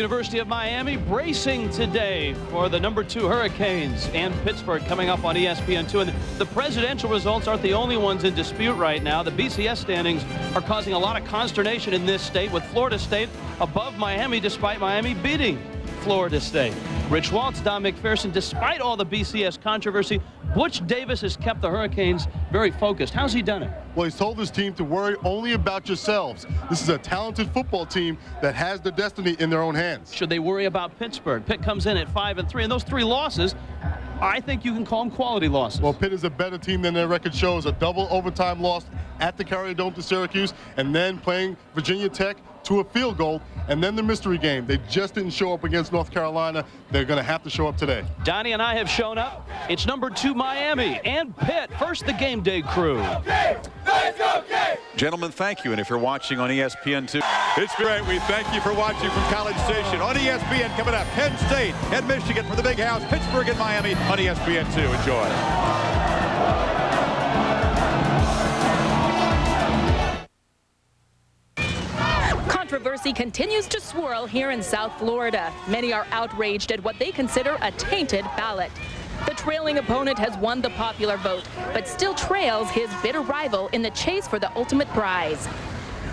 University of Miami bracing today for the #2 Hurricanes and Pittsburgh coming up on ESPN2. And the presidential results aren't the only ones in dispute right now. The BCS standings are causing a lot of consternation in this state, with Florida State above Miami despite Miami beating Florida State. Rich Waltz, Don McPherson, despite all the BCS controversy, Butch Davis has kept the Hurricanes very focused. How's he done it? Well, he's told his team to worry only about yourselves. This is a talented football team that has their destiny in their own hands. Should they worry about Pittsburgh? Pitt comes in at 5-3, and those 3 losses, I think you can call them quality losses. Well, Pitt is a better team than their record shows. A double overtime loss at the Carrier Dome to Syracuse, and then playing Virginia Tech to a field goal, and then the mystery game. They just didn't show up against North Carolina. They're going to have to show up today. Donnie and I have shown up. It's #2 Miami and Pitt. First, the game day crew. Gentlemen, thank you. And if you're watching on ESPN2, it's great. We thank you for watching from College Station. On ESPN coming up, Penn State and Michigan for the big house, Pittsburgh and Miami on ESPN2. Enjoy. Controversy continues to swirl here in South Florida. Many are outraged at what they consider a tainted ballot. The trailing opponent has won the popular vote, but still trails his bitter rival in the chase for the ultimate prize.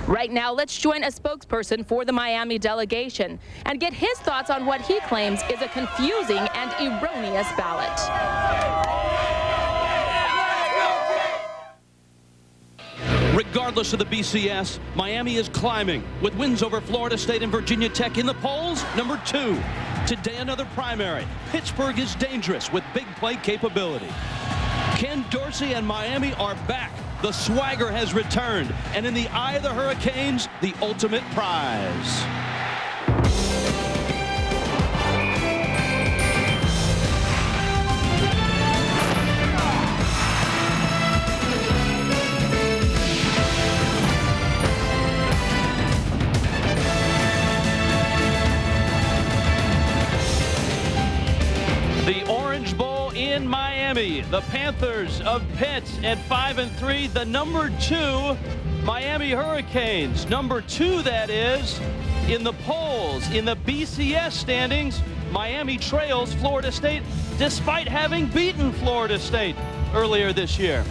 Right now, let's join a spokesperson for the Miami delegation and get his thoughts on what he claims is a confusing and erroneous ballot. Regardless of the BCS, Miami is climbing with wins over Florida State and Virginia Tech in the polls. #2. Today, another primary. Pittsburgh is dangerous with big play capability. Ken Dorsey and Miami are back. The swagger has returned. And in the eye of the Hurricanes, the ultimate prize. The Orange Bowl in Miami. The Panthers of Pitt at 5-3. The #2 Miami Hurricanes. #2, that is, in the polls. In the BCS standings, Miami trails Florida State despite having beaten Florida State earlier this year.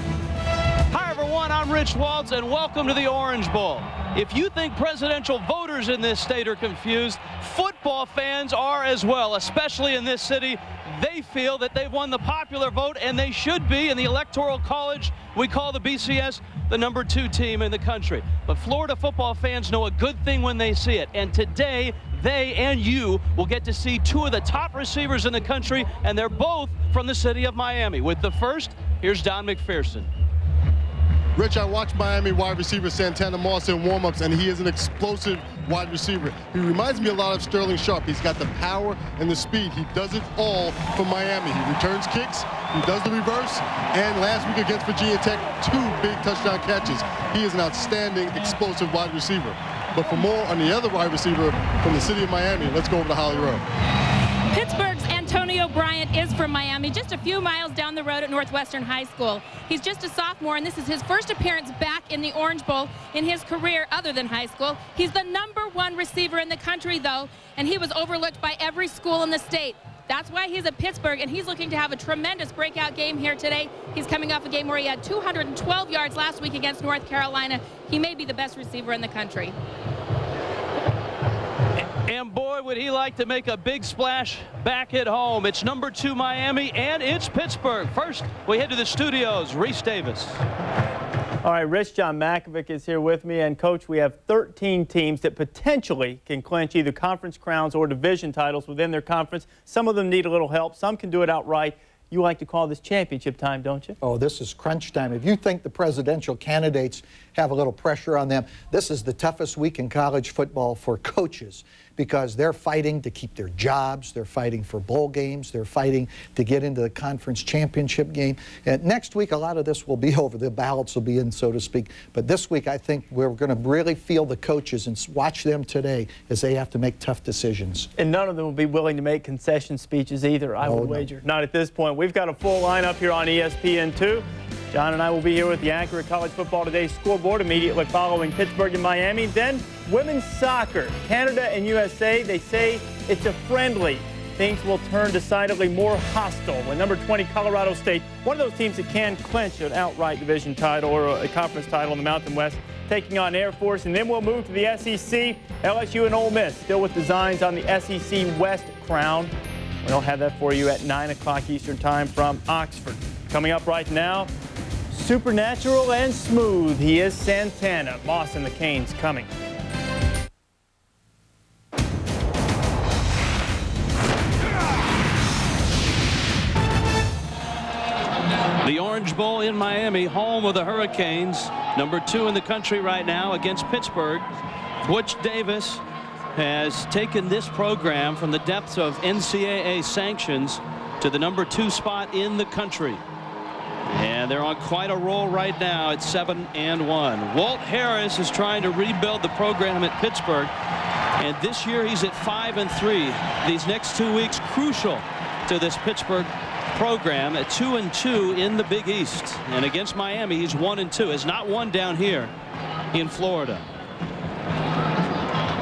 Hi, everyone. I'm Rich Waltz, and welcome to the Orange Bowl. If you think presidential voters in this state are confused, football fans are as well, especially in this city. They feel that they've won the popular vote, and they should be. In the Electoral College, we call the BCS the #2 team in the country. But Florida football fans know a good thing when they see it. And today, they and you will get to see 2 of the top receivers in the country, and they're both from the city of Miami. With the first, here's Don McPherson. Rich, I watched Miami wide receiver Santana Moss in warm-ups, and he is an explosive wide receiver. He reminds me a lot of Sterling Sharp. He's got the power and the speed. He does it all for Miami. He returns kicks, he does the reverse, and last week against Virginia Tech, 2 big touchdown catches. He is an outstanding, explosive wide receiver. But for more on the other wide receiver from the city of Miami, let's go over to Holly Rowe. Pittsburgh's Antonio Bryant is from Miami, just a few miles down the road at Northwestern High School. He's just a sophomore, and this is his first appearance back in the Orange Bowl in his career other than high school. He's the #1 receiver in the country, though, and he was overlooked by every school in the state. That's why he's at Pittsburgh, and he's looking to have a tremendous breakout game here today. He's coming off a game where he had 212 yards last week against North Carolina. He may be the best receiver in the country. And boy, would he like to make a big splash back at home. It's #2 Miami, and it's Pittsburgh. First, we head to the studios. Reese Davis. All right, Rich, John Makovic is here with me. And, Coach, we have 13 teams that potentially can clinch either conference crowns or division titles within their conference. Some of them need a little help. Some can do it outright. You like to call this championship time, don't you? Oh, this is crunch time. If you think the presidential candidates have a little pressure on them, this is the toughest week in college football for coaches, because they're fighting to keep their jobs, they're fighting for bowl games, they're fighting to get into the conference championship game. And next week, a lot of this will be over. The ballots will be in, so to speak. But this week, I think we're going to really feel the coaches and watch them today as they have to make tough decisions. And none of them will be willing to make concession speeches either, I would wager. Not at this point. We've got a full lineup here on ESPN2. John and I will be here with the anchor at College Football Today's scoreboard immediately following Pittsburgh and Miami. Then women's soccer, Canada and USA, they say it's a friendly. Things will turn decidedly more hostile when number 20 Colorado State, one of those teams that can clinch an outright division title or a conference title in the Mountain West, taking on Air Force. And then we'll move to the SEC, LSU and Ole Miss, still with designs on the SEC West crown. We'll have that for you at 9 o'clock Eastern time from Oxford. Coming up right now, supernatural and smooth, he is Santana. Moss and the Canes coming. The Orange Bowl in Miami, home of the Hurricanes, number 2 in the country right now against Pittsburgh. Butch Davis has taken this program from the depths of NCAA sanctions to the number 2 spot in the country. And they're on quite a roll right now at 7-1. Walt Harris is trying to rebuild the program at Pittsburgh. And this year he's at 5-3. These next 2 weeks crucial to this Pittsburgh program at 2-2 in the Big East. And against Miami, he's 1-2. Has not won down here in Florida.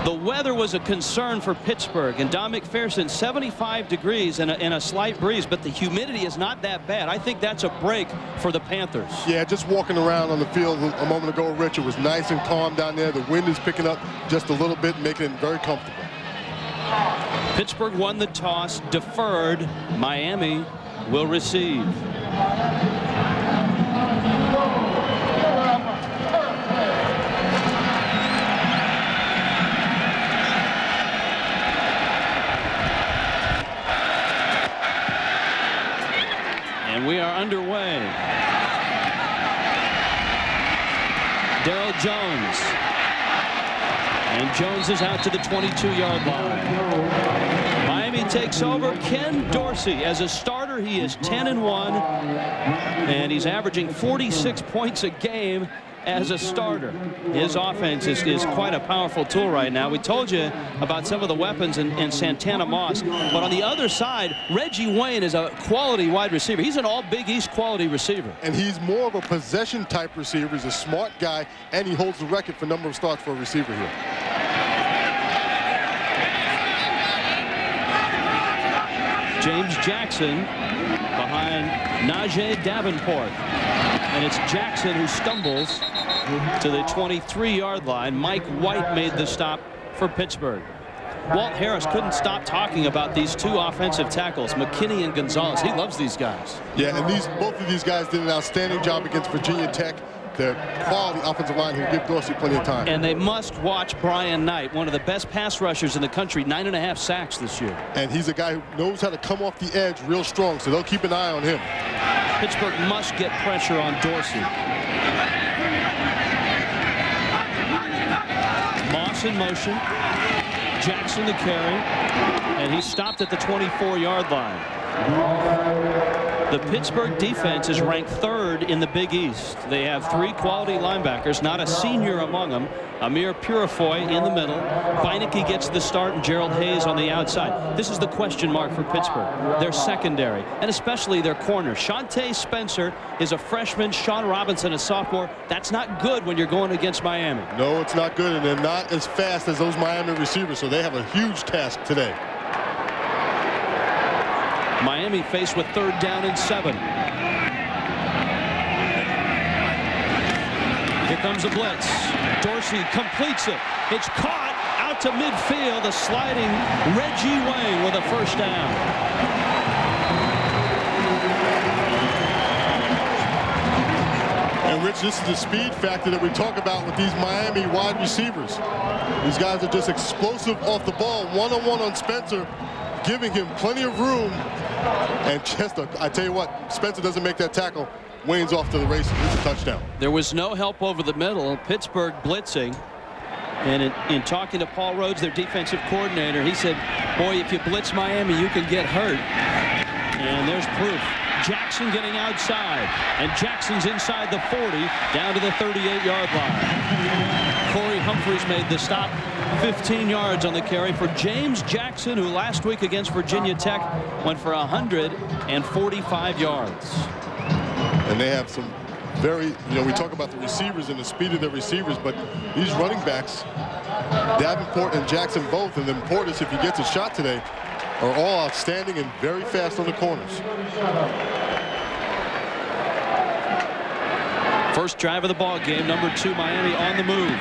The weather was a concern for Pittsburgh, and Don McPherson, 75 degrees and a slight breeze, but the humidity is not that bad. I think that's a break for the Panthers. Yeah, just walking around on the field a moment ago, Rich, it was nice and calm down there. The wind is picking up just a little bit, making it very comfortable. Pittsburgh won the toss, deferred. Miami will receive. And we are underway. Darrell Jones. And Jones is out to the 22-yard line. Miami takes over. Ken Dorsey as a starter. He is 10-1, and he's averaging 46 points a game as a starter. His offense is quite a powerful tool right now. We told you about some of the weapons in Santana Moss, but on the other side, Reggie Wayne is a quality wide receiver. He's an all Big East quality receiver. And he's more of a possession type receiver. He's a smart guy, and he holds the record for number of starts for a receiver here. James Jackson behind Najee Davenport. And it's Jackson who stumbles to the 23-yard line. Mike White made the stop for Pittsburgh. Walt Harris couldn't stop talking about these 2 offensive tackles, McKinney and Gonzalez. He loves these guys. Yeah, and both of these guys did an outstanding job against Virginia Tech. The quality offensive line who give Dorsey plenty of time. And they must watch Brian Knight, one of the best pass rushers in the country, 9.5 sacks this year. And he's a guy who knows how to come off the edge real strong, so they'll keep an eye on him. Pittsburgh must get pressure on Dorsey. Moss in motion. Jackson the carry. And he's stopped at the 24-yard line. The Pittsburgh defense is ranked 3rd in the Big East. They have 3 quality linebackers, not a senior among them. Amir Purifoy in the middle. Beinecke gets the start, and Gerald Hayes on the outside. This is the question mark for Pittsburgh. Their secondary, and especially their corner. Shante Spencer is a freshman. Sean Robinson, a sophomore. That's not good when you're going against Miami. No, it's not good, and they're not as fast as those Miami receivers, so they have a huge task today. Miami faced with 3rd down and 7. Here comes a blitz. Dorsey completes it. It's caught out to midfield. A sliding Reggie Wayne with a first down. And Rich, this is the speed factor that we talk about with these Miami wide receivers. These guys are just explosive off the ball. One-on-one on Spencer, giving him plenty of room. And just, I tell you what, Spencer doesn't make that tackle. Wayne's off to the races. It's a touchdown. There was no help over the middle. Pittsburgh blitzing. And in talking to Paul Rhodes, their defensive coordinator, he said, boy, if you blitz Miami, you can get hurt. And there's proof. Jackson getting outside. And Jackson's inside the 40, down to the 38-yard line. Corey Humphreys made the stop. 15 yards on the carry for James Jackson, who last week against Virginia Tech went for 145 yards. And they have some very, we talk about the receivers and the speed of the receivers, but these running backs, Davenport and Jackson both, and then Portis, if he gets a shot today, are all outstanding and very fast on the corners. First drive of the ball game, number 2 Miami on the move.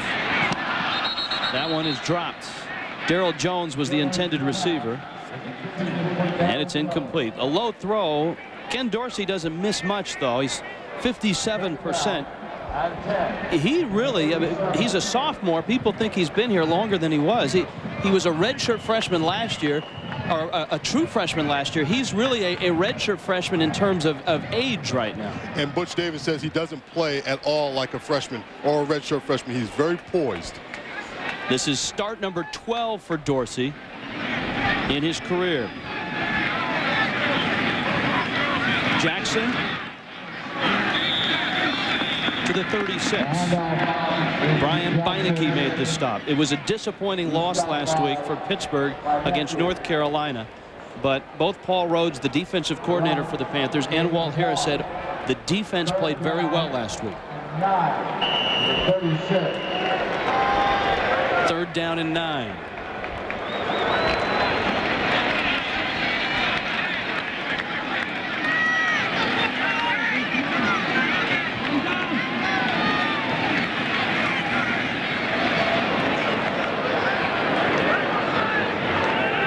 That one is dropped. Darryl Jones was the intended receiver, and it's incomplete. A low throw. Ken Dorsey doesn't miss much, though. He's 57%. He really, I mean, he's a sophomore. People think he's been here longer than he was. He was a redshirt freshman last year, or a true freshman last year. He's really a redshirt freshman in terms of age right now. And Butch Davis says he doesn't play at all like a freshman or a redshirt freshman. He's very poised. This is start number 12 for Dorsey in his career. Jackson to the 36. Brian Beinecke made the stop. It was a disappointing loss last week for Pittsburgh against North Carolina, but both Paul Rhodes, the defensive coordinator for the Panthers, and Walt Harris said the defense played very well last week. 3rd down and 9.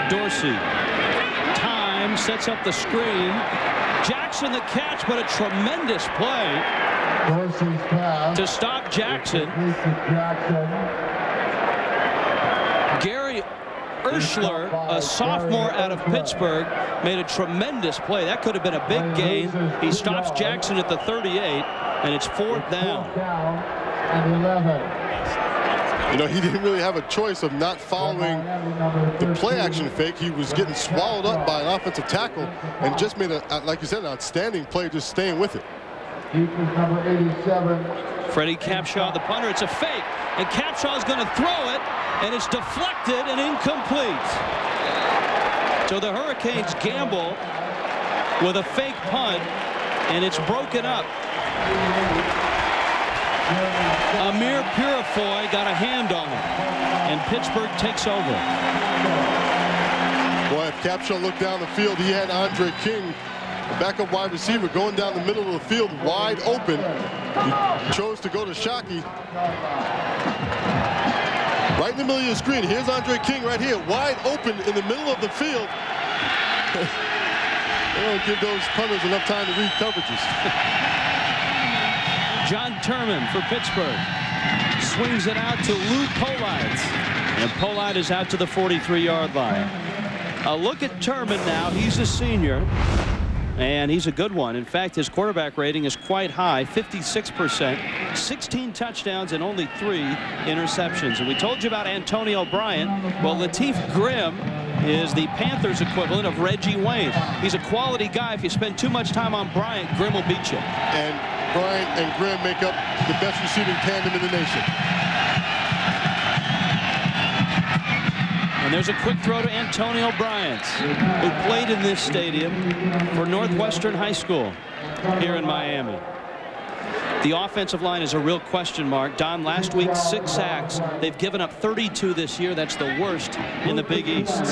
Dorsey. Time sets up the screen. Jackson the catch, but a tremendous play to stop Jackson. Gary Urschler, a sophomore out of Pittsburgh, made a tremendous play. That could have been a big gain. He stops Jackson at the 38, and it's 4th down. And 11. He didn't really have a choice of not following the play action fake. He was getting swallowed up by an offensive tackle and just made, like you said, an outstanding play, just staying with it. Number 87. Freddie Capshaw, the punter. It's a fake, and Capshaw's going to throw it, and it's deflected and incomplete. So the Hurricanes gamble with a fake punt, and it's broken up. Amir Purifoy got a hand on it, and Pittsburgh takes over. Boy, if Capshaw looked down the field, he had Andre King, the backup wide receiver, going down the middle of the field wide open. He chose to go to Shockey. Right in the middle of the screen. Here's Andre King right here, wide open in the middle of the field. They don't give those punters enough time to read coverages. John Turman for Pittsburgh swings it out to Lou Polite, and Polite is out to the 43-yard line. A look at Turman now. He's a senior, and he's a good one. In fact, his quarterback rating is quite high, 56%, 16 touchdowns and only 3 interceptions. And we told you about Antonio Bryant. Well, Lateef Grimm is the Panthers equivalent of Reggie Wayne. He's a quality guy. If you spend too much time on Bryant, Grimm will beat you. And Bryant and Grimm make up the best receiving tandem in the nation. And there's a quick throw to Antonio Bryant, who played in this stadium for Northwestern High School here in Miami. The offensive line is a real question mark. Don, last week 6 sacks. They've given up 32 this year. That's the worst in the Big East.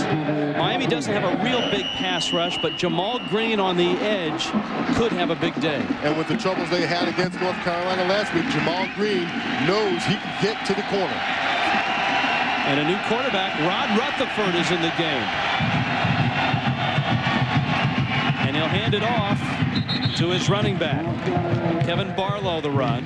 Miami doesn't have a real big pass rush, but Jamal Green on the edge could have a big day. And with the troubles they had against North Carolina last week, Jamal Green knows he can get to the corner. And a new quarterback, Rod Rutherford, is in the game. And he'll hand it off to his running back, Kevin Barlow, the run.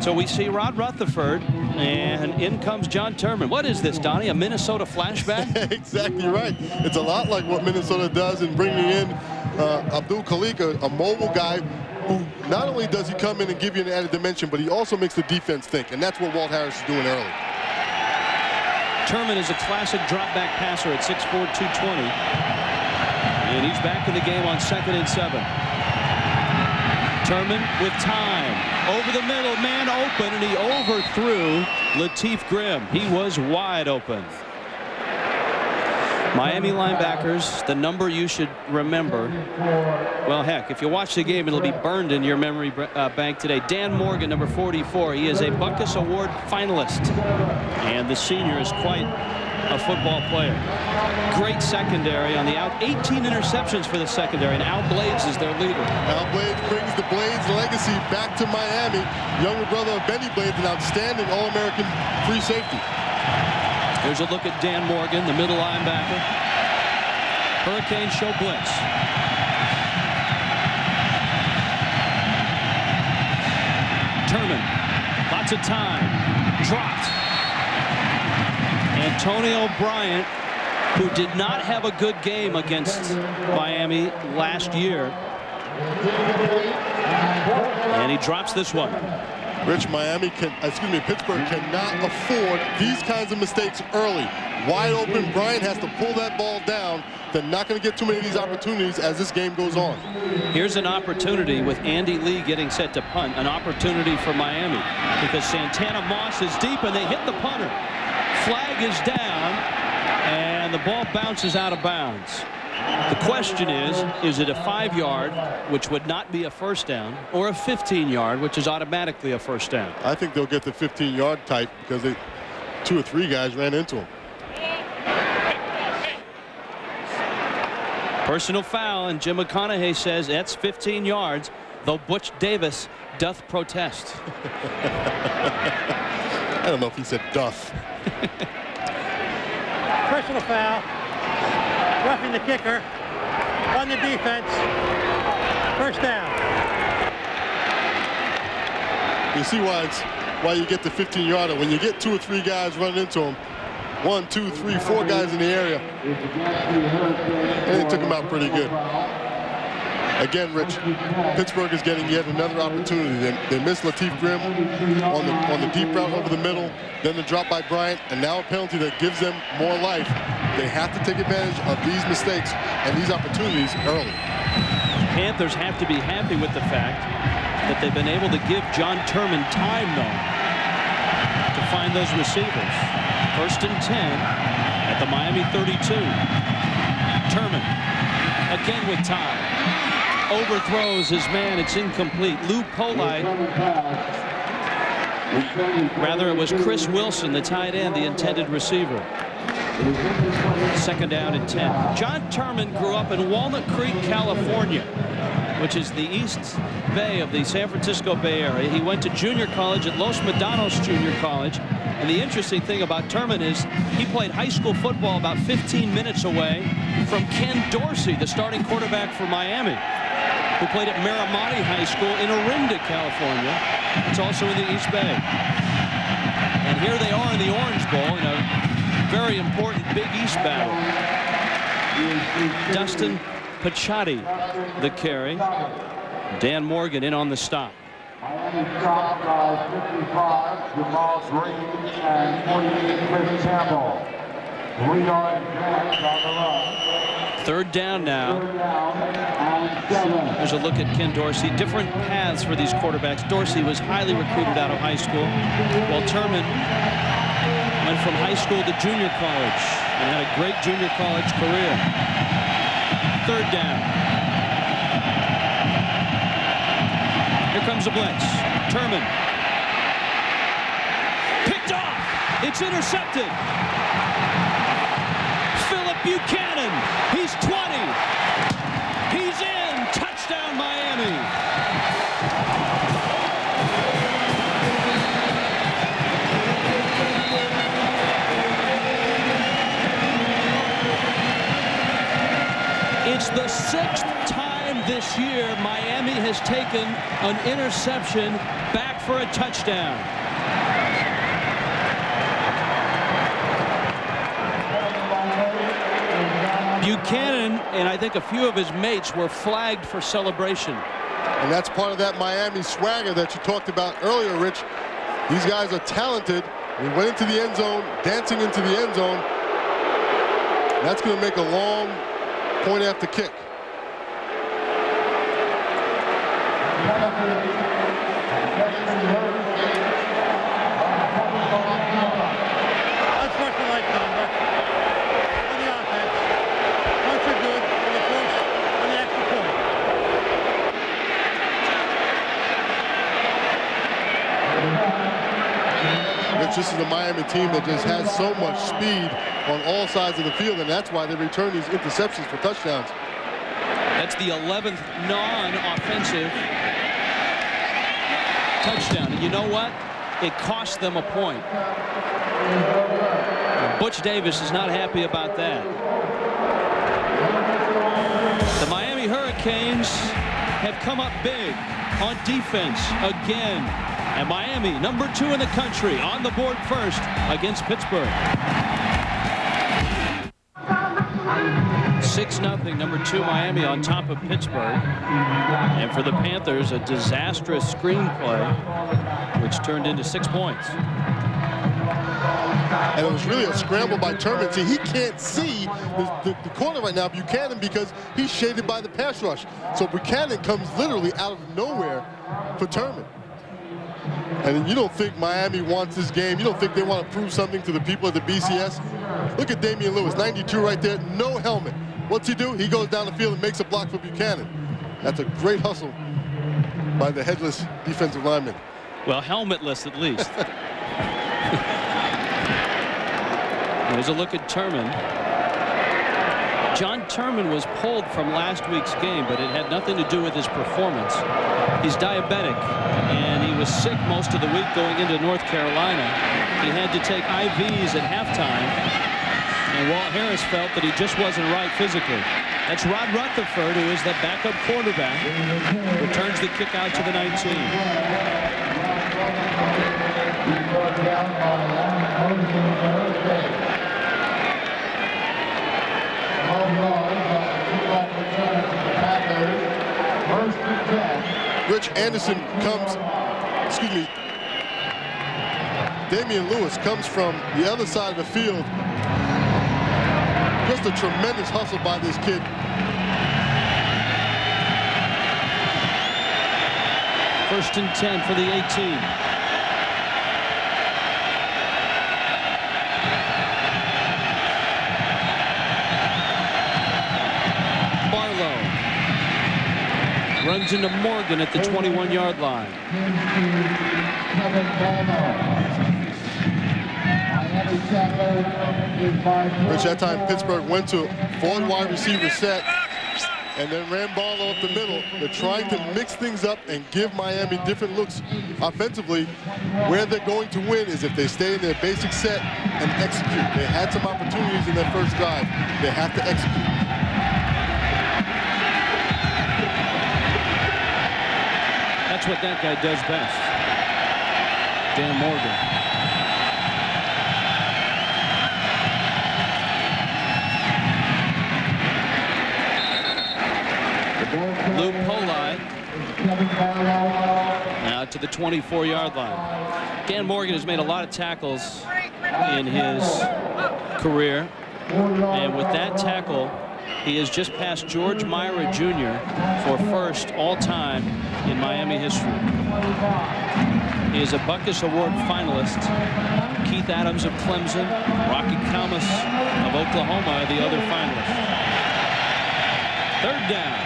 So we see Rod Rutherford, and in comes John Turman. What is this, Donnie, a Minnesota flashback? Exactly right. It's a lot like what Minnesota does in bringing in Abdul Khalik, a mobile guy who not only does he come in and give you an added dimension, but he also makes the defense think, and that's what Walt Harris is doing early. Turman is a classic drop-back passer at 6'4", 220. And he's back in the game on 2nd and 7. Turman with time. Over the middle, man open, and he overthrew Lateef Grimm. He was wide open. Miami linebackers, the number you should remember. Well, heck, if you watch the game, it'll be burned in your memory bank today. Dan Morgan, number 44. He is a Butkus Award finalist. And the senior is quite a football player. Great secondary on the out. 18 interceptions for the secondary, and Al Blades is their leader. Al Blades brings the Blades legacy back to Miami. Younger brother of Benny Blades, an outstanding All-American free safety. Here's a look at Dan Morgan, the middle linebacker. Hurricanes show blitz. Turman, lots of time, dropped. Antonio Bryant, who did not have a good game against Miami last year. And he drops this one. Rich, Pittsburgh cannot afford these kinds of mistakes early. Wide open, Bryant has to pull that ball down. They're not going to get too many of these opportunities as this game goes on. Here's an opportunity with Andy Lee getting set to punt. An opportunity for Miami because Santana Moss is deep and they hit the punter. Flag is down and the ball bounces out of bounds. The question is it a 5-yard, which would not be a first down, or a 15-yard, which is automatically a first down? I think they'll get the 15-yard type because 2 or 3 guys ran into him. Personal foul, and Jim McConaughey says that's 15 yards, though Butch Davis doth protest. I don't know if he said doth. Personal foul. Roughing the kicker on the defense. First down. You see why you get the 15-yarder. When you get 2 or 3 guys running into him, 1, 2, 3, 4 guys in the area, and they took him out pretty good. Again, Rich, Pittsburgh is getting yet another opportunity. They missed Latif Grimm on the deep route over the middle, then the drop by Bryant, and now a penalty that gives them more life. They have to take advantage of these mistakes and these opportunities early. Panthers have to be happy with the fact that they've been able to give John Turman time, though, to find those receivers. 1st and 10 at the Miami 32. Turman again with time. Overthrows his man. It's incomplete. Lou Polite. Rather, it was Chris Wilson, the tight end, the intended receiver. 2nd down and 10. John Turman grew up in Walnut Creek, California, which is the East Bay of the San Francisco Bay Area. He went to junior college at Los Medanos Junior College. And the interesting thing about Turman is he played high school football about 15 minutes away from Ken Dorsey, the starting quarterback for Miami, who played at Miramati High School in Orinda, California. It's also in the East Bay. And here they are in the Orange Bowl in a very important Big East battle. Dustin Pachotti, the carry. Dan Morgan in on the stop. Miami stopped by 55, Jamal Green, and 48, Chris Campbell. 3-yard advance on the run. 3rd down now. 3rd down and 7. There's a look at Ken Dorsey. Different paths for these quarterbacks. Dorsey was highly recruited out of high school, while Turman went from high school to junior college and had a great junior college career. 3rd down. Here comes a blitz. Turman. Picked off. It's intercepted. Philip Buchanan. He's 20. He's in. Touchdown, Miami. It's the 6th time this year Miami has taken an interception back for a touchdown. Buchanan and I think a few of his mates were flagged for celebration. And that's part of that Miami swagger that you talked about earlier, Rich. These guys are talented. They went into the end zone, dancing into the end zone. That's going to make a long point after kick. Unsportsmanlike conduct on the offense. This is a Miami team that just has so much speed on all sides of the field, and that's why they return these interceptions for touchdowns. That's the 11th non-offensive touchdown. And you know what? It cost them a point. Butch Davis is not happy about that. The Miami Hurricanes have come up big on defense again. And Miami, number 2 in the country, on the board first against Pittsburgh. 6-0, number 2 Miami on top of Pittsburgh. And for the Panthers, a disastrous screenplay, which turned into 6 points. And it was really a scramble by Turman. See, he can't see the corner right now, Buchanan, because he's shaded by the pass rush. So Buchanan comes literally out of nowhere for Turman. And you don't think Miami wants this game. You don't think they want to prove something to the people at the BCS. Look at Damian Lewis, 92 right there, no helmet. What's he do? He goes down the field and makes a block for Buchanan. That's a great hustle by the headless defensive lineman. Well, helmetless at least. There's a look at Turman. John Turman was pulled from last week's game, but it had nothing to do with his performance. He's diabetic, and he was sick most of the week going into North Carolina. He had to take IVs at halftime, and Walt Harris felt that he just wasn't right physically. That's Rod Rutherford, who is the backup quarterback. Returns the kick out to the 19. Rich Anderson comes, Damian Lewis comes from the other side of the field. Just a tremendous hustle by this kid. First and 10 for the 18. Runs into Morgan at the 21-yard line. Which that time Pittsburgh went to 4 wide receiver set and then ran ball up the middle. They're trying to mix things up and give Miami different looks offensively. Where they're going to win is if they stay in their basic set and execute. They had some opportunities in their first drive. They have to execute. That's what that guy does best. Dan Morgan. Lou Polite now to the 24-yard line. Dan Morgan has made a lot of tackles in his career, and with that tackle, he has just passed George Myra Jr. for first all-time in Miami history. He is a Butkus Award finalist. Keith Adams of Clemson, Rocky Thomas of Oklahoma are the other finalists. Third down.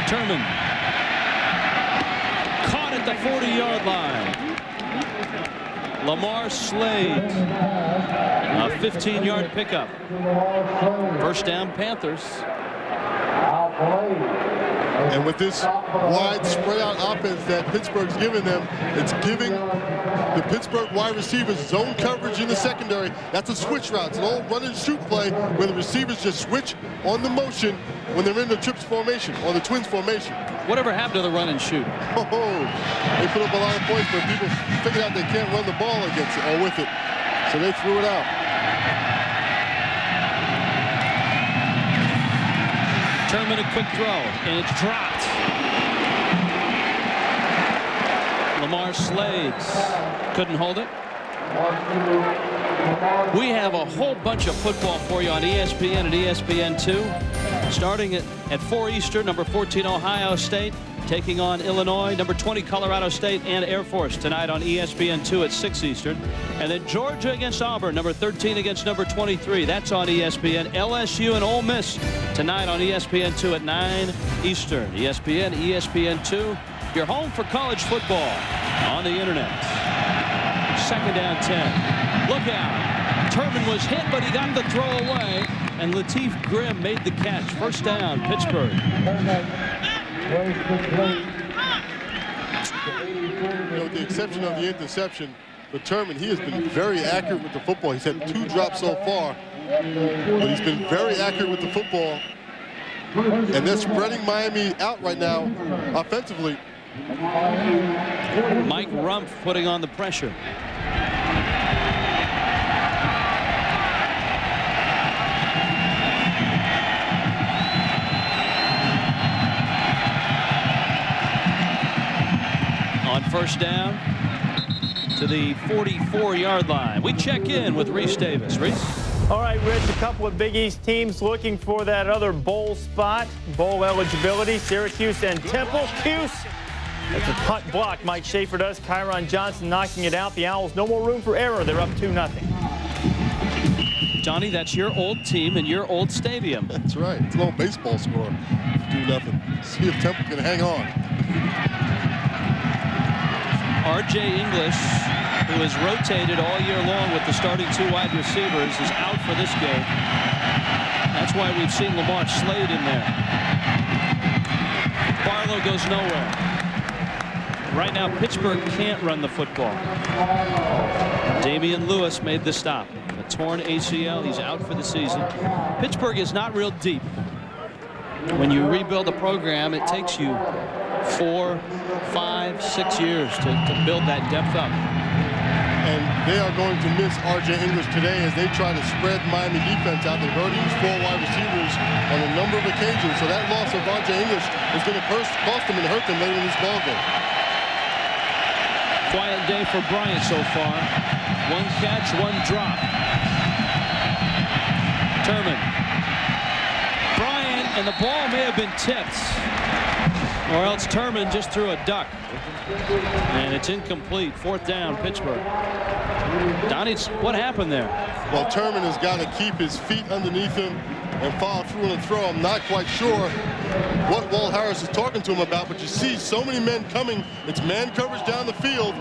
Turman caught at the 40-yard line. Lamar Slade, a 15-yard pickup. First down, Panthers. And with this wide spread out offense that Pittsburgh's giving them, it's giving the Pittsburgh wide receivers zone coverage in the secondary. That's a switch route. It's an old run and shoot play where the receivers just switch on the motion when they're in the trips formation or the twins formation. Whatever happened to the run and shoot? Oh, they put up a lot of points, but people figured out they can't run the ball against it or with it, so they threw it out. Turman a quick throw, and it's dropped. Lamar Slades couldn't hold it. We have a whole bunch of football for you on ESPN and ESPN2. Starting at 4 Eastern, number 14 Ohio State taking on Illinois, number 20 Colorado State and Air Force tonight on ESPN2 at 6 Eastern. And then Georgia against Auburn, number 13 against number 23. That's on ESPN. LSU and Ole Miss tonight on ESPN2 at 9 Eastern. ESPN, ESPN2, your home for college football on the internet. Second down 10. Look out. Turman was hit, but he got the throw away. And Lateef Grimm made the catch. First down, Pittsburgh. With the exception of the interception, but Turman, he has been very accurate with the football. He's had 2 drops so far, but he's been very accurate with the football. And they're spreading Miami out right now offensively. Mike Rumpf putting on the pressure. On first down to the 44-yard line. We check in with Reese Davis. Reese? All right, Rich, a couple of Big East teams looking for that other bowl spot, bowl eligibility, Syracuse and Temple. Cuse. That's a punt block. Mike Schaefer does. Kyron Johnson knocking it out. The Owls, no more room for error. They're up 2-0. Johnny, that's your old team and your old stadium. That's right. It's a little baseball score. 2-0. See if Temple can hang on. R.J. English, who has rotated all year long with the starting 2 wide receivers, is out for this game. That's why we've seen Lamar Slade in there. Barlow goes nowhere. Right now, Pittsburgh can't run the football. Damian Lewis made the stop. A torn ACL. He's out for the season. Pittsburgh is not real deep. When you rebuild a program, it takes you 4, 5, 6 years to build that depth up. And they are going to miss R.J. English today as they try to spread Miami defense out. They've already used 4 wide receivers on a number of occasions, so that loss of R.J. English is going to cost them and hurt them later in this ballgame. Quiet day for Bryant so far. 1 catch, 1 drop. Turman. Bryant, and the ball may have been tipped. Or else Turman just threw a duck. And it's incomplete. 4th down, Pittsburgh. Donnie, what happened there? Well, Turman has got to keep his feet underneath him and follow through on the throw. I'm not quite sure what Walt Harris is talking to him about, but you see so many men coming. It's man coverage down the field.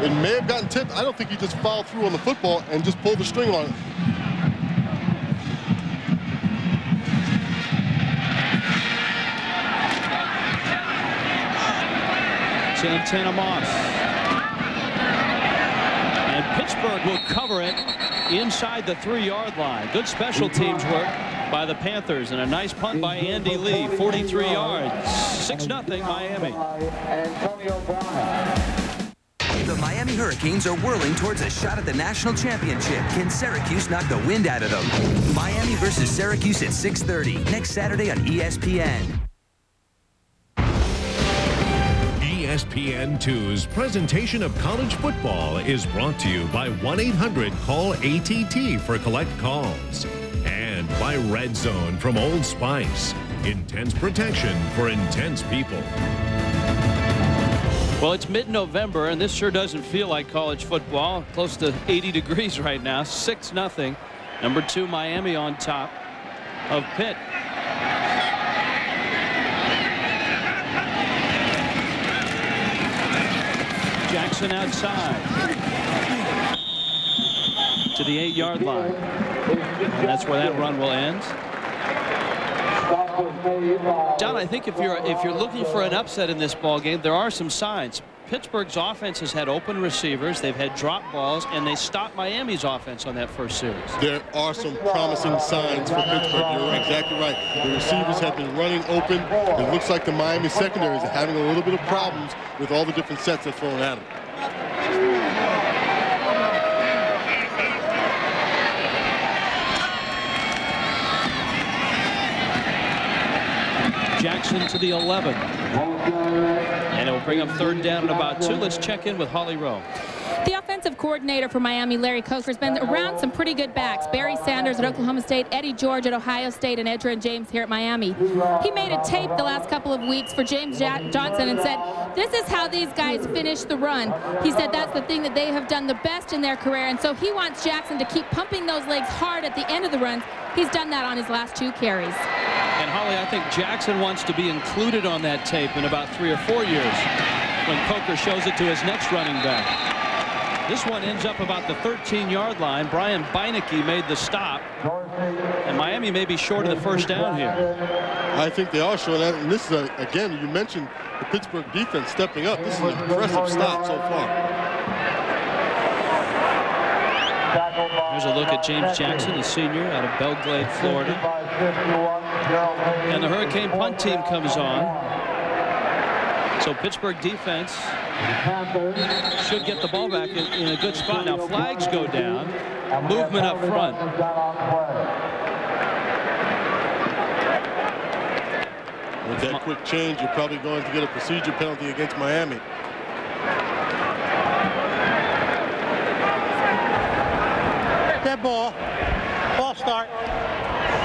It may have gotten tipped. I don't think he just followed through on the football and just pulled the string on it. Santana Moss. And Pittsburgh will cover it inside the 3-yard line. Good special teams work by the Panthers, and a nice punt by Andy Lee, 43 yards. 6-0 Miami. The Miami Hurricanes are whirling towards a shot at the national championship. Can Syracuse knock the wind out of them? Miami versus Syracuse at 6:30 next Saturday on ESPN. ESPN2's presentation of college football is brought to you by 1-800-CALL-ATT for collect calls, and by Red Zone from Old Spice. Intense protection for intense people. Well, it's mid-November, and this sure doesn't feel like college football. Close to 80 degrees right now. 6-0. Number 2 Miami on top of Pitt. Jackson outside to the 8-yard line. And that's where that run will end. John, I think if you're looking for an upset in this ball game, there are some signs. Pittsburgh's offense has had open receivers, they've had drop balls, and they stopped Miami's offense on that first series. There are some promising signs for Pittsburgh. You're exactly right. The receivers have been running open. It looks like the Miami secondary is having a little bit of problems with all the different sets they're throwing at them. Jackson to the 11. And it will bring up 3rd down and about 2. Let's check in with Holly Rowe. The offensive coordinator for Miami, Larry Coker, has been around some pretty good backs. Barry Sanders at Oklahoma State, Eddie George at Ohio State, and Edgerrin James here at Miami. He made a tape the last couple of weeks for James Johnson and said, this is how these guys finish the run. He said that's the thing that they have done the best in their career, and so he wants Jackson to keep pumping those legs hard at the end of the runs. He's done that on his last 2 carries. And Holly, I think Jackson wants to be included on that tape in about 3 or 4 years when Coker shows it to his next running back. This one ends up about the 13-yard line. Brian Beinecke made the stop, and Miami may be short of the first down here. I think they are short. And this is, again, you mentioned the Pittsburgh defense stepping up. This is an impressive stop so far. Here's a look at James Jackson, the senior out of Belgrade, Florida. And the Hurricane punt team comes on. So Pittsburgh defense should get the ball back in a good spot. Now flags go down. Movement up front. With that quick change, you're probably going to get a procedure penalty against Miami. Dead ball. Ball start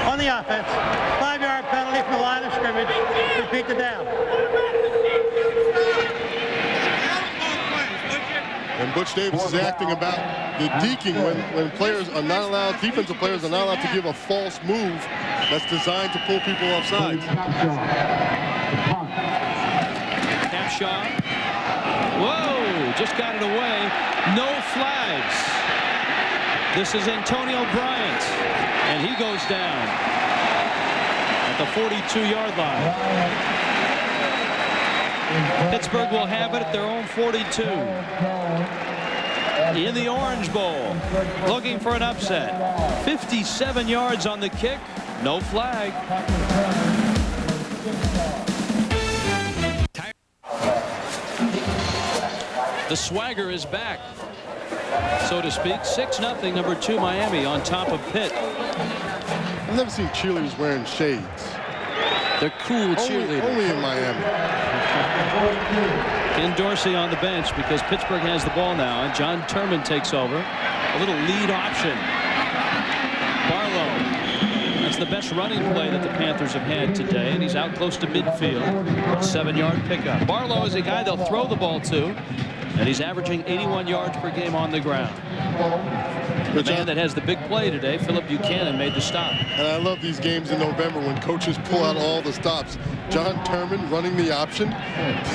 on the offense. 5-yard penalty from the line of scrimmage. Repeat the down. And Butch Davis is acting about the deking when players are not allowed, defensive players are not allowed to give a false move that's designed to pull people off sides. Capshaw. Whoa, just got it away. No flags. This is Antonio Bryant, and he goes down at the 42-yard line. Pittsburgh will have it at their own 42. In the Orange Bowl, looking for an upset. 57 yards on the kick, no flag. The swagger is back, so to speak. 6-0, number 2 Miami on top of Pitt. I've never seen cheerleaders wearing shades. They're cool cheerleaders. Only in Miami. Ken Dorsey on the bench because Pittsburgh has the ball now, and John Turman takes over. A little lead option. Barlow. That's the best running play that the Panthers have had today, and he's out close to midfield. 7-yard pickup. Barlow is a guy they'll throw the ball to, and he's averaging 81 yards per game on the ground. The man that has the big play today, Philip Buchanan, made the stop. And I love these games in November when coaches pull out all the stops. John Turman running the option.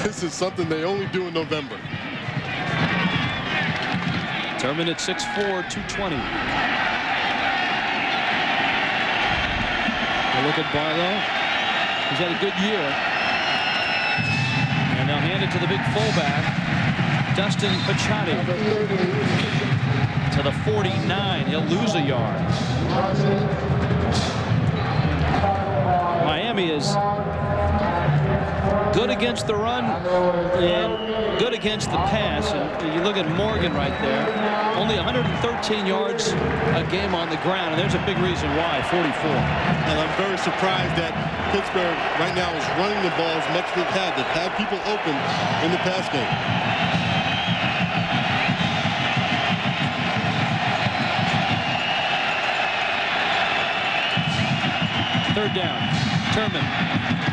This is something they only do in November. Turman at 6'4", 220. A look at Barlow. He's had a good year. And they'll hand it to the big fullback, Dustin Pachotti. To the 49, he'll lose a yard. Miami is good against the run and good against the pass. And you look at Morgan right there, only 113 yards a game on the ground, and there's a big reason why, 44. And I'm very surprised that Pittsburgh right now is running the ball as much as they've had. They've had people open in the pass game. Third down. Turman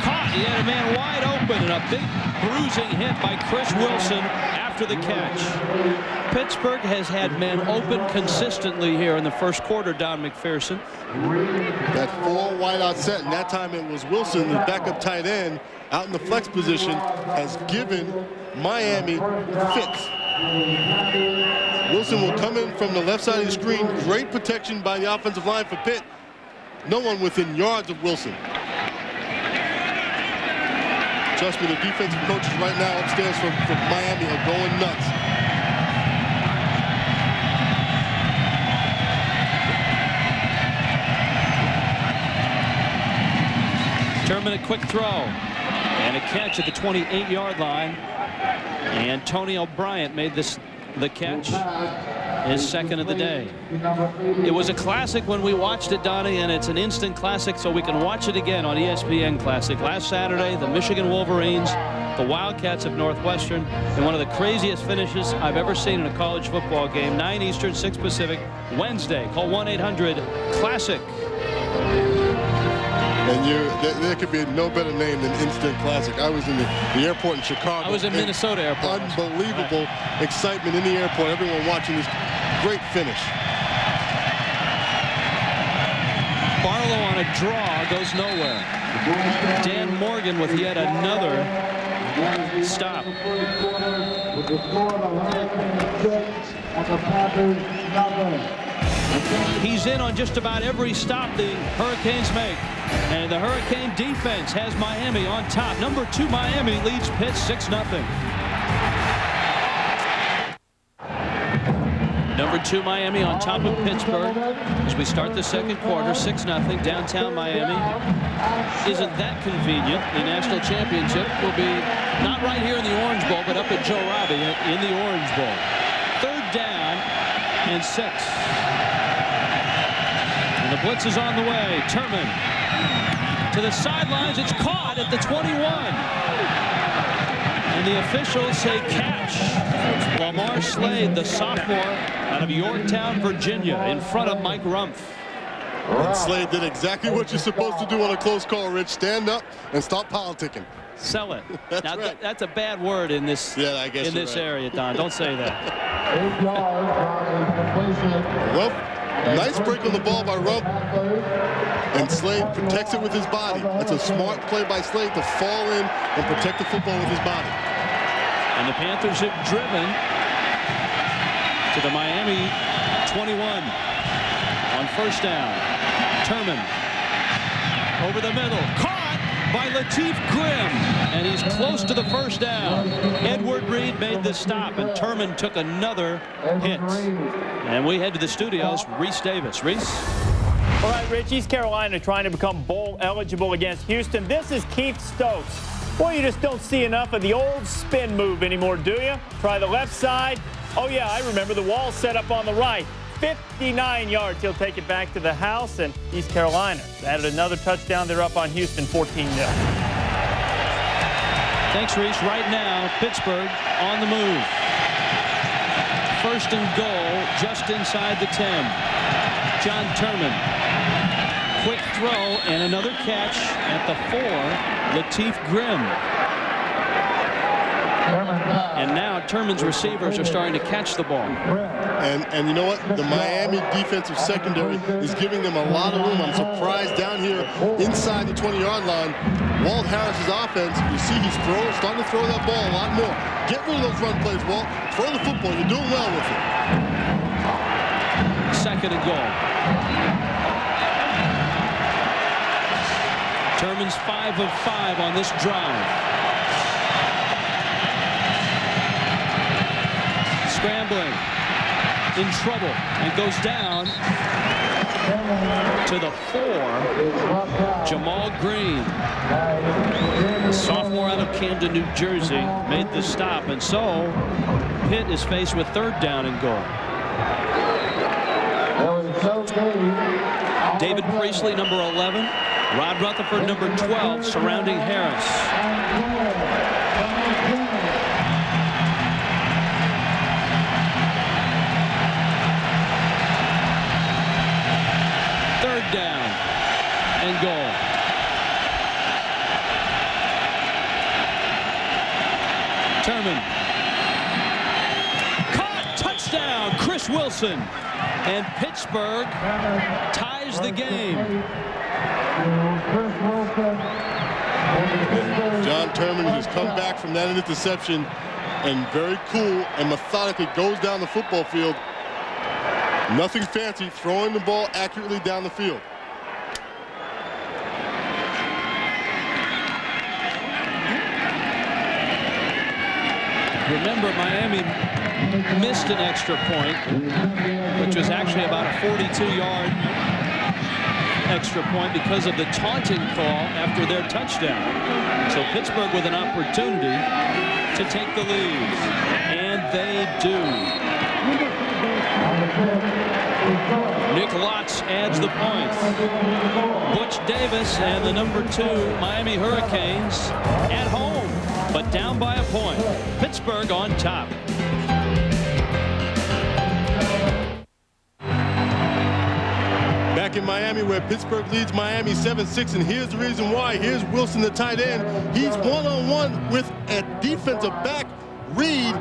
caught. He had a man wide open, and a big bruising hit by Chris Wilson after the catch. Pittsburgh has had men open consistently here in the first quarter, Don McPherson. That 4 wideout set, and that time it was Wilson, the backup tight end, out in the flex position, has given Miami fits. Wilson will come in from the left side of the screen. Great protection by the offensive line for Pitt. No one within yards of Wilson. Trust me, the defensive coaches right now upstairs from Miami are going nuts. Turman a quick throw and a catch at the 28-yard line. Antonio Bryant made the catch. his second of the day. It was a classic when we watched it, Donnie, and it's an instant classic, so we can watch it again on ESPN Classic. Last Saturday, the Michigan Wolverines, the Wildcats of Northwestern, and one of the craziest finishes I've ever seen in a college football game. 9 Eastern, 6 Pacific, Wednesday. Call 1-800-CLASSIC. And there could be no better name than Instant Classic. I was in the airport in Chicago. I was in Minnesota airport. Unbelievable excitement in the airport. Everyone watching this great finish. Barlow on a draw goes nowhere. Dan Morgan with yet another stop. With the score of 106 and the Panthers nothing. He's in on just about every stop the Hurricanes make. And the Hurricane defense has Miami on top. Number 2 Miami leads Pitt 6-0. Number 2 Miami on top of Pittsburgh as we start the second quarter. 6-0 downtown Miami. Isn't that convenient? The national championship will be not right here in the Orange Bowl, but up at Joe Robbie in the Orange Bowl. 3rd down and 6. And the blitz is on the way. Turman to the sidelines. It's caught at the 21. And the officials say catch. Lamar Slade, the sophomore out of Yorktown, Virginia, in front of Mike Rumpf. And Slade did exactly what you're supposed to do on a close call, Rich. Stand up and stop politicking. Sell it. That's now, right. That's a bad word in this I guess in this area, Don. Don't say that. 8 yards from completion. Well, nice break on the ball by Rumpf. And Slade protects it with his body. That's a smart play by Slade to fall in and protect the football with his body. And the Panthers have driven to the Miami 21 on 1st down. Turman over the middle. Caught by Lateef Grimm. And he's close to the 1st down. Edward Reed made the stop, and Turman took another hit. And we head to the studios. Reese Davis. Reese? All right, Rich, East Carolina trying to become bowl eligible against Houston. This is Keith Stokes. Boy, you just don't see enough of the old spin move anymore, do you? Try the left side. Oh, yeah, I remember the wall set up on the right. 59 yards. He'll take it back to the house, and East Carolina added another touchdown. They're up on Houston 14-0. Thanks, Reese. Right now, Pittsburgh on the move. 1st and goal just inside the 10. John Turman. Quick throw and another catch at the 4. Lateef Grimm. And now Turman's receivers are starting to catch the ball. And you know what? The Miami defensive secondary is giving them a lot of room. I'm surprised down here inside the 20-yard line. Walt Harris's offense, you see he's starting to throw that ball a lot more. Get rid of those run plays, Walt. Throw the football. You're doing well with it. 2nd and goal. Turman's 5 of 5 on this drive. Scrambling, in trouble, and goes down to the 4. Jamal Green, sophomore out of Camden, New Jersey, made the stop, and so Pitt is faced with 3rd down and goal. David Priestley, number 11. Rod Rutherford, number 12, surrounding Harris. Third down and goal. Turman. Caught, touchdown, Chris Wilson. And Pittsburgh ties the game. John Turman has come back from that interception and very cool and methodically goes down the football field. Nothing fancy, throwing the ball accurately down the field. Remember, Miami missed an extra point, which was actually about a 42-yard extra point because of the taunting call after their touchdown. So Pittsburgh with an opportunity to take the lead, and they do. Nick Lotz adds the points. Butch Davis and the number 2 Miami Hurricanes at home, but down by a point. Pittsburgh on top. Back in Miami, where Pittsburgh leads Miami 7-6, and here's the reason why. Here's Wilson, the tight end. He's one-on-one with a defensive back, Reed.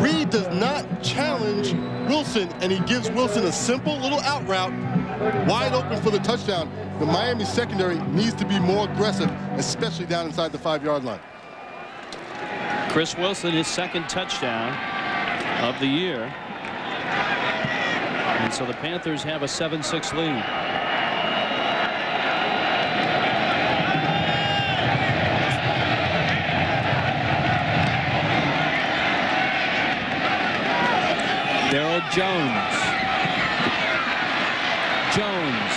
Reed does not challenge Wilson, and he gives Wilson a simple little out route, wide open for the touchdown. The Miami secondary needs to be more aggressive, especially down inside the 5-yard line. Chris Wilson, his second touchdown of the year. And so the Panthers have a 7-6 lead. Darrell Jones. Jones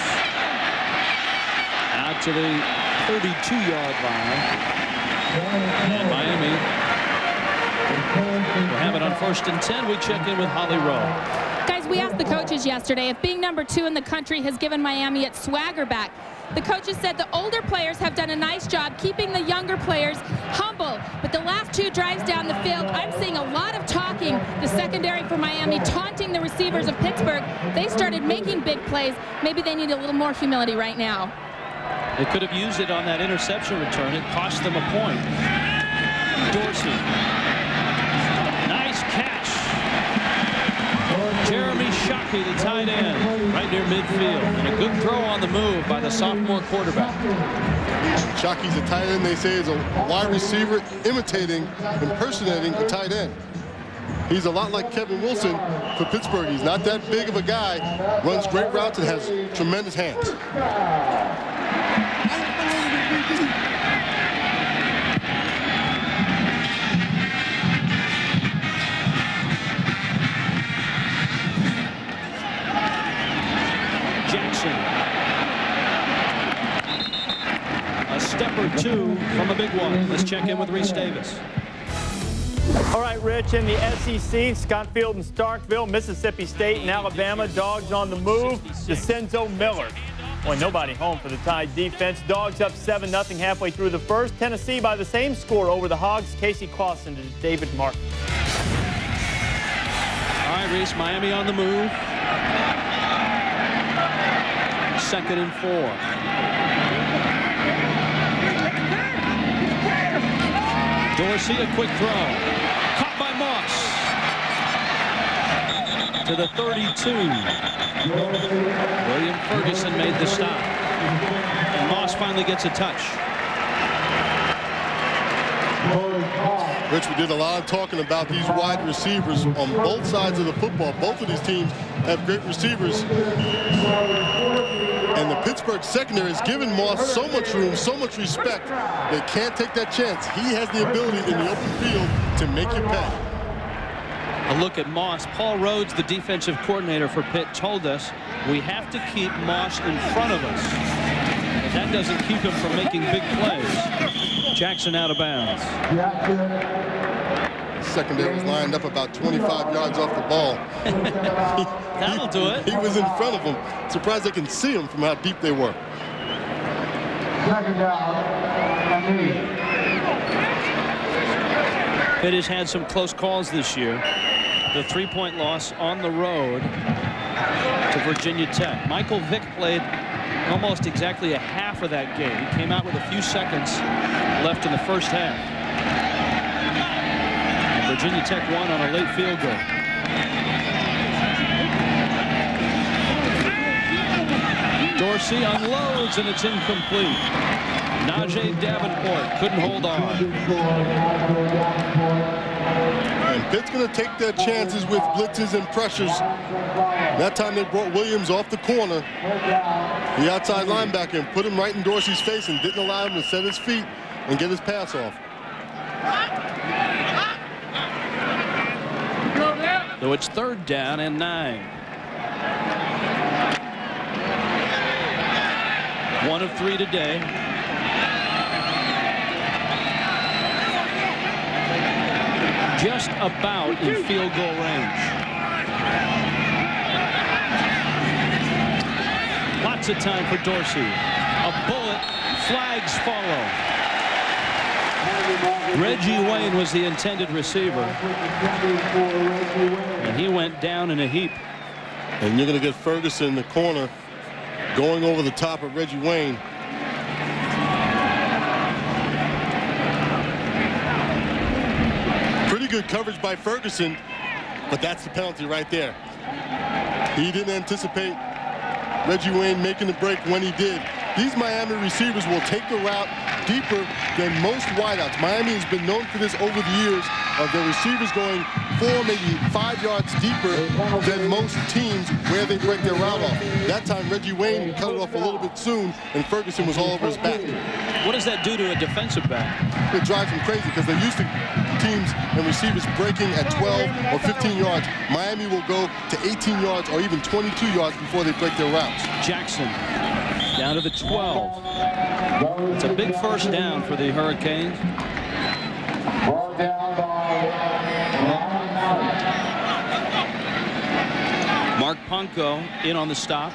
out to the 32-yard line. And Miami will have it on 1st and 10. We check in with Holly Rowe. Guys, we asked the coaches yesterday if being number 2 in the country has given Miami its swagger back. The coaches said the older players have done a nice job keeping the younger players humble. But the last 2 drives down the field, I'm seeing a lot of talking. The secondary for Miami taunting the receivers of Pittsburgh. They started making big plays. Maybe they need a little more humility right now. They could have used it on that interception return. It cost them a point. Dorsey. Nice catch. Jeremy Shockey, the tight end, right near midfield. And a good throw on the move by the sophomore quarterback. Shockey's a tight end, they say, is a wide receiver impersonating a tight end. He's a lot like Kevin Wilson for Pittsburgh. He's not that big of a guy, runs great routes, and has tremendous hands. A step or 2 from a big one. Let's check in with Reese Davis. All right, Rich, in the SEC, Scottsfield and Starkville, Mississippi State and Alabama, Dogs on the move. DeCenzo Miller. Boy, nobody home for the Tide defense. Dogs up 7-0 halfway through the first. Tennessee by the same score over the Hogs. Casey Clausen to David Martin. All right, Reese, Miami on the move. 2nd and 4. Dorsey, a quick throw. Caught by Moss. To the 32. William Ferguson made the stop. And Moss finally gets a touch. Rich, we did a lot of talking about these wide receivers on both sides of the football. Both of these teams have great receivers. And the Pittsburgh secondary has given Moss so much room, so much respect. They can't take that chance. He has the ability in the open field to make you pay. A look at Moss. Paul Rhodes, the defensive coordinator for Pitt, told us we have to keep Moss in front of us. But that doesn't keep him from making big plays. Jackson out of bounds. The secondary was lined up about 25 yards off the ball. That'll do it. He was in front of them. Surprised they can see him from how deep they were. Pitt has had some close calls this year. The 3-point loss on the road to Virginia Tech. Michael Vick played almost exactly a half of that game. He came out with a few seconds left in the first half. And Virginia Tech won on a late field goal. Dorsey unloads and it's incomplete. Najee Davenport couldn't hold on. And Pitt's going to take their chances with blitzes and pressures. That time they brought Williams off the corner, the outside linebacker, and put him right in Dorsey's face and didn't allow him to set his feet and get his pass off. So it's 3rd down and 9. 1 of 3 today. Just about in field goal range. Exit time for Dorsey. A bullet. Flags follow. Reggie Wayne was the intended receiver. And he went down in a heap. And you're going to get Ferguson in the corner going over the top of Reggie Wayne. Pretty good coverage by Ferguson, but that's the penalty right there. He didn't anticipate Reggie Wayne making the break when he did. These Miami receivers will take the route deeper than most wideouts. Miami has been known for this over the years of their receivers going 4, maybe 5 yards deeper than most teams where they break their route off. That time Reggie Wayne cut it off a little bit soon, and Ferguson was all over his back. What does that do to a defensive back? It drives them crazy because they're used to teams and receivers breaking at 12 or 15 yards. Miami will go to 18 yards or even 22 yards before they break their routes. Jackson down to the 12. It's a big first down for the Hurricanes. Mark Punko in on the stop.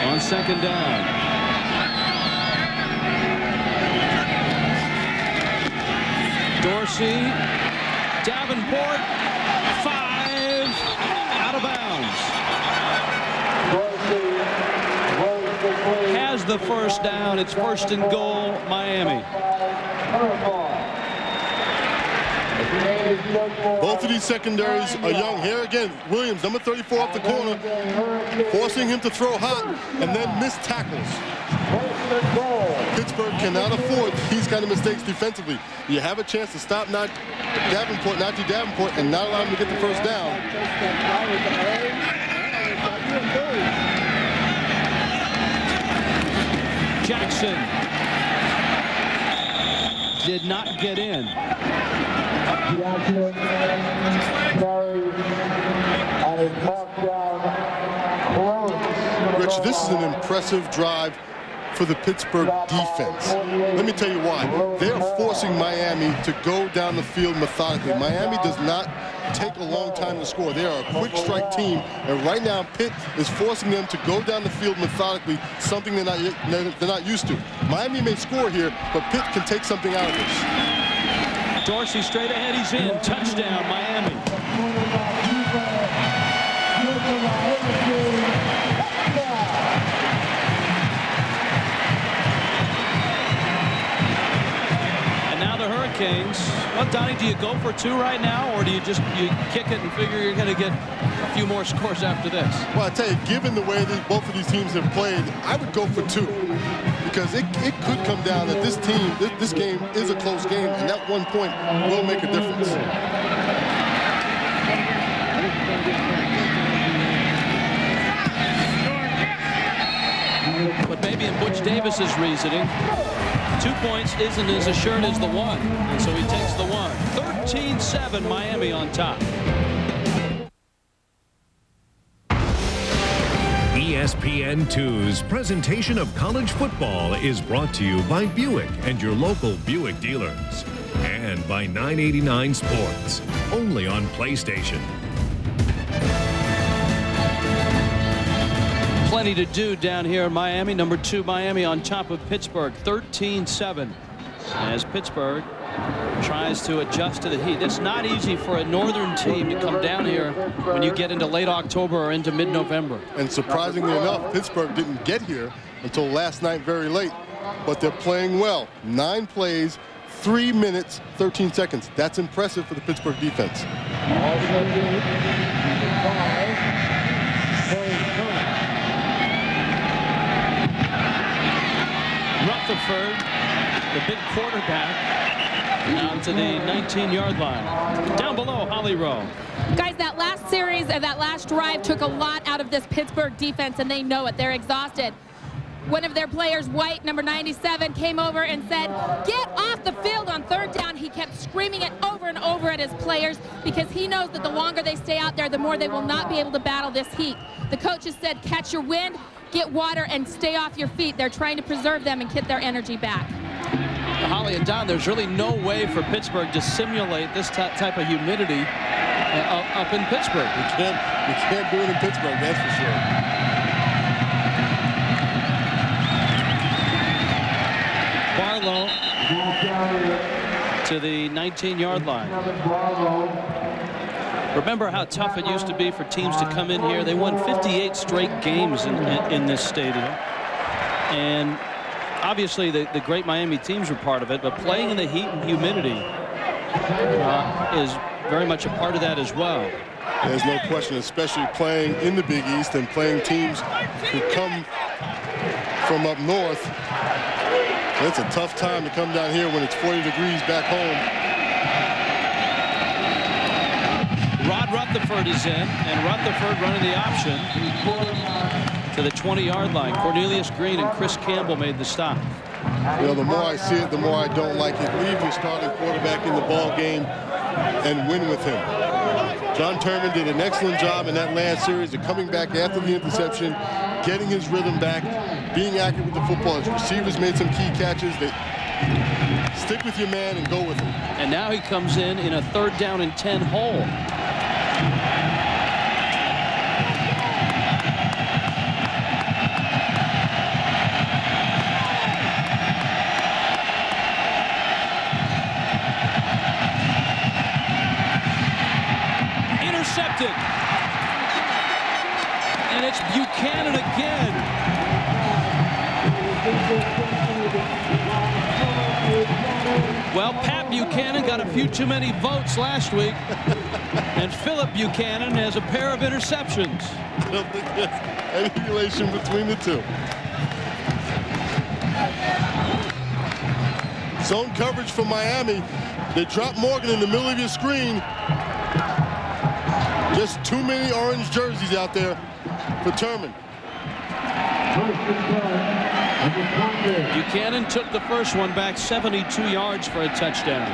On second down. Dorsey, Davenport, 5, out of bounds. Has the first down. It's first and goal, Miami. Both of these secondaries are young. Here again, Williams, number 34 off the corner, forcing him to throw hot and then miss tackles. Pittsburgh cannot afford these kind of mistakes defensively. You have a chance to stop Najee Davenport, and not allow him to get the first down. Jackson did not get in. Rich, this is an impressive drive for the Pittsburgh defense. Let me tell you why. They are forcing Miami to go down the field methodically. Miami does not take a long time to score. They are a quick strike team, and right now Pitt is forcing them to go down the field methodically, something they're not used to. Miami may score here, but Pitt can take something out of this. Dorsey straight ahead, he's in. Touchdown, Miami. And now the Hurricanes. Well, Donnie, do you go for 2 right now, or do you kick it and figure you're going to get a few more scores after this? Well, I tell you, given the way that both of these teams have played, I would go for 2. Because it could come down that this game is a close game, and that 1 point will make a difference. But maybe in Butch Davis's reasoning, 2 points isn't as assured as the 1, and so he takes the 1. 13-7, Miami on top. ESPN2's presentation of college football is brought to you by Buick and your local Buick dealers. And by 989 Sports, only on PlayStation. Plenty to do down here in Miami. Number 2 Miami on top of Pittsburgh, 13-7. As Pittsburgh tries to adjust to the heat. It's not easy for a northern team to come down here when you get into late October or into mid-November. And surprisingly enough, Pittsburgh didn't get here until last night very late. But they're playing well. 9 plays, 3 minutes, 13 seconds. That's impressive for the Pittsburgh defense. Rutherford, the big quarterback, down to the 19-yard line. Down below, Holly Rowe. Guys, that last series and that last drive took a lot out of this Pittsburgh defense, and they know it. They're exhausted. One of their players, White, number 97, came over and said, "Get off the field on 3rd down." He kept screaming it over and over at his players because he knows that the longer they stay out there, the more they will not be able to battle this heat. The coaches said, catch your wind, get water, and stay off your feet. They're trying to preserve them and get their energy back. Holly and Don, there's really no way for Pittsburgh to simulate this type of humidity up in Pittsburgh. You can't do it in Pittsburgh, that's for sure. Barlow to the 19-yard line. Remember how tough it used to be for teams to come in here? They won 58 straight games in this stadium. And obviously the great Miami teams were part of it, but playing in the heat and humidity is very much a part of that as well. There's no question, especially playing in the Big East and playing teams who come from up north. It's a tough time to come down here when it's 40 degrees back home. Rod Rutherford is in, and Rutherford running the option to the 20-yard line. Cornelius Green and Chris Campbell made the stop. You know, the more I see it, the more I don't like it. Leave your starting quarterback in the ball game and win with him. John Turman did an excellent job in that last series of coming back after the interception, getting his rhythm back, being accurate with the football. His receivers made some key catches. They stick with your man and go with him. And now he comes in a 3rd down and 10 hole. Intercepted. And it's Buchanan again. Well, Pat Buchanan got a few too many votes last week, and Philip Buchanan has a pair of interceptions. I don't think there's any relation between the two. Zone coverage for Miami. They drop Morgan in the middle of your screen. Just too many orange jerseys out there for Turman. Buchanan took the first one back 72 yards for a touchdown.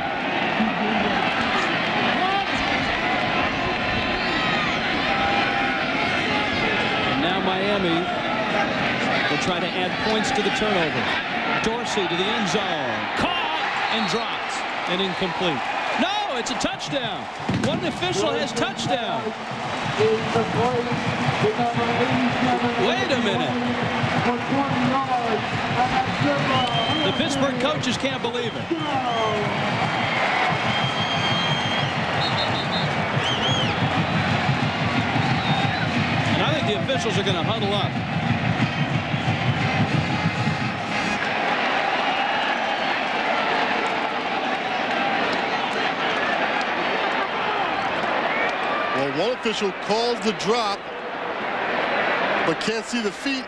And now Miami will try to add points to the turnover. Dorsey to the end zone. Caught and dropped and incomplete. No, it's a touchdown. One official has touchdown. Wait a minute. The Pittsburgh coaches can't believe it. And I think the officials are going to huddle up. Well, one official calls the drop, but can't see the feet.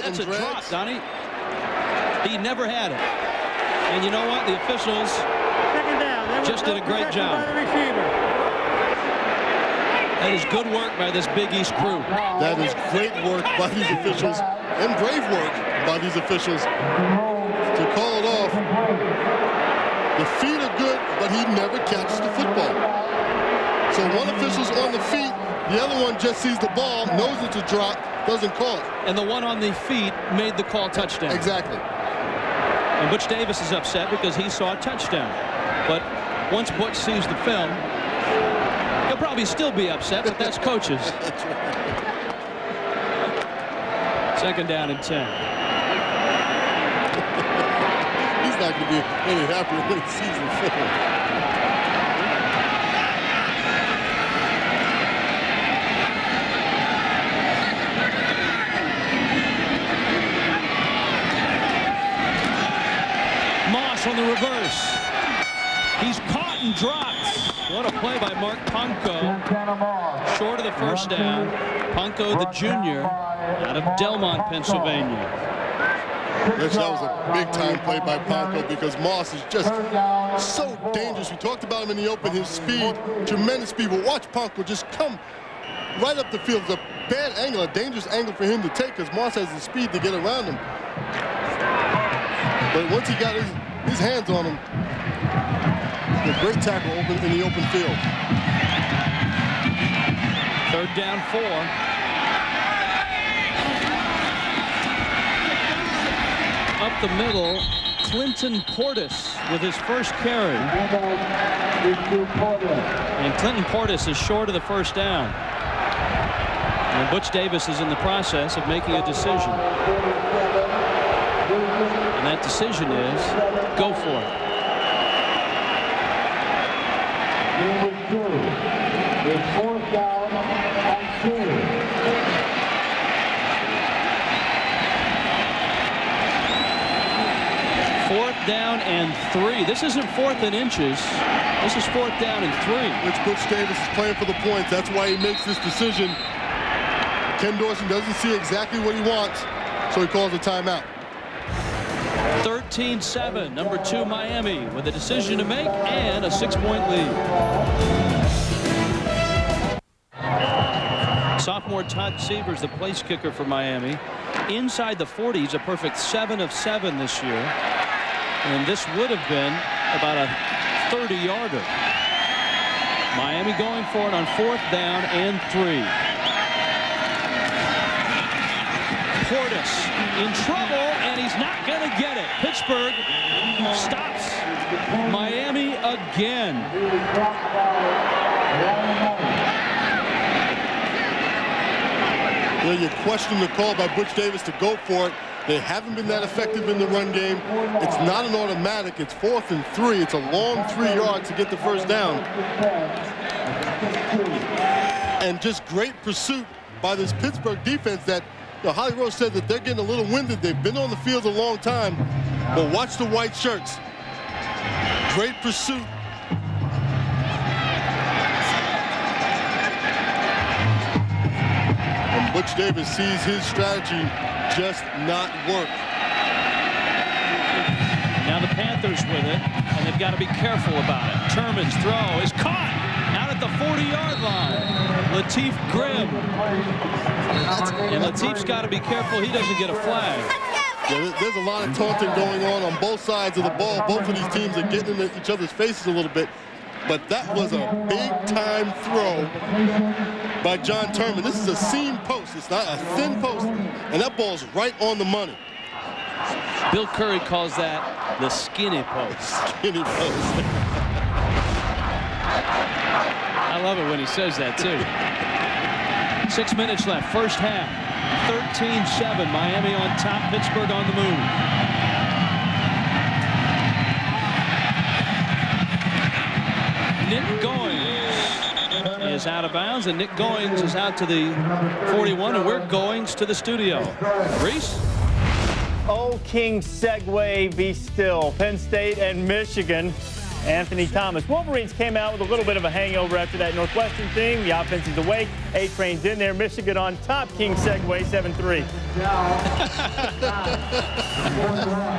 That's a drop, Donnie. He never had it. And you know what? The officials just did a great job. That is good work by this Big East crew. That is great work by these officials and brave work by these officials to call it off. The feet are good, but he never catches the football. So one official's on the feet, the other one just sees the ball, knows it's a drop, doesn't call it. And the one on the feet made the call touchdown. Exactly. And Butch Davis is upset because he saw a touchdown. But once Butch sees the film, he'll probably still be upset, but that's coaches. That's right. 2nd down and 10. He's not going to be any happier when he sees the film. On the reverse. He's caught and dropped. What a play by Mark Punko. Short of the first down. Punko, the junior, out of Delmont, Pennsylvania. Rich, that was a big-time play by Punko because Moss is just so dangerous. We talked about him in the open, his speed, tremendous speed. But watch Punko just come right up the field. It's a bad angle, a dangerous angle for him to take because Moss has the speed to get around him. But once he got his hands on him, A great tackle in the open field. 3rd down 4. Up the middle, Clinton Portis with his first carry. And Clinton Portis is short of the 1st down. And Butch Davis is in the process of making a decision. And that decision is go for it. Number 2 is 4th down and 2. 4th down and 3. This isn't 4th and inches. This is 4th down and 3. Which Butch Davis is playing for the points. That's why he makes this decision. Ken Dorsey doesn't see exactly what he wants, so he calls a timeout. 13-7, number 2 Miami with a decision to make and a 6-point lead. Sophomore Todd Sievers, the place kicker for Miami. Inside the 40, he's a perfect 7 of 7 this year. And this would have been about a 30-yarder. Miami going for it on 4th down and 3. Portis in trouble, and he's not going to get it. Pittsburgh stops Miami again. Well, you question the call by Butch Davis to go for it. They haven't been that effective in the run game. It's not an automatic. It's 4th and 3. It's a long 3 yards to get the 1st down. And just great pursuit by this Pittsburgh defense that Holly Rose said that they're getting a little winded. They've been on the field a long time. But watch the white shirts. Great pursuit. And Butch Davis sees his strategy just not work. Now the Panthers with it, and they've got to be careful about it. Terman's throw is caught out at the 40-yard line. Latif Grimm. And Latif's got to be careful he doesn't get a flag. Yeah, there's a lot of taunting going on both sides of the ball. Both of these teams are getting in each other's faces a little bit. But that was a big-time throw by John Terman. This is a seam post. It's not a thin post. And that ball's right on the money. Bill Curry calls that the skinny post. Skinny post. I love it when he says that, too. 6 minutes left, 1st half. 13-7, Miami on top, Pittsburgh on the move. Nick Goings is out of bounds, and Nick Goings is out to the 41, and we're Goings to the studio. Reese? Oh, King Segway, be still. Penn State and Michigan. Anthony Thomas. Wolverines came out with a little bit of a hangover after that Northwestern thing. The offense is awake. A-Train's in there. Michigan on top. King Segway, 7-3.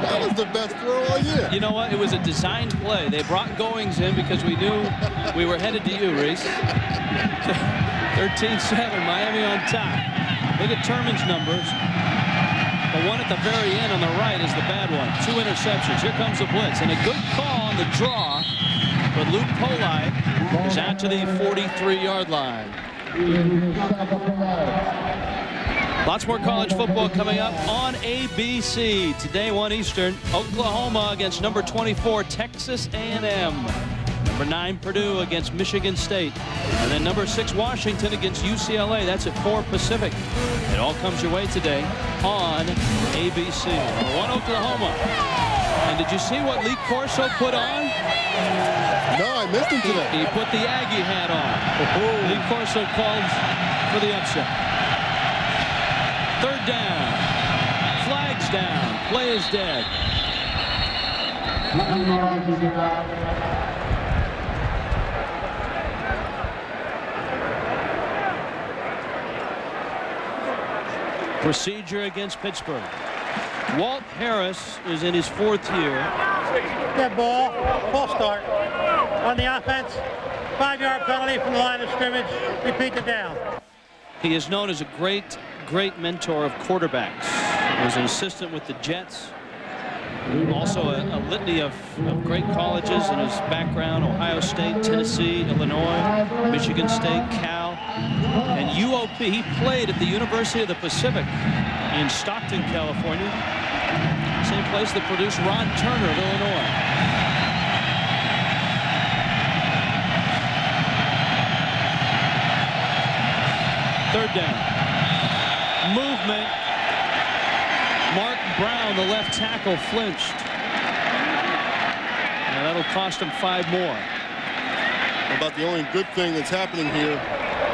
That was the best throw all year. You know what? It was a designed play. They brought Goings in because we knew we were headed to you, Reese. 13-7, Miami on top. Look at Terman's numbers. The one at the very end on the right is the bad one. 2 interceptions. Here comes the blitz. And a good call on the draw. But Luke Polite is out to the 43-yard line. Lots more college football coming up on ABC. Today, 1 Eastern, Oklahoma against number 24, Texas A&M. Number 9, Purdue against Michigan State. And then number 6, Washington against UCLA. That's at 4 Pacific. It all comes your way today on ABC. 1 Oklahoma. And did you see what Lee Corso put on? No, I missed him today. He put the Aggie hat on. Lee Corso called for the upset. 3rd down. Flags down. Play is dead. Procedure against Pittsburgh. Walt Harris is in his 4th year. Dead ball, full start. On the offense, 5-yard penalty from the line of scrimmage. Repeat the down. He is known as a great mentor of quarterbacks. He was an assistant with the Jets. Also a litany of great colleges in his background: Ohio State, Tennessee, Illinois, Michigan State, Cal, and UOP. He played at the University of the Pacific in Stockton, California. Same place that produced Ron Turner of Illinois. Third down. Movement. Mark Brown, the left tackle, flinched. And that'll cost him 5 more. About the only good thing that's happening here.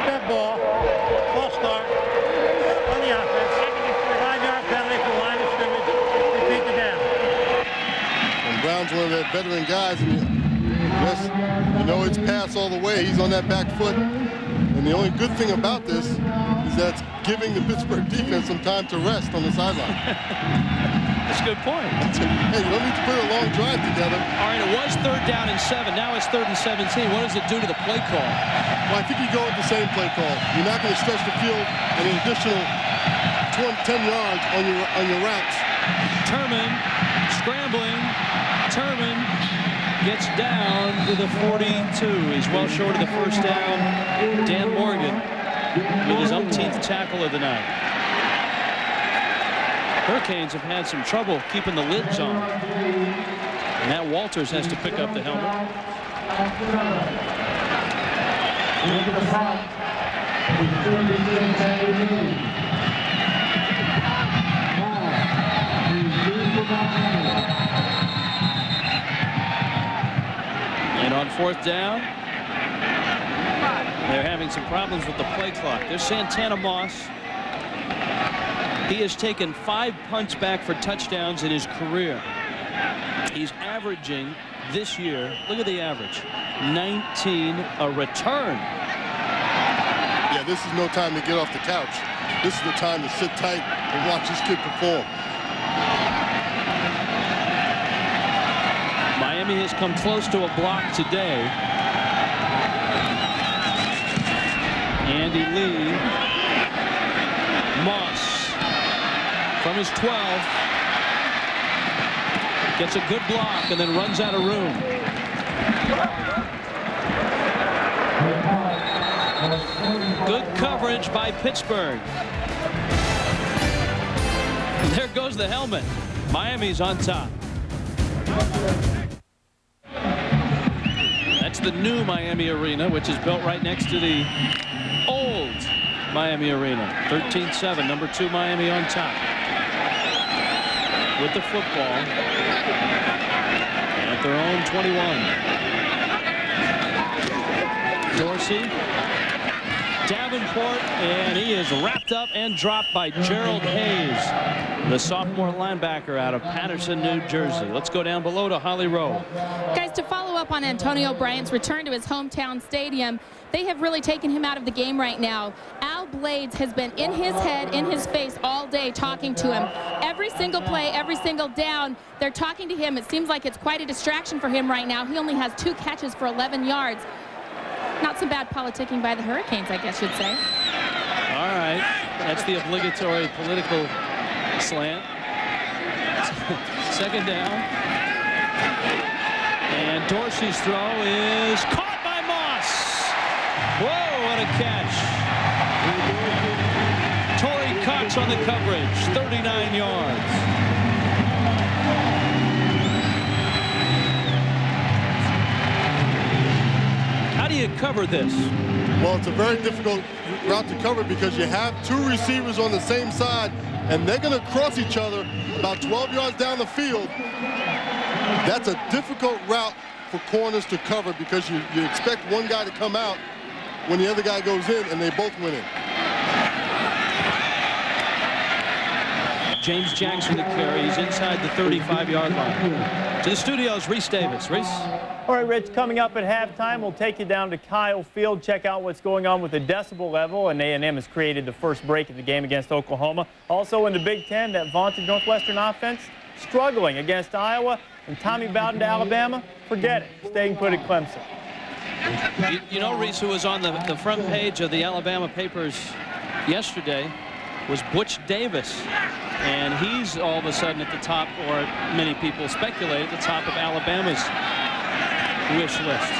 Dead ball. Ball start. On the offense. 5-yard penalty for line of scrimmage. Repeat the down. And Brown's one of their veteran guys. And you know it's pass all the way. He's on that back foot. And the only good thing about this is that it's giving the Pittsburgh defense some time to rest on the sideline. That's a good point. Hey, you don't need to put a long drive together. All right, it was 3rd down and 7. Now it's 3rd and 17. What does it do to the play call? Well, I think you go with the same play call. You're not going to stretch the field an additional 10 yards on your routes. Turman scrambling. Turman gets down to the 42. He's well short of the first down. Dan Morgan with his umpteenth tackle of the night. Hurricanes have had some trouble keeping the lids on. Matt Walters has to pick up the helmet. And on 4th down, they're having some problems with the play clock. There's Santana Moss. He has taken 5 punts back for touchdowns in his career. He's averaging this year, look at the average, 19 a return. Yeah, this is no time to get off the couch. This is the time to sit tight and watch this kid perform. Miami has come close to a block today. Andy Lee. Moss from his 12. Gets a good block and then runs out of room. Good coverage by Pittsburgh. And there goes the helmet. Miami's on top. That's the new Miami Arena, which is built right next to the old Miami Arena. 13-7, number 2 Miami on top. With the football at their own 21. Dorsey, Davenport, and he is wrapped up and dropped by Gerald Hayes, the sophomore linebacker out of Paterson, New Jersey. Let's go down below to Holly Rowe. Guys, to follow up on Antonio Bryant's return to his hometown stadium, they have really taken him out of the game right now. Al Blades has been in his head, in his face all day talking to him. Every single play, every single down, they're talking to him. It seems like it's quite a distraction for him right now. He only has 2 catches for 11 yards. Not some bad politicking by the Hurricanes, I guess you'd say. All right. That's the obligatory political slant. 2nd down. And Dorsey's throw is caught by Moss. Whoa, what a catch. Torrey Cox on the coverage, 39 yards. How do you cover this? Well, it's a very difficult route to cover because you have 2 receivers on the same side, and they're going to cross each other about 12 yards down the field. That's a difficult route for corners to cover because you expect one guy to come out when the other guy goes in, and they both went in. James Jackson the carry. He's inside the 35-yard line. To the studios, Reese Davis. Reese? All right, Rich, coming up at halftime, we'll take you down to Kyle Field, check out what's going on with the decibel level, and A&M has created the first break in the game against Oklahoma. Also in the Big Ten, that vaunted Northwestern offense struggling against Iowa, and Tommy Bowden to Alabama, forget it, staying put at Clemson. You know, Reese, who was on the front page of the Alabama papers yesterday was Butch Davis. And he's all of a sudden at the top, or many people speculate, at the top of Alabama's wish list.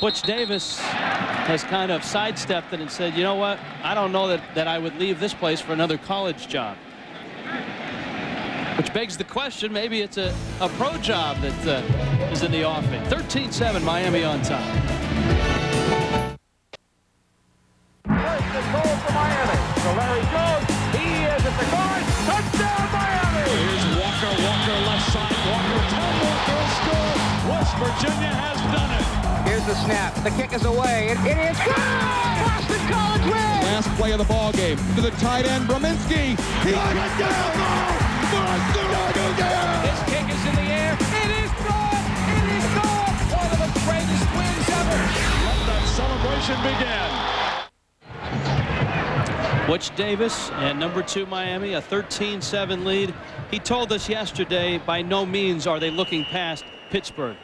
Butch Davis has kind of sidestepped it and said, you know what, I don't know that I would leave this place for another college job. Which begs the question, maybe it's a pro job that is in the offing. 13-7, Miami on top. First and goal for Miami. So Larry Jones, he is at the guard. Touchdown, Miami! Here's Walker. Walker left side. Walker. Tom Walker will score. West Virginia has done it. Here's the snap. The kick is away. It is good! Boston College wins! Last play of the ball game to the tight end, Brominski. He got it down. This kick is in the air. It is good! It is good! One of the greatest wins ever! Let that celebration begin. Butch Davis and number 2 Miami, a 13-7 lead. He told us yesterday, by no means are they looking past Pittsburgh.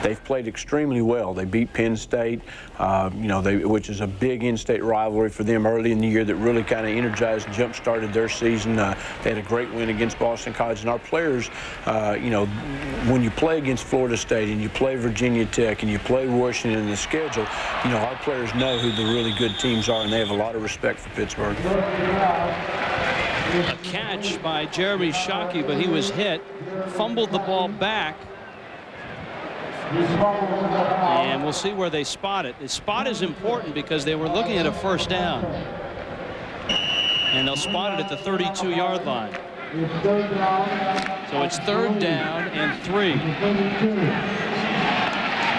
They've played extremely well. They beat Penn State, which is a big in-state rivalry for them early in the year that really kind of energized and jump-started their season. They had a great win against Boston College. And our players, when you play against Florida State and you play Virginia Tech and you play Washington in the schedule, our players know who the really good teams are, and they have a lot of respect for Pittsburgh. A catch by Jeremy Shockey, but he was hit, fumbled the ball back. And we'll see where they spot it. The spot is important because they were looking at a first down. And they'll spot it at the 32-yard line. So it's 3rd down and 3.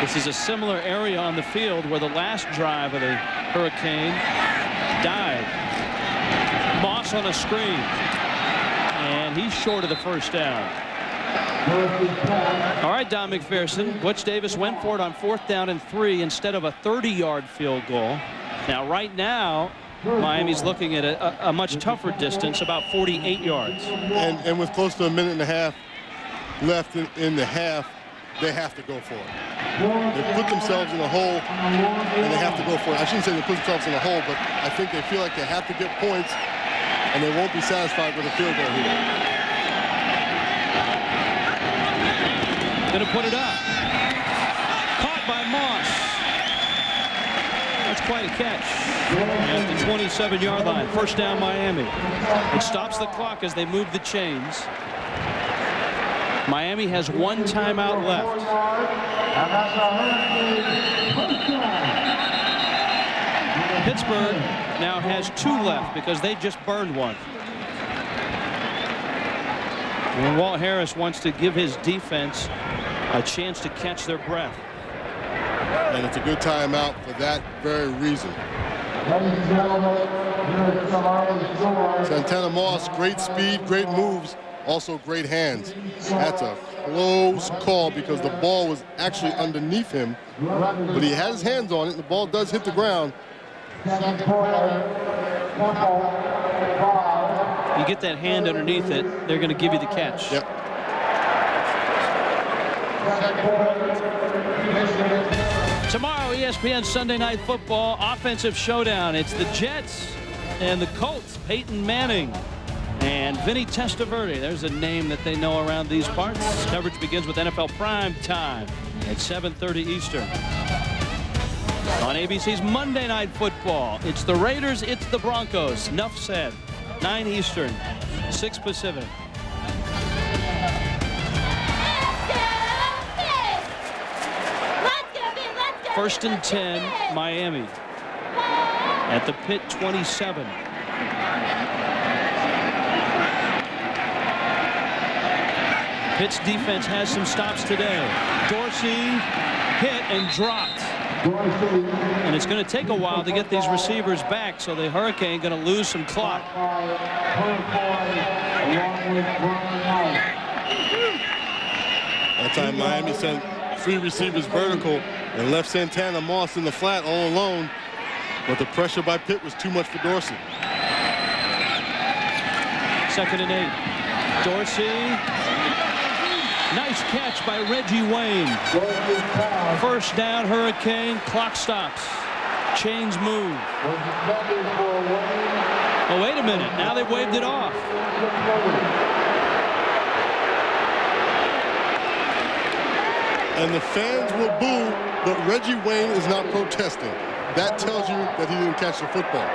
This is a similar area on the field where the last drive of the Hurricane died. Moss on a screen. And he's short of the first down. All right, Don McPherson. Butch Davis went for it on 4th down and 3 instead of a 30-yard field goal. Now, right now, Miami's looking at a much tougher distance, about 48 yards. And with close to a minute and a half left in the half, they have to go for it. They put themselves in a hole, and they have to go for it. I shouldn't say they put themselves in a hole, but I think they feel like they have to get points, and they won't be satisfied with a field goal here. Going to put it up. Caught by Moss. That's quite a catch. At the 27-yard line. First down, Miami. It stops the clock as they move the chains. Miami has 1 timeout left. Pittsburgh now has 2 left because they just burned 1. And Walt Harris wants to give his defense a chance to catch their breath. And it's a good timeout for that very reason. Santana Moss, great speed, great moves, also great hands. That's a close call because the ball was actually underneath him, but he had his hands on it, and the ball does hit the ground. You get that hand underneath it, they're going to give you the catch. Yep. Tomorrow, ESPN Sunday Night Football offensive showdown. It's the Jets and the Colts. Peyton Manning and Vinny Testaverde. There's a name that they know around these parts. Coverage begins with NFL Prime Time at 7:30 Eastern. On ABC's Monday Night Football, it's the Raiders, it's the Broncos. Enough said. 9 Eastern, 6 Pacific. First and 10, Miami. At the Pitt 27. Pitt's defense has some stops today. Dorsey hit and dropped. And it's going to take a while to get these receivers back, so the Hurricane going to lose some clock. That time Miami sent 3 receivers vertical and left Santana Moss in the flat all alone, but the pressure by Pitt was too much for Dorsey. 2nd and 8. Dorsey. Nice catch by Reggie Wayne. First down, Hurricane. Clock stops. Chains move. Oh, wait a minute. Now they've waved it off. And the fans will boo, but Reggie Wayne is not protesting. That tells you that he didn't catch the football.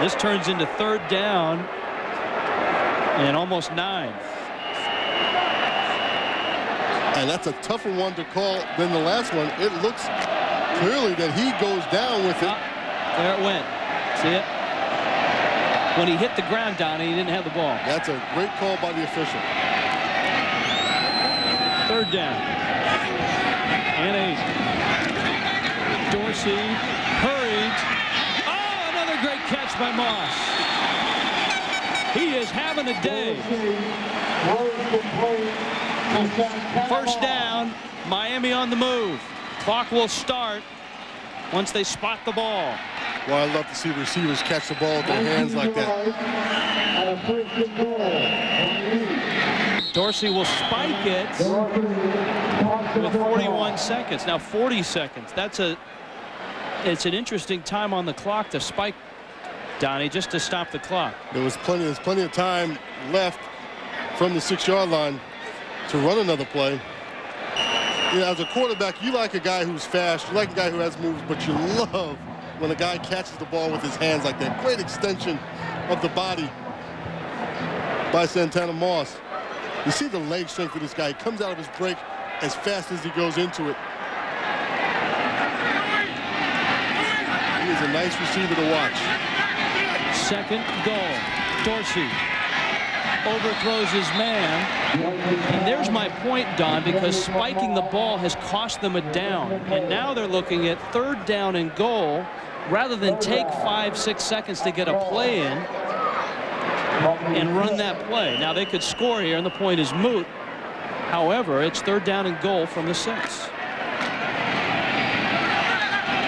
This turns into 3rd down and almost 9. And that's a tougher one to call than the last one. It looks clearly that he goes down with it. There it went. See it? When he hit the ground, Donnie, he didn't have the ball. That's a great call by the official. 3rd down. And 8. Dorsey hurried. Oh, another great catch by Moss. He is having a day. 1st down. Miami on the move. Clock will start once they spot the ball. Well, I love to see receivers catch the ball with their hands like that. Dorsey will spike it with 41 seconds. Now 40 seconds. It's an interesting time on the clock to spike, Donnie, just to stop the clock. There's plenty of time left from the 6-yard line to run another play. You know, as a quarterback, you like a guy who's fast, you like a guy who has moves, but you love when a guy catches the ball with his hands like that. Great extension of the body by Santana Moss. You see the leg strength of this guy. He comes out of his break as fast as he goes into it. He is a nice receiver to watch. 2nd goal. Dorsey overthrows his man. And there's my point, Don, because spiking the ball has cost them a down. And now they're looking at 3rd down and goal rather than take 5-6 seconds to get a play in and run that play. Now they could score here and the point is moot. However, it's 3rd down and goal from the 6.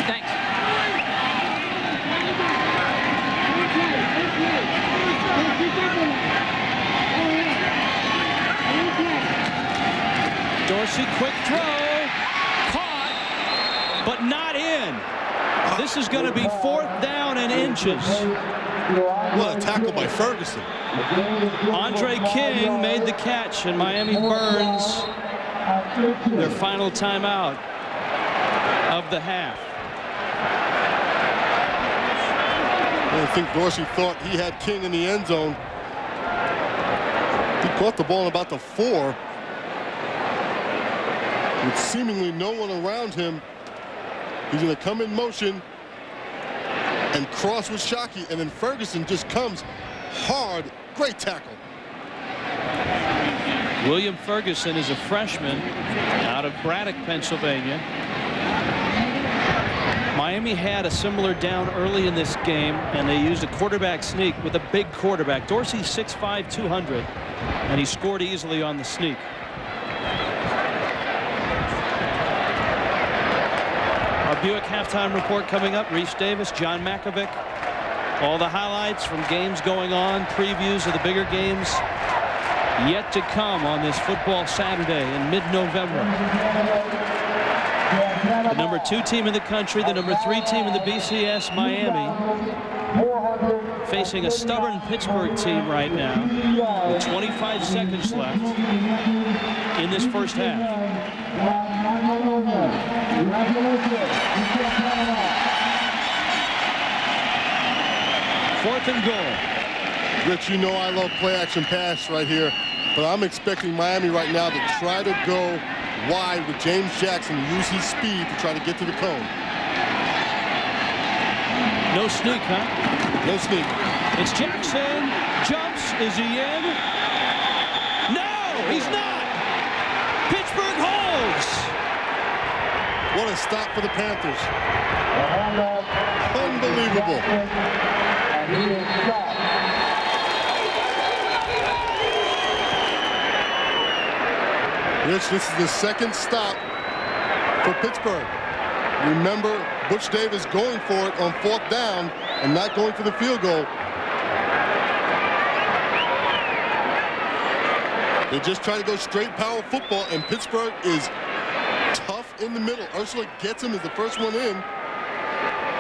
Thanks. Dorsey, quick throw, caught, but not in. This is going to be 4th down and inches. What a tackle by Ferguson. Andre King made the catch, and Miami burns their final timeout of the half. I think Dorsey thought he had King in the end zone. He caught the ball in about the 4. With seemingly no one around him. He's going to come in motion and cross with Shockey, and then Ferguson just comes hard. Great tackle. William Ferguson is a freshman out of Braddock, Pennsylvania. Miami had a similar down early in this game, and they used a quarterback sneak with a big quarterback. Dorsey 6'5", 200, and he scored easily on the sneak. Our Buick halftime report coming up. Reese Davis, John Makovic. All the highlights from games going on, previews of the bigger games yet to come on this football Saturday in mid-November. The number 2 team in the country, the number 3 team in the BCS, Miami, facing a stubborn Pittsburgh team right now with 25 seconds left in this first half. 4th and goal. Rich, you know I love play action pass right here, but I'm expecting Miami right now to try to go wide with James Jackson, use his speed to try to get to the cone. No sneak, huh? No sneak. It's Jackson. Jumps. Is he in? No, he's not. Pittsburgh holds. What a stop for the Panthers. Unbelievable. Rich, this is the 2nd stop for Pittsburgh. Remember, Butch Davis going for it on 4th down and not going for the field goal. They just try to go straight power football, and Pittsburgh is tough in the middle. Ursula gets him as the first one in.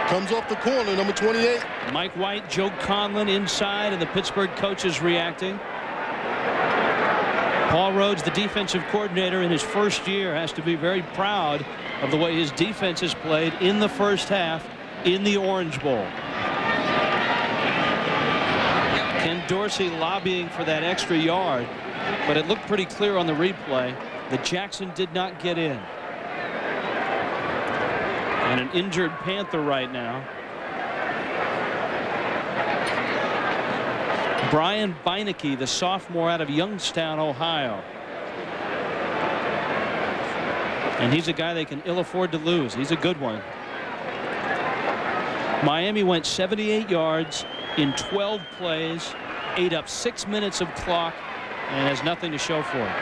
Comes off the corner, number 28. Mike White, Joe Conlon inside, and the Pittsburgh coaches reacting. Paul Rhodes, the defensive coordinator in his first year, has to be very proud of the way his defense has played in the first half in the Orange Bowl. Ken Dorsey lobbying for that extra yard, but it looked pretty clear on the replay that Jackson did not get in. And an injured Panther right now. Brian Beinecke, the sophomore out of Youngstown, Ohio. And he's a guy they can ill afford to lose. He's a good one. Miami went 78 yards in 12 plays, ate up 6 minutes of clock, and has nothing to show for it.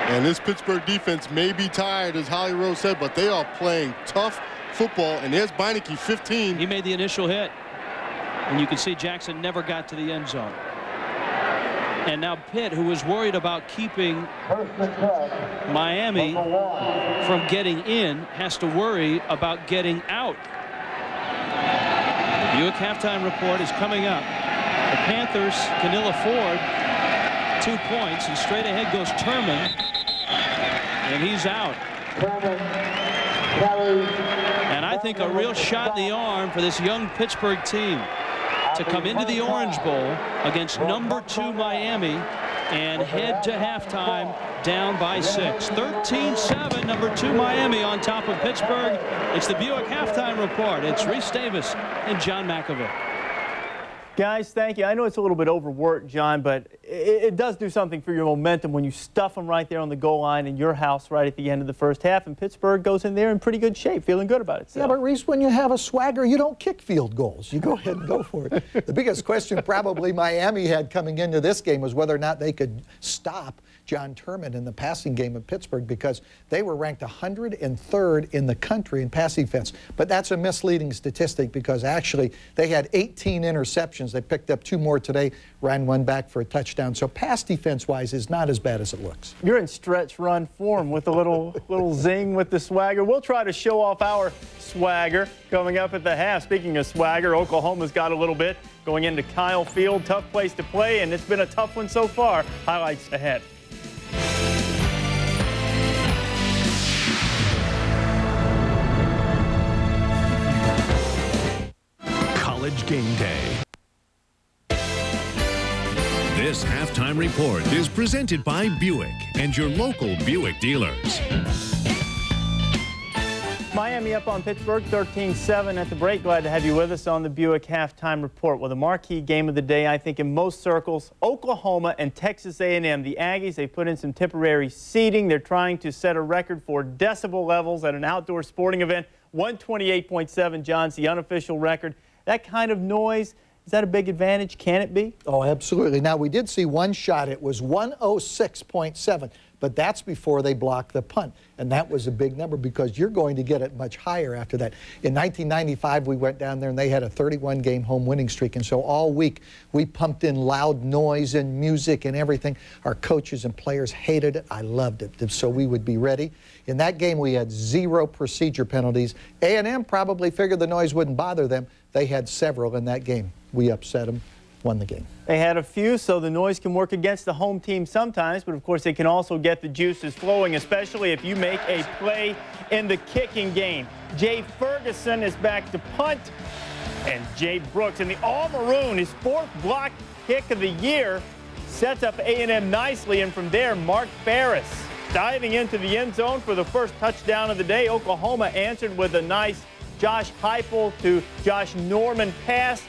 And this Pittsburgh defense may be tired, as Holly Rose said, but they are playing tough football. And there's Beinecke, 15. He made the initial hit. And you can see Jackson never got to the end zone. And now Pitt, who was worried about keeping Miami from getting in, has to worry about getting out. The Buick halftime report is coming up. The Panthers can ill afford 2 points, and straight ahead goes Turman. And he's out. And I think a real shot in the arm for this young Pittsburgh team to come into the Orange Bowl against number 2 Miami and head to halftime down by 6. 13-7, number 2 Miami on top of Pittsburgh. It's the Buick halftime report. It's Reese Davis and John McAvoy. Guys, thank you. I know it's a little bit overworked, John, but it does do something for your momentum when you stuff them right there on the goal line in your house right at the end of the first half, and Pittsburgh goes in there in pretty good shape, feeling good about it. Yeah, but Reese, when you have a swagger, you don't kick field goals. You go ahead and go for it. The biggest question probably Miami had coming into this game was whether or not they could stop John Turman in the passing game of Pittsburgh, because they were ranked 103rd in the country in passing defense. But that's a misleading statistic, because actually they had 18 interceptions. They picked up 2 more today, ran 1 back for a touchdown. So pass defense-wise is not as bad as it looks. You're in stretch run form with a little zing with the swagger. We'll try to show off our swagger coming up at the half. Speaking of swagger, Oklahoma's got a little bit going into Kyle Field. Tough place to play, and it's been a tough one so far. Highlights ahead. College Game Day. This halftime report is presented by Buick and your local Buick dealers. Miami up on Pittsburgh 13-7 at the break. Glad to have you with us on the Buick halftime report. Well, the marquee game of the day, I think, in most circles, Oklahoma and Texas A&M. The Aggies, they put in some temporary seating. They're trying to set a record for decibel levels at an outdoor sporting event. 128.7, John's the unofficial record. That kind of noise, is that a big advantage? Can it be? Oh, absolutely. Now, we did see one shot. It was 106.7, but that's before they blocked the punt. And that was a big number, because you're going to get it much higher after that. In 1995, we went down there and they had a 31-game home winning streak. And so all week, we pumped in loud noise and music and everything. Our coaches and players hated it. I loved it. So we would be ready. In that game, we had 0 procedure penalties. A&M probably figured the noise wouldn't bother them. They had several in that game. We upset them, won the game. They had a few, so the noise can work against the home team sometimes, but of course it can also get the juices flowing, especially if you make a play in the kicking game. Jay Ferguson is back to punt, and Jay Brooks in the all-maroon, his 4th block kick of the year, sets up A&M nicely, and from there, Mark Ferris diving into the end zone for the first touchdown of the day. Oklahoma answered with a nice Josh Heupel to Josh Norman pass.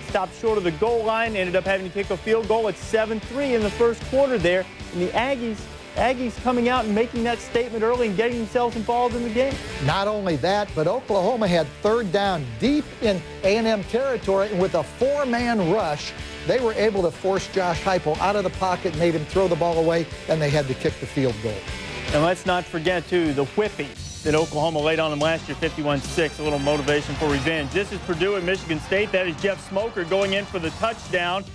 Stopped short of the goal line, ended up having to kick a field goal at 7-3 in the first quarter there. And the Aggies coming out and making that statement early and getting themselves involved in the game. Not only that, but Oklahoma had 3rd down deep in A&M territory, and with a 4-man rush, they were able to force Josh Heupel out of the pocket, made him throw the ball away, and they had to kick the field goal. And let's not forget, too, the whipping that Oklahoma laid on them last year, 51-6, a little motivation for revenge. This is Purdue and Michigan State. That is Jeff Smoker going in for the touchdown.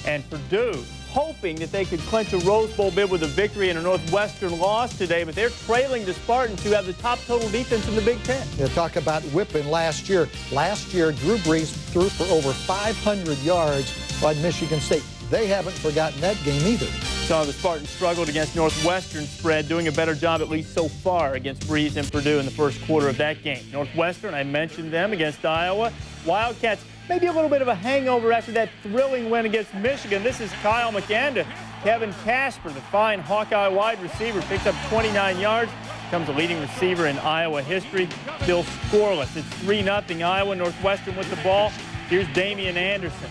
And Purdue hoping that they could clinch a Rose Bowl bid with a victory and a Northwestern loss today, but they're trailing the Spartans, who have the top total defense in the Big Ten. You talk about whipping last year. Last year, Drew Brees threw for over 500 yards on Michigan State. They haven't forgotten that game either. Saw the Spartans struggled against Northwestern spread, doing a better job at least so far against Breeze and Purdue in the first quarter of that game. Northwestern, I mentioned them against Iowa. Wildcats, maybe a little bit of a hangover after that thrilling win against Michigan. This is Kyle McCann to Kevin Casper, the fine Hawkeye wide receiver, picks up 29 yards, becomes a leading receiver in Iowa history, still scoreless. It's 3-0 Iowa. Northwestern with the ball. Here's Damian Anderson.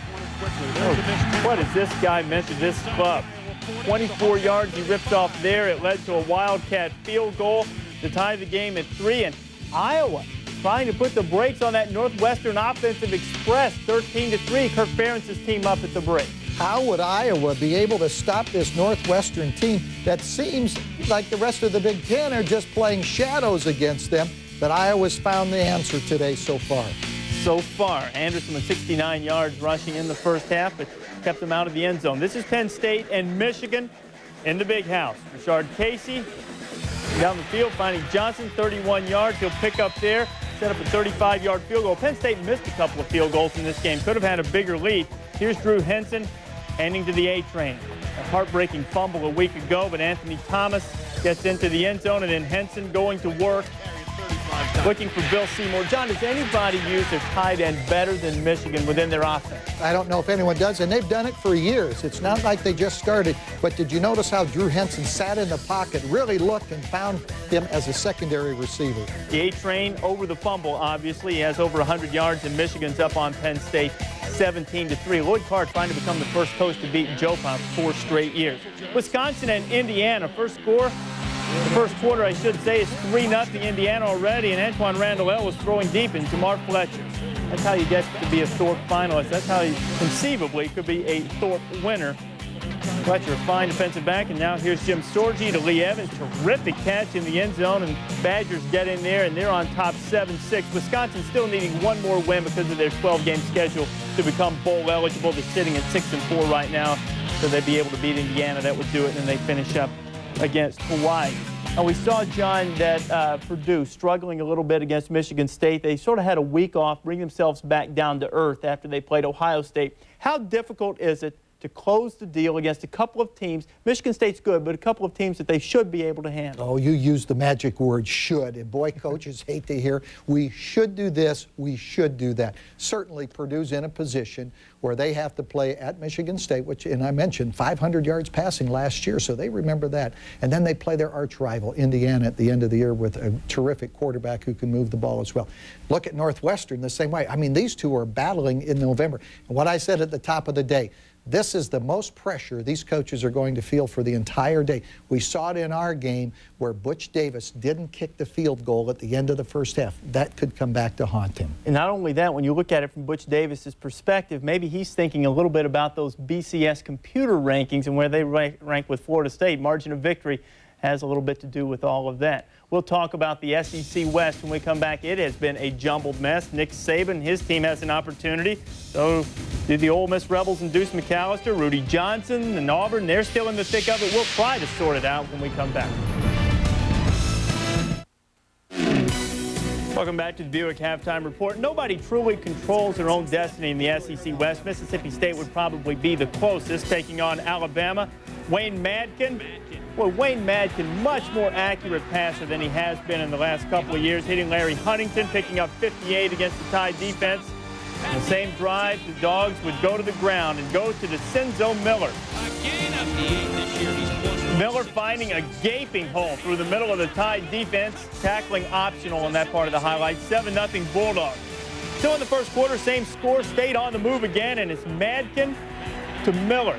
What is this guy meant to this club? 24 yards he ripped off there. It led to a Wildcat field goal to tie the game at 3. And Iowa trying to put the brakes on that Northwestern offensive express. 13-3. Kirk Ferentz's team up at the break. How would Iowa be able to stop this Northwestern team that seems like the rest of the Big Ten are just playing shadows against them? But Iowa's found the answer today so far. So far, Anderson with 69 yards rushing in the first half, but kept them out of the end zone. This is Penn State and Michigan in the big house. Rashard Casey down the field, finding Johnson, 31 yards. He'll pick up there, set up a 35-yard field goal. Penn State missed a couple of field goals in this game. Could have had a bigger lead. Here's Drew Henson handing to the A-Train. A heartbreaking fumble a week ago, but Anthony Thomas gets into the end zone, and then Henson going to work, looking for Bill Seymour. John, does anybody use their tight end better than Michigan within their offense? I don't know if anyone does, and they've done it for years. It's not like they just started. But did you notice how Drew Henson sat in the pocket, really looked, and found him as a secondary receiver? The A-Train over the fumble, obviously. He has over 100 yards, and Michigan's up on Penn State 17-3. Lloyd Carr trying to become the first coach to beat Joe Pop 4 straight years. Wisconsin and Indiana, first score. The first quarter, I should say, is 3-0 Indiana already, and Antoine Randall was throwing deep in Jamar Fletcher. That's how you get to be a Thorpe finalist. That's how you conceivably could be a Thorpe winner. Fletcher, a fine defensive back, and now here's Jim Sorgi to Lee Evans. Terrific catch in the end zone, and Badgers get in there, and they're on top 7-6. Wisconsin still needing one more win because of their 12-game schedule to become bowl eligible. They're sitting at 6-4 right now, so they'd be able to beat Indiana. That would do it, and they finish up against Hawaii. And we saw, John, that Purdue struggling a little bit against Michigan State. They sort of had a week off, bring themselves back down to earth after they played Ohio State. How difficult is it to close the deal against a couple of teams? Michigan State's good, but a couple of teams that they should be able to handle. Oh, you used the magic word should, and boy, coaches hate to hear we should do this, we should do that. Certainly Purdue's in a position where they have to play at Michigan State, which, and I mentioned, 500 yards passing last year, so they remember that. And then they play their arch rival, Indiana, at the end of the year with a terrific quarterback who can move the ball as well. Look at Northwestern the same way. I mean, these two are battling in November. And what I said at the top of the day, this is the most pressure these coaches are going to feel for the entire day. We saw it in our game where Butch Davis didn't kick the field goal at the end of the first half. That could come back to haunt him. And not only that, when you look at it from Butch Davis's perspective, maybe he's thinking a little bit about those BCS computer rankings and where they rank with Florida State. Margin of victory has a little bit to do with all of that. We'll talk about the SEC West when we come back. It has been a jumbled mess. Nick Saban, his team has an opportunity. So do the Ole Miss Rebels and Deuce McAllister, Rudy Johnson and Auburn. They're still in the thick of it. We'll try to sort it out when we come back. Welcome back to the Buick Halftime Report. Nobody truly controls their own destiny in the SEC West. Mississippi State would probably be the closest, taking on Alabama. Wayne Madkin. Well, Wayne Madkin, much more accurate passer than he has been in the last couple of years, hitting Larry Huntington, picking up 58 against the Tide defense. In the same drive, the Dogs would go to the ground and go to DeCenzo Miller. Miller finding a gaping hole through the middle of the Tide defense, tackling optional on that part of the highlight. 7-0 Bulldogs. Still in the first quarter, same score, State on the move again, and it's Madkin to Miller.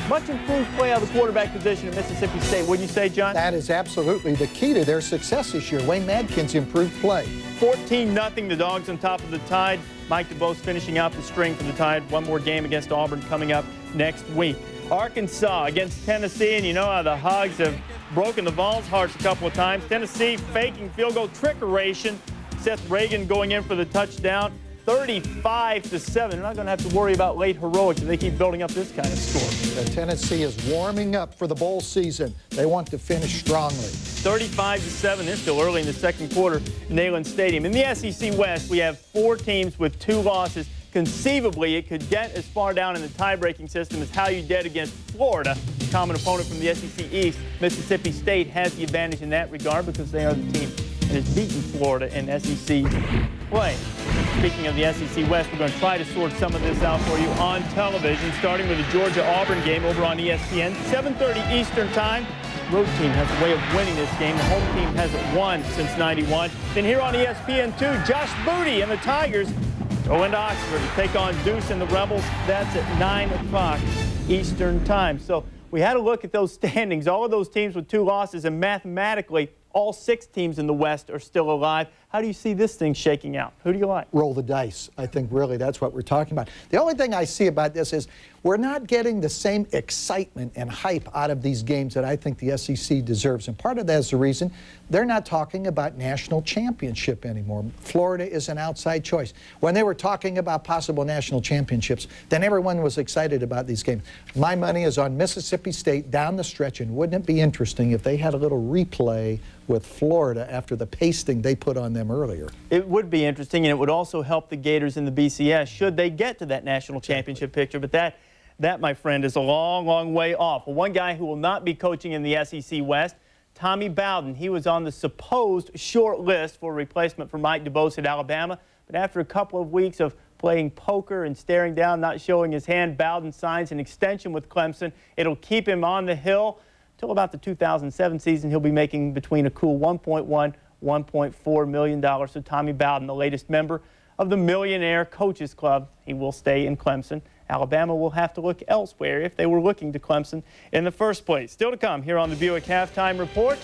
Much improved play out of the quarterback position at Mississippi State, wouldn't you say, John? That is absolutely the key to their success this year. Wayne Madkin's improved play. 14-0, the Dogs on top of the Tide. Mike DeBose finishing out the string for the Tide. One more game against Auburn coming up next week. Arkansas against Tennessee, and you know how the Hogs have broken the Vols' hearts a couple of times. Tennessee faking field goal trickeration. Seth Reagan going in for the touchdown. 35-7. They're not going to have to worry about late heroics if they keep building up this kind of score. Tennessee is warming up for the bowl season. They want to finish strongly. 35-7. They're still early in the second quarter, Neyland Stadium. In the SEC West, we have 4 teams with 2 losses. Conceivably, it could get as far down in the tie-breaking system as how you did against Florida, a common opponent from the SEC East. Mississippi State has the advantage in that regard because they are the team that has beaten Florida in SEC play. Speaking of the SEC West, we're going to try to sort some of this out for you on television, starting with the Georgia-Auburn game over on ESPN, 7:30 Eastern Time. The road team has a way of winning this game. The home team hasn't won since '91. Then here on ESPN2, Josh Booty and the Tigers go into Oxford to take on Deuce and the Rebels. That's at 9 o'clock Eastern Time. So we had a look at those standings. All of those teams with 2 losses, and mathematically, all 6 teams in the West are still alive. How do you see this thing shaking out? Who do you like? Roll the dice. I think really that's what we're talking about. The only thing I see about this is we're not getting the same excitement and hype out of these games that I think the SEC deserves. And part of that is the reason they're not talking about national championship anymore. Florida is an outside choice. When they were talking about possible national championships, then everyone was excited about these games. My money is on Mississippi State down the stretch, and wouldn't it be interesting if they had a little replay with Florida after the pasting they put on them earlier? It would be interesting, and it would also help the Gators in the BCS should they get to that national championship picture. But that, my friend, is a long, long way off. Well, one guy who will not be coaching in the SEC West, Tommy Bowden. He was on the supposed short list for a replacement for Mike DuBose at Alabama. But after a couple of weeks of playing poker and staring down, not showing his hand, Bowden signs an extension with Clemson. It'll keep him on the hill till about the 2007 season. He'll be making between a cool $1.1, $1.4 million. So Tommy Bowden, the latest member of the Millionaire Coaches Club, he will stay in Clemson. Alabama will have to look elsewhere if they were looking to Clemson in the first place. Still to come here on the Buick Halftime Report.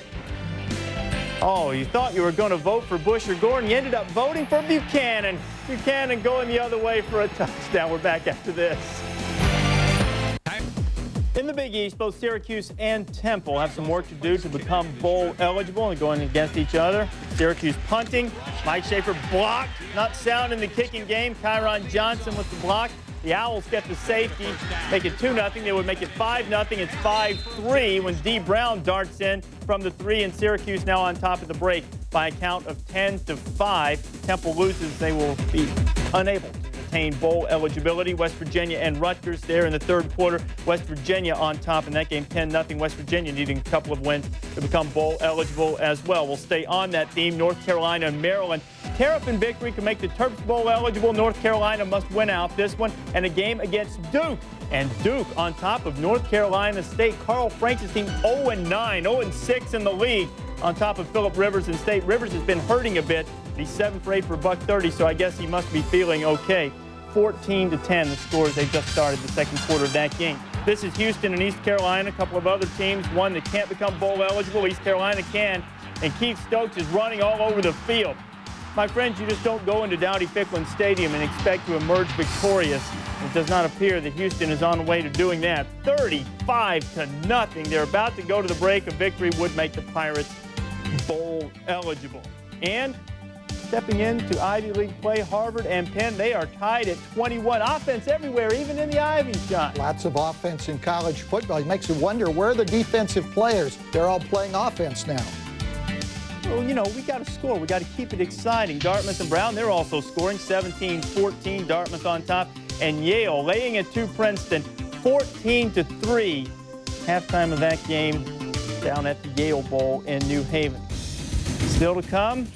Oh, you thought you were going to vote for Bush or Gordon. You ended up voting for Buchanan. Buchanan going the other way for a touchdown. We're back after this. In the Big East, both Syracuse and Temple have some work to do to become bowl eligible and going against each other. Syracuse punting. Mike Schaefer blocked. Not sound in the kicking game. Kyron Johnson with the block. The Owls get the safety, make it 2-0. They would make it 5-0. It's 5-3 when D. Brown darts in from the 3, and Syracuse now on top of the break by a count of 10-5. Temple loses. They will be unable to attain bowl eligibility. West Virginia and Rutgers there in the third quarter. West Virginia on top in that game, 10-0. West Virginia needing a couple of wins to become bowl eligible as well. We'll stay on that theme. North Carolina and Maryland. Terrapin victory can make the Terps bowl eligible. North Carolina must win out this one, and a game against Duke. And Duke on top of North Carolina State. Carl Franks' team 0-9, 0-6 in the league on top of Phillip Rivers and State. Rivers has been hurting a bit. He's 7 for 8 for $130, so I guess he must be feeling okay. 14-10 the scores. They just started the second quarter of that game. This is Houston and East Carolina, a couple of other teams. One that can't become bowl eligible. East Carolina can, and Keith Stokes is running all over the field. My friends, you just don't go into Dowdy-Ficklin Stadium and expect to emerge victorious. It does not appear that Houston is on the way to doing that. 35-0. They're about to go to the break. A victory would make the Pirates bowl eligible. And stepping into Ivy League play, Harvard and Penn, they are tied at 21. Offense everywhere, even in the Ivy shot. Lots of offense in college football. It makes you wonder, where are the defensive players? They're all playing offense now. Well, you know, we got to score. We got to keep it exciting. Dartmouth and Brown, they're also scoring 17-14. Dartmouth on top. And Yale laying it to Princeton 14-3. Halftime of that game down at the Yale Bowl in New Haven. Still to come,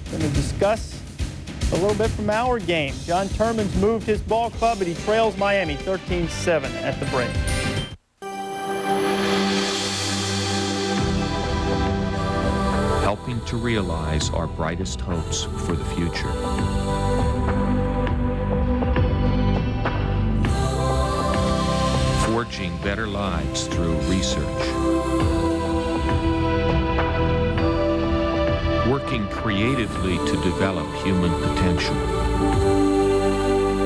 going to discuss a little bit from our game. John Turman's moved his ball club, but he trails Miami 13-7 at the break. Helping to realize our brightest hopes for the future. Forging better lives through research. Working creatively to develop human potential.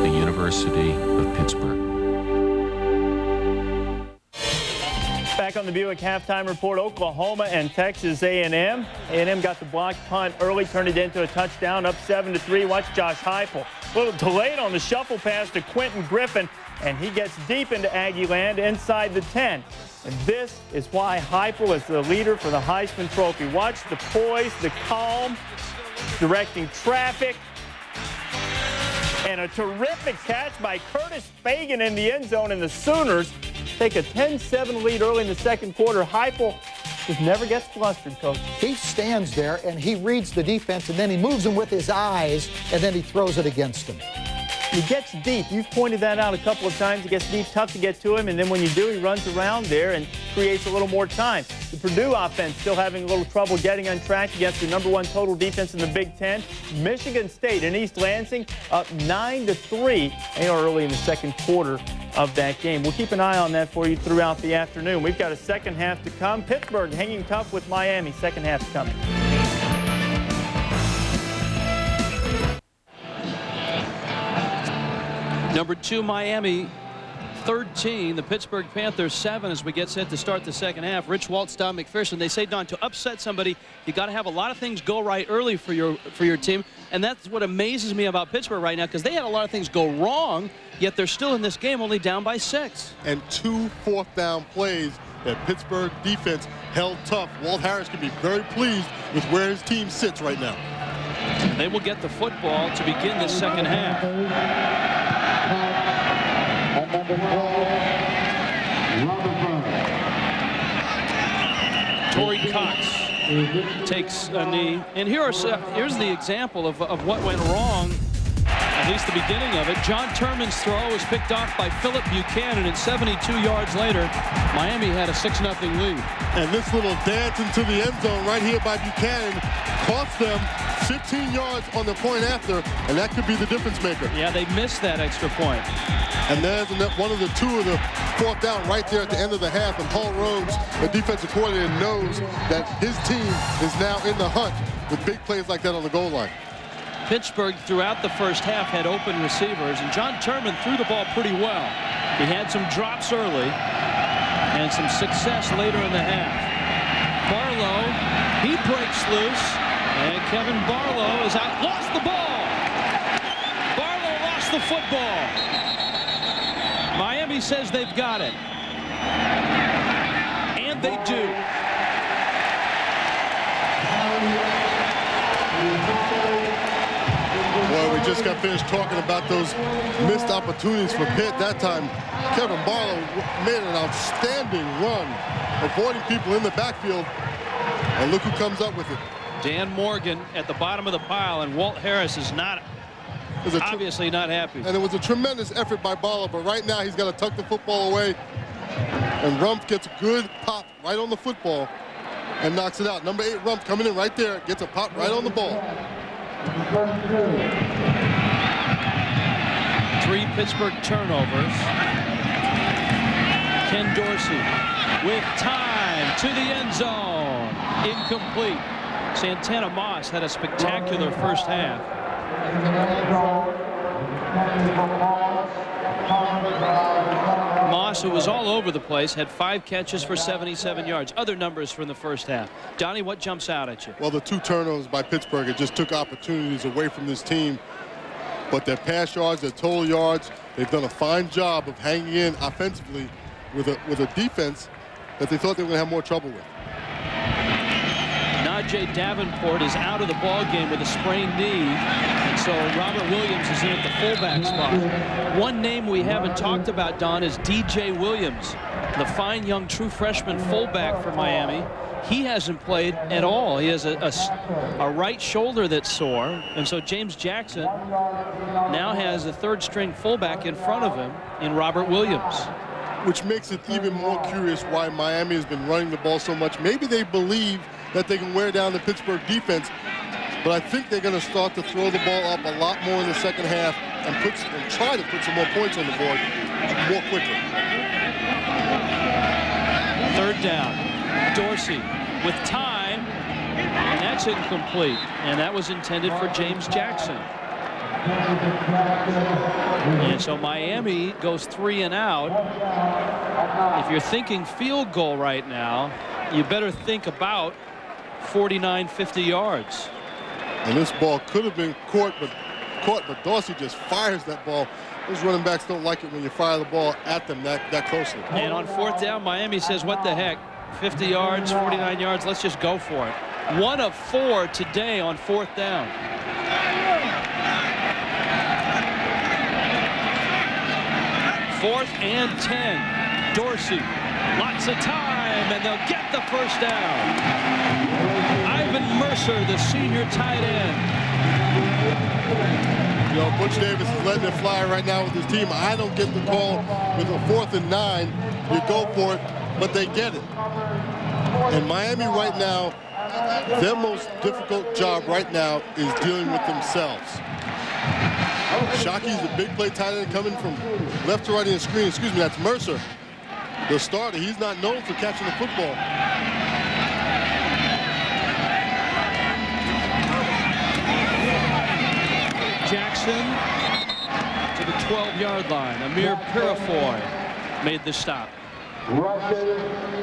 The University of Pittsburgh. Back on the Buick Halftime Report, Oklahoma and Texas A&M. A&M got the blocked punt early, turned it into a touchdown, up 7-3. Watch Josh Heupel A little delayed on the shuffle pass to Quentin Griffin, and he gets deep into Aggie land inside the 10. And this is why Heupel is the leader for the Heisman Trophy. Watch the poise, the calm, directing traffic, and a terrific catch by Curtis Fagan in the end zone, and the Sooners take a 10-7 lead early in the second quarter. Heupel just never gets flustered, Coach. He stands there and he reads the defense, and then he moves them with his eyes, and then he throws it against them. He gets deep. You've pointed that out a couple of times. He gets deep, tough to get to him, and then when you do, he runs around there and creates a little more time. The Purdue offense still having a little trouble getting on track against the #1 total defense in the Big Ten. Michigan State and East Lansing up 9-3 early in the second quarter of that game. We'll keep an eye on that for you throughout the afternoon. We've got a second half to come. Pittsburgh hanging tough with Miami. Second half's coming. Number 2, Miami, 13. The Pittsburgh Panthers 7 as we get set to start the second half. Rich Waltz, Don McPherson. They say, Don, to upset somebody, you got to have a lot of things go right early for your team. And that's what amazes me about Pittsburgh right now, because they had a lot of things go wrong, yet they're still in this game only down by 6. And 2 fourth-down plays that Pittsburgh defense held tough. Walt Harris can be very pleased with where his team sits right now. They will get the football to begin the second half. Torrey Cox takes a knee, and here's the example of what went wrong, at least the beginning of it. John Turman's throw was picked off by Philip Buchanan, and 72 yards later, Miami had a 6-0 lead. And this little dance into the end zone right here by Buchanan cost them 15 yards on the point after, and that could be the difference maker. Yeah, they missed that extra point. And there's one of the 2 of the fourth down right there at the end of the half, and Paul Rhodes, the defensive coordinator, knows that his team is now in the hunt with big plays like that on the goal line. Pittsburgh throughout the first half had open receivers, and John Turman threw the ball pretty well. He had some drops early and some success later in the half. Barlow, he breaks loose, and Kevin Barlow is out. Lost the ball. Barlow lost the football. Miami says they've got it. And they do. Boy, we just got finished talking about those missed opportunities for Pitt. That time, Kevin Barlow made an outstanding run, avoiding people in the backfield. And look who comes up with it. Dan Morgan at the bottom of the pile, and Walt Harris is not obviously not happy. And it was a tremendous effort by Barlow, but right now he's got to tuck the football away. And Rumpf gets a good pop right on the football and knocks it out. Number 8, Rumpf coming in right there, gets a pop right on the ball. 3 Pittsburgh turnovers. Ken Dorsey with time to the end zone. Incomplete. Santana Moss had a spectacular first half. Moss, who was all over the place, had 5 catches for 77 yards. Other numbers from the first half. Donnie, what jumps out at you? Well, the 2 turnovers by Pittsburgh, it just took opportunities away from this team. But their pass yards, their total yards, they've done a fine job of hanging in offensively with a defense that they thought they were going to have more trouble with. Najee Davenport is out of the ball game with a sprained knee, and so Robert Williams is in at the fullback spot. One name we haven't talked about, Don, is DJ Williams, the fine young true freshman fullback for Miami. He hasn't played at all. He has a right shoulder that's sore, and so James Jackson now has a 3rd-string fullback in front of him in Robert Williams. Which makes it even more curious why Miami has been running the ball so much. Maybe they believe that they can wear down the Pittsburgh defense, but I think they're going to start to throw the ball up a lot more in the second half and try to put some more points on the board more quickly. 3rd down. Dorsey with time, and that's incomplete, and that was intended for James Jackson. And so Miami goes 3 and out. If you're thinking field goal right now, you better think about 49, 50 yards. And this ball could have been caught, but caught, but Dorsey just fires that ball. Those running backs don't like it when you fire the ball at them that closely. And on 4th down, Miami says, what the heck? 50 yards, 49 yards, let's just go for it. 1 of 4 today on 4th down. Fourth and 10. Dorsey, lots of time, and they'll get the first down. Ivan Mercer, the senior tight end. You know, Butch Davis is letting it fly right now with his team. I don't get the call with a 4th and 9. You go for it, but they get it. And Miami right now, their most difficult job right now is dealing with themselves. Shockey's the big play tight end coming from left to right in the screen. Excuse me, that's Mercer, the starter. He's not known for catching the football. Jackson to the 12-yard line. Amir Purifoy made the stop.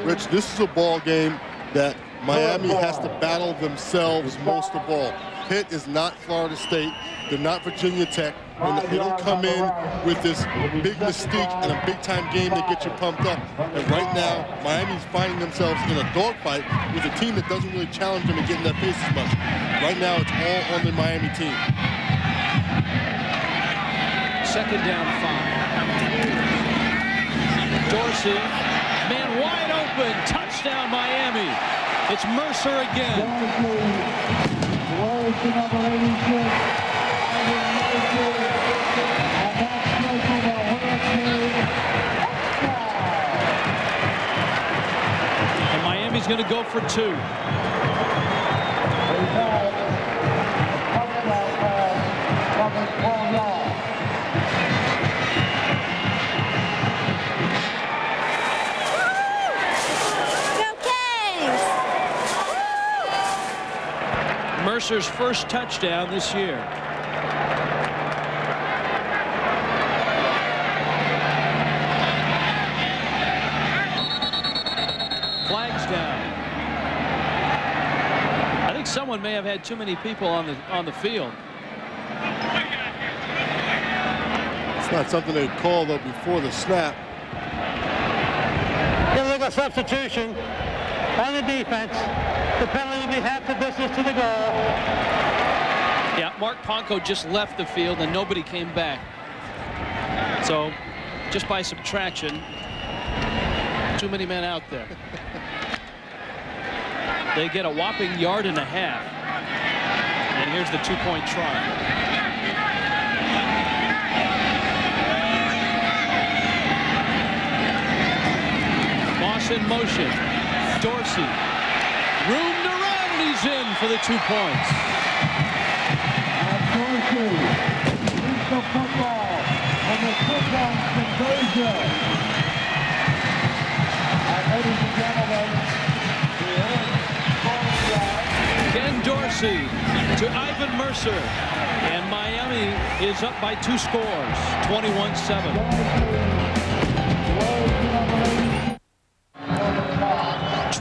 Rich, this is a ball game that Miami has to battle themselves most of all. Pitt is not Florida State. They're not Virginia Tech. And they don't come in with this big mystique and a big-time game that gets you pumped up. And right now, Miami's finding themselves in a dogfight with a team that doesn't really challenge them and get in their face as much. Right now, it's all on the Miami team. 2nd down 5. Dorsey, man wide open, touchdown Miami. It's Mercer again. And Miami's going to go for 2. Mercer's first touchdown this year. Flags down. I think someone may have had too many people on the field. It's not something they call though before the snap. Illegal substitution on the defense. The penalty will be half the distance to the goal. Yeah, Mark Ponko just left the field and nobody came back. So, just by subtraction, too many men out there. They get a whopping 1.5 yards. And here's the 2-point try. Moss in motion. Dorsey. Room to run. He's in for the 2 points. Dorsey leads the football and the touchdown conversion. And ladies and gentlemen, Ken Dorsey to Ivan Mercer. And Miami is up by 2 scores, 21-7.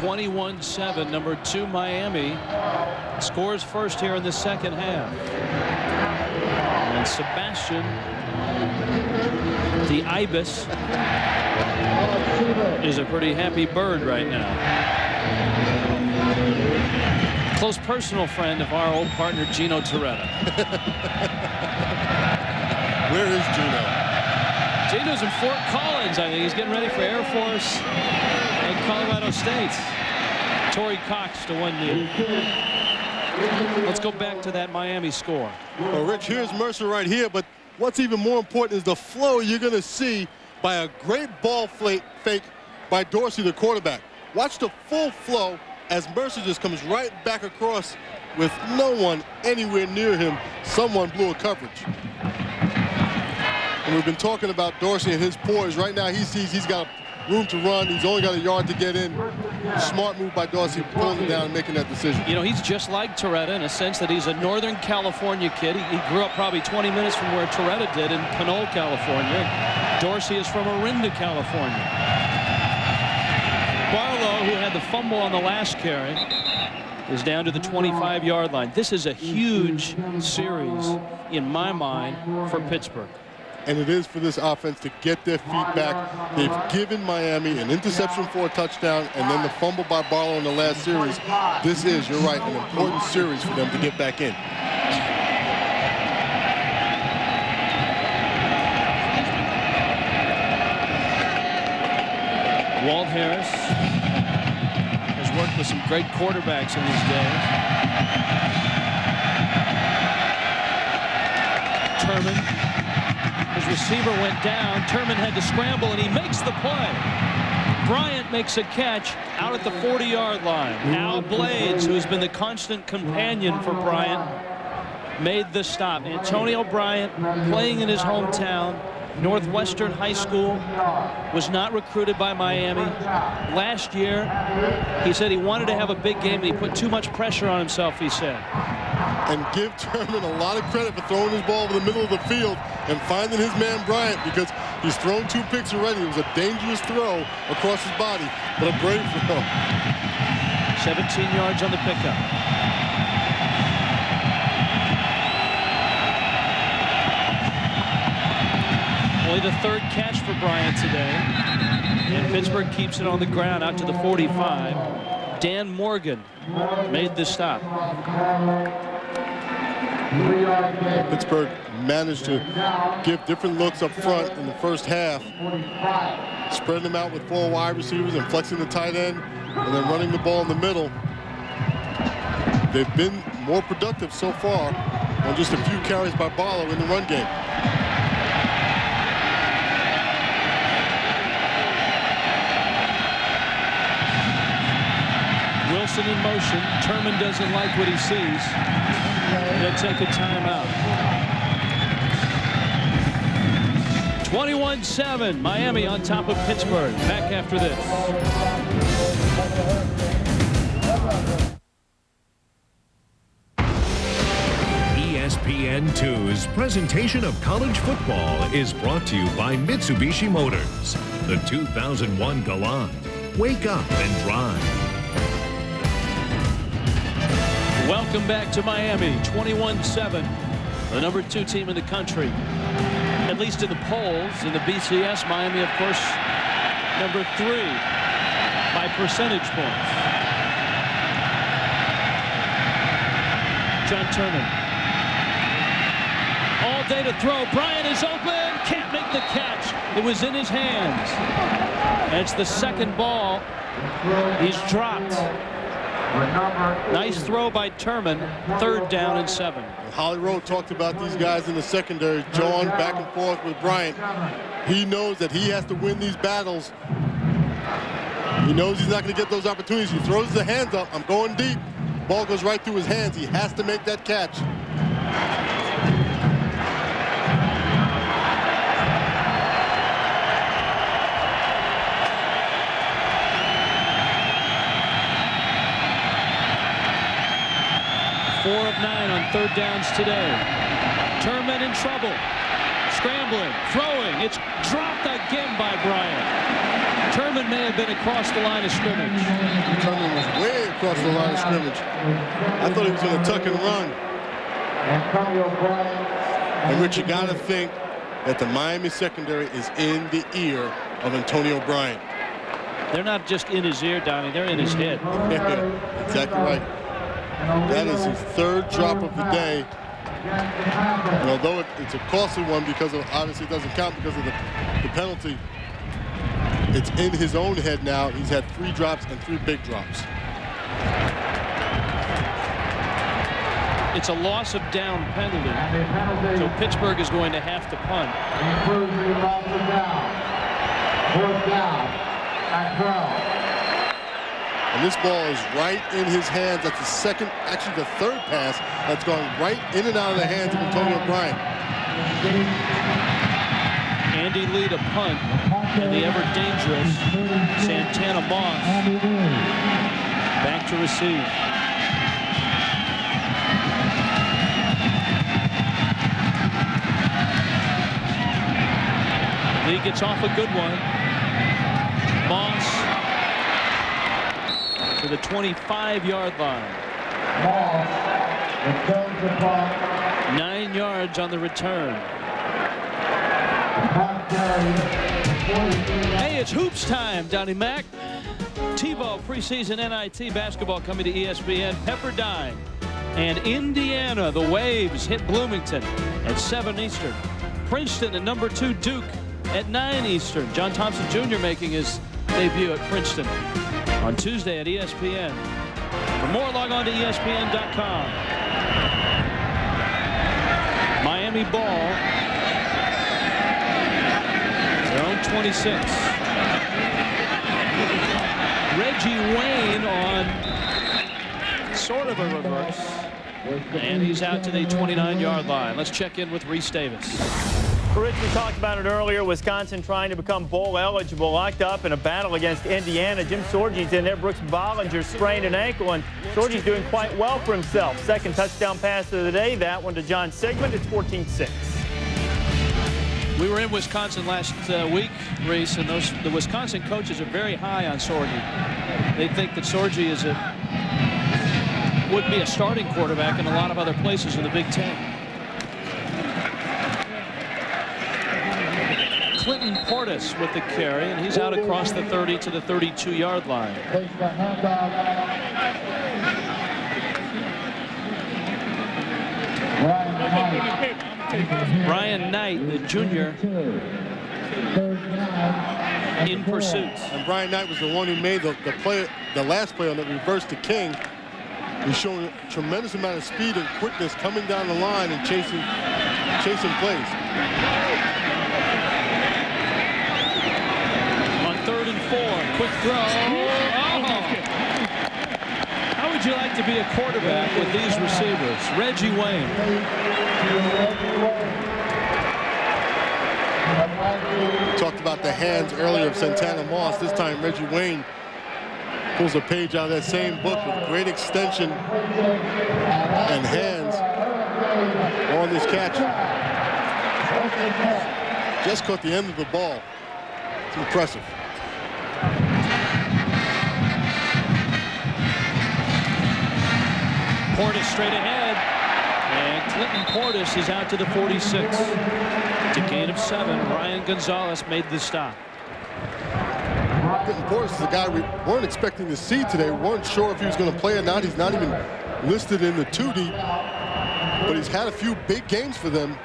21-7, number 2 Miami scores first here in the second half. And Sebastian, the Ibis, is a pretty happy bird right now. Close personal friend of our old partner Gino Torretta. Where is Gino? Gino's in Fort Collins. I think he's getting ready for Air Force and Colorado State. Torrey Cox to one knee. Let's go back to that Miami score. Well, Rich, here's Mercer right here, but what's even more important is the flow you're going to see by a great ball fake by Dorsey, the quarterback. Watch the full flow as Mercer just comes right back across with no one anywhere near him. Someone blew a coverage. And we've been talking about Dorsey and his poise. Right now he sees he's got room to run. He's only got 1 yard to get in. Smart move by Dorsey, pulling it down and making that decision. You know, he's just like Torretta in a sense that he's a Northern California kid. He grew up probably 20 minutes from where Torretta did in Pinole, California. Dorsey is from Orinda, California. Barlow, who had the fumble on the last carry, is down to the 25-yard line. This is a huge series in my mind for Pittsburgh. And it is for this offense to get their feet back. They've given Miami an interception for a touchdown and then the fumble by Barlow in the last series. This is, you're right, an important series for them to get back in. Walt Harris has worked with some great quarterbacks in his day. Turman, his receiver went down. Turman had to scramble, and he makes the play. Bryant makes a catch out at the 40-yard line. Al Blades, who's been the constant companion for Bryant, made the stop. Antonio Bryant, playing in his hometown, Northwestern High School, was not recruited by Miami. Last year, he said he wanted to have a big game, and he put too much pressure on himself, he said. And give Turman a lot of credit for throwing his ball over the middle of the field and finding his man Bryant, because he's thrown 2 picks already. It was a dangerous throw across his body, but a brave throw. 17 yards on the pickup. Only the 3rd catch for Bryant today. And Pittsburgh keeps it on the ground out to the 45. Dan Morgan made the stop. Pittsburgh managed to give different looks up front in the first half, spreading them out with 4 wide receivers and flexing the tight end and then running the ball in the middle. They've been more productive so far on just a few carries by Barlow in the run game. Wilson in motion. Turman doesn't like what he sees. He'll take a timeout. 21-7. Miami on top of Pittsburgh. Back after this. ESPN2's presentation of college football is brought to you by Mitsubishi Motors. The 2001 Galant. Wake up and drive. Welcome back to Miami. 21-7. The number 2 team in the country, at least in the polls. In the BCS, Miami, of course, number 3 by percentage points. John Turman. All day to throw. Bryant is open. Can't make the catch. It was in his hands. And it's the 2nd ball. He's dropped. Nice throw by Turman. 3rd down and 7. Holly Rowe talked about these guys in the secondary, John back and forth with Bryant. He knows that he has to win these battles. He knows he's not going to get those opportunities. He throws the hands up. I'm going deep. Ball goes right through his hands. He has to make that catch. Four of 9 on 3rd downs today. Turman in trouble. Scrambling, throwing. It's dropped again by Bryant. Turman may have been across the line of scrimmage. Turman was way across the line of scrimmage. I thought he was going to tuck and run. And Rich, you got to think that the Miami secondary is in the ear of Antonio Bryant. They're not just in his ear, Donnie. They're in his head. Yeah, exactly right. That is his 3rd drop of the day. And although it's a costly one because of, obviously it doesn't count because of the penalty, it's in his own head now. He's had 3 drops and 3 big drops. It's a loss of down penalty. So Pittsburgh is going to have to punt. 4th down and 12. And this ball is right in his hands. That's the 2nd, actually the 3rd pass that's going right in and out of the hands of Antonio Bryant. Andy Lee to punt, and the ever-dangerous Santana Moss back to receive. Lee gets off a good one. Moss to the 25-yard line. returns the punt. 9 yards on the return. Hey, it's hoops time, Donnie Mac. TiVo preseason NIT basketball coming to ESPN. Pepperdine and Indiana. The Waves hit Bloomington at 7 Eastern. Princeton and number 2 Duke at 9 Eastern. John Thompson Jr. making his debut at Princeton on Tuesday at ESPN. For more, log on to ESPN.com. Miami ball. Their own 26. Reggie Wayne on sort of a reverse. And he's out to the 29-yard line. Let's check in with Reese Davis. Rich, we talked about it earlier. Wisconsin trying to become bowl eligible, locked up in a battle against Indiana. Jim Sorgi's in there. Brooks Bollinger sprained an ankle, and Sorgi's doing quite well for himself. Second touchdown pass of the day. That one to John Sigmund. It's 14-6. We were in Wisconsin last week, Reese, and the Wisconsin coaches are very high on Sorgi. They think that Sorgi would be a starting quarterback in a lot of other places in the Big Ten. Clinton Portis with the carry, and he's out across the 30 to the 32-yard line. Ryan Knight, the junior, in pursuit. And Brian Knight was the one who made the last play on the reverse to King. He's showing a tremendous amount of speed and quickness coming down the line and chasing plays. On 3rd and 4, quick throw. Oh. How would you like to be a quarterback with these receivers? Reggie Wayne. Talked about the hands earlier of Santana Moss. This time Reggie Wayne pulls a page out of that same book with great extension and hands on this catch. Just caught the end of the ball. It's impressive. Portis straight ahead, and Clinton Portis is out to the 46. It's a gain of 7. Ryan Gonzalez made the stop. Clinton Portis is a guy we weren't expecting to see today. We weren't sure if he was going to play or not. He's not even listed in the 2 deep, but he's had a few big games for them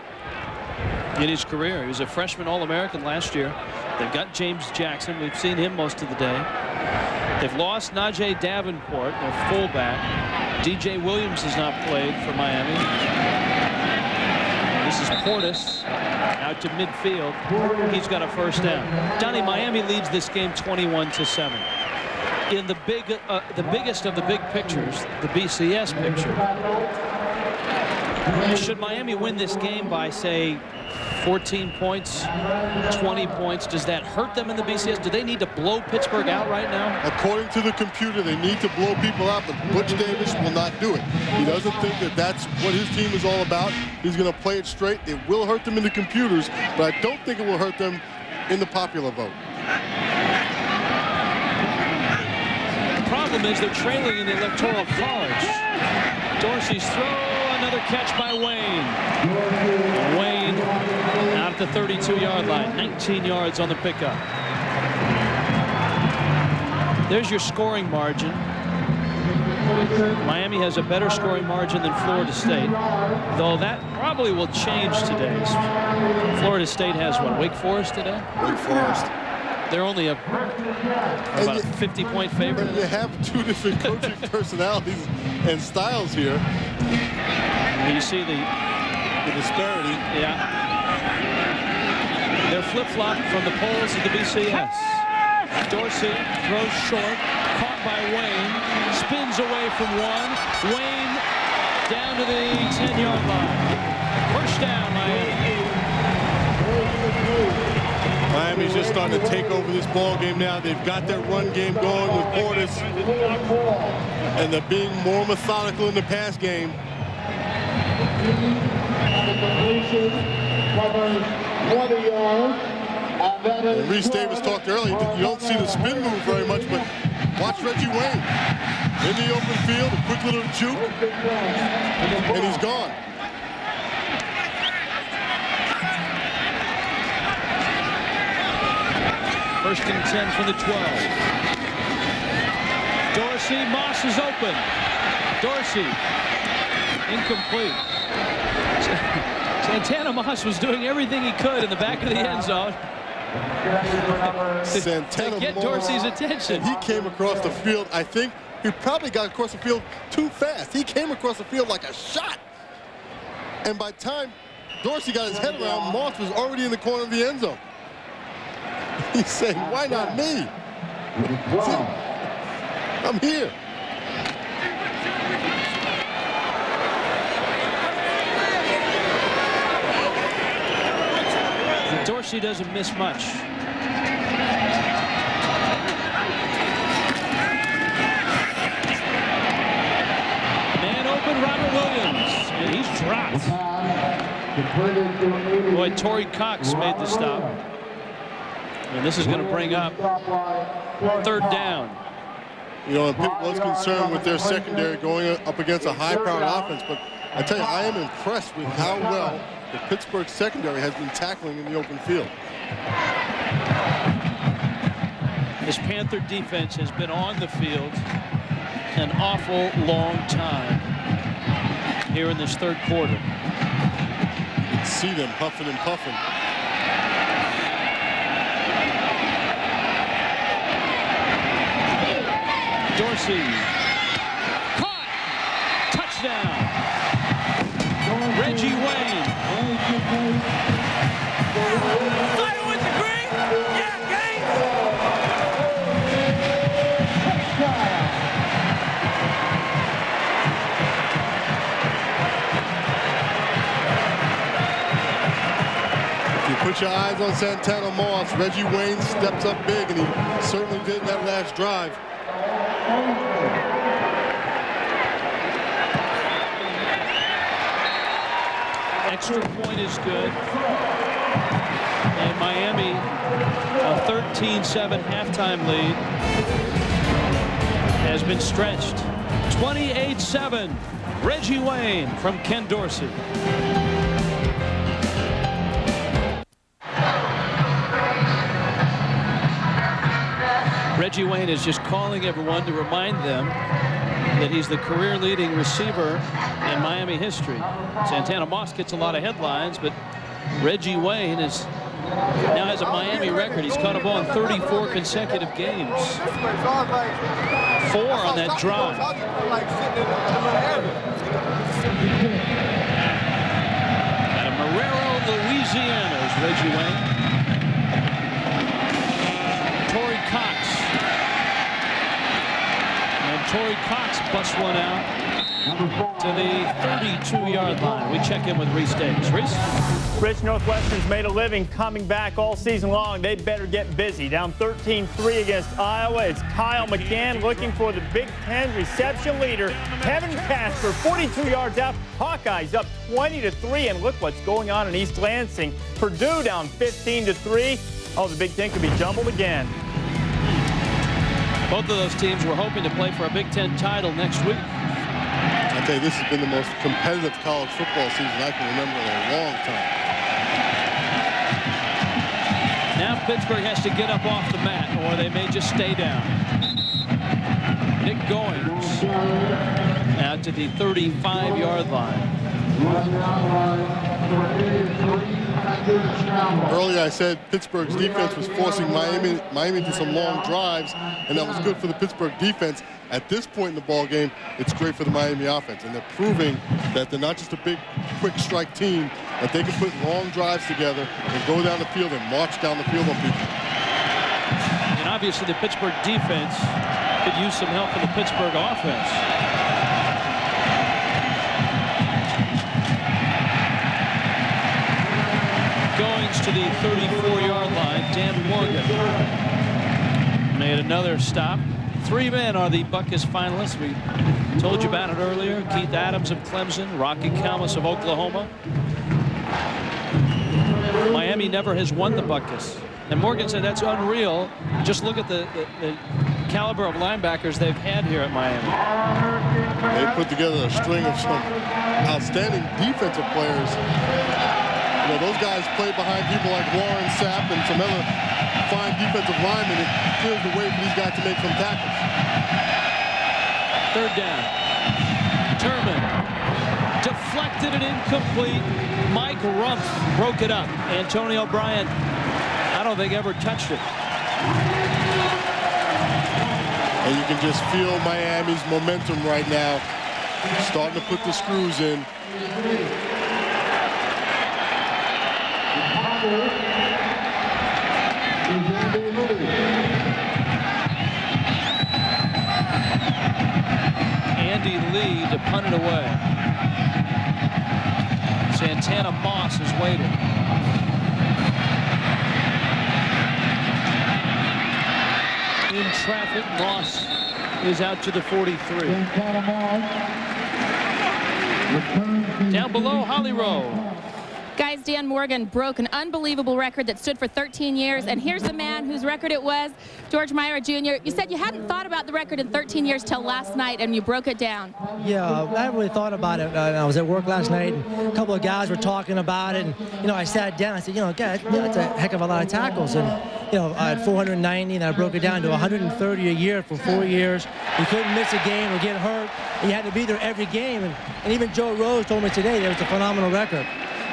in his career. He was a freshman All-American last year. They've got James Jackson. We've seen him most of the day. They've lost Najee Davenport, their fullback. DJ Williams has not played for Miami. This is Portis out to midfield. He's got a first down. Donnie, Miami leads this game 21-7. In the biggest of the big pictures, the BCS picture, should Miami win this game by, say, 14 points, 20 points, does that hurt them in the BCS? Do they need to blow Pittsburgh out right now? According to the computer, they need to blow people out, but Butch Davis will not do it. He doesn't think that that's what his team is all about. He's going to play it straight. It will hurt them in the computers, but I don't think it will hurt them in the popular vote. The problem is they're trailing in the Electoral College. Dorsey's throw, another catch by Wayne. Wayne out at the 32-yard line, 19 yards on the pickup. There's your scoring margin. Miami has a better scoring margin than Florida State, though that probably will change today. Florida State has what, Wake Forest today? Wake Forest. They're only about a 50-point favorite. You have 2 different coaching personalities and styles here. You see the disparity. Yeah. They're flip-flopping from the polls of the BCS. Dorsey throws short, caught by Wayne, spins away from one. Wayne down to the 10-yard line. First down, Miami. Miami's just starting to take over this ball game now. They've got their run game going with Portis, and they're being more methodical in the pass game. And Reese Davis talked earlier. You don't see the spin move very much, but watch Reggie Wayne. In the open field, a quick little juke, and he's gone. First and 10 from the 12. Dorsey, Moss is open. Dorsey, incomplete. Santana Moss was doing everything he could in the back of the end zone Santana to get Moss, Dorsey's attention. He came across the field. I think he probably got across the field too fast. He came across the field like a shot. And by the time Dorsey got his head around, Moss was already in the corner of the end zone. He's saying, why not me? See, I'm here. Dorsey doesn't miss much. Man open, Robert Williams, and he's dropped. Boy, Torrey Cox made the stop. And this is going to bring up third down. You know, Pitt was concerned with their secondary going up against a high-powered offense, but I tell you, I am impressed with how well the Pittsburgh secondary has been tackling in the open field. This Panther defense has been on the field an awful long time here in this third quarter. You can see them huffing and puffing. Dorsey. Caught. Touchdown. Reggie Wayne. Started with the green. Yeah, game. If you put your eyes on Santana Moss, Reggie Wayne steps up big, and he certainly did in that last drive. Extra point is good. And Miami, a 13-7 halftime lead, has been stretched. 28-7. Reggie Wayne from Ken Dorsey. Reggie Wayne is just calling everyone to remind them that he's the career leading receiver in Miami history. Santana Moss gets a lot of headlines, but Reggie Wayne now has a Miami record. He's caught a ball in 34 consecutive games. 4 on that drive. Out of Marrero, Louisiana is Reggie Wayne. Torrey Cox. Torrey Cox busts one out to the 32-yard line. We check in with Reese Davis. Reese? Rich, Northwestern's made a living coming back all season long. They better get busy. Down 13-3 against Iowa. It's Kyle McCann looking for the Big Ten reception leader. Kevin Casper, 42 yards out. Hawkeyes up 20-3. And look what's going on in East Lansing. Purdue down 15-3. Oh, the Big Ten could be jumbled again. Both of those teams were hoping to play for a Big Ten title next week. I tell you, this has been the most competitive college football season I can remember in a long time. Now Pittsburgh has to get up off the mat, or they may just stay down. Nick Goings out to the 35-yard line. Earlier I said Pittsburgh's defense was forcing Miami to some long drives, and that was good for the Pittsburgh defense. At this point in the ball game, it's great for the Miami offense, and they're proving that they're not just a big, quick strike team, that they can put long drives together and go down the field and march down the field on people. And obviously the Pittsburgh defense could use some help from the Pittsburgh offense. Goings to the 34-yard line. Dan Morgan made another stop. 3 men are the Buckus finalists. We told you about it earlier. Keith Adams of Clemson, Rocky Calmus of Oklahoma. Miami never has won the Buckus. And Morgan said that's unreal. Just look at the caliber of linebackers they've had here at Miami. They put together a string of some outstanding defensive players. You know, those guys play behind people like Warren Sapp and some other fine defensive linemen. It clears the way for these guys to make some tackles. Third down. Turman deflected and incomplete. Mike Rumpf broke it up. Antonio Bryant, I don't think ever touched it. And you can just feel Miami's momentum right now, starting to put the screws in. Andy Lee to punt it away. Santana Moss is waiting. In traffic, Moss is out to the 43. Down below, Holly Rowe. Guys, Dan Morgan broke an unbelievable record that stood for 13 years, and here's the man whose record it was, George Myra Jr. You said you hadn't thought about the record in 13 years till last night, and you broke it down. Yeah, I haven't really thought about it. I was at work last night, and a couple of guys were talking about it, and, you know, I sat down, I said, you know, God, that's a heck of a lot of tackles, and, you know, I had 490, and I broke it down to 130 a year for 4 years. You couldn't miss a game or get hurt, and you had to be there every game, and even Joe Rose told me today that it was a phenomenal record.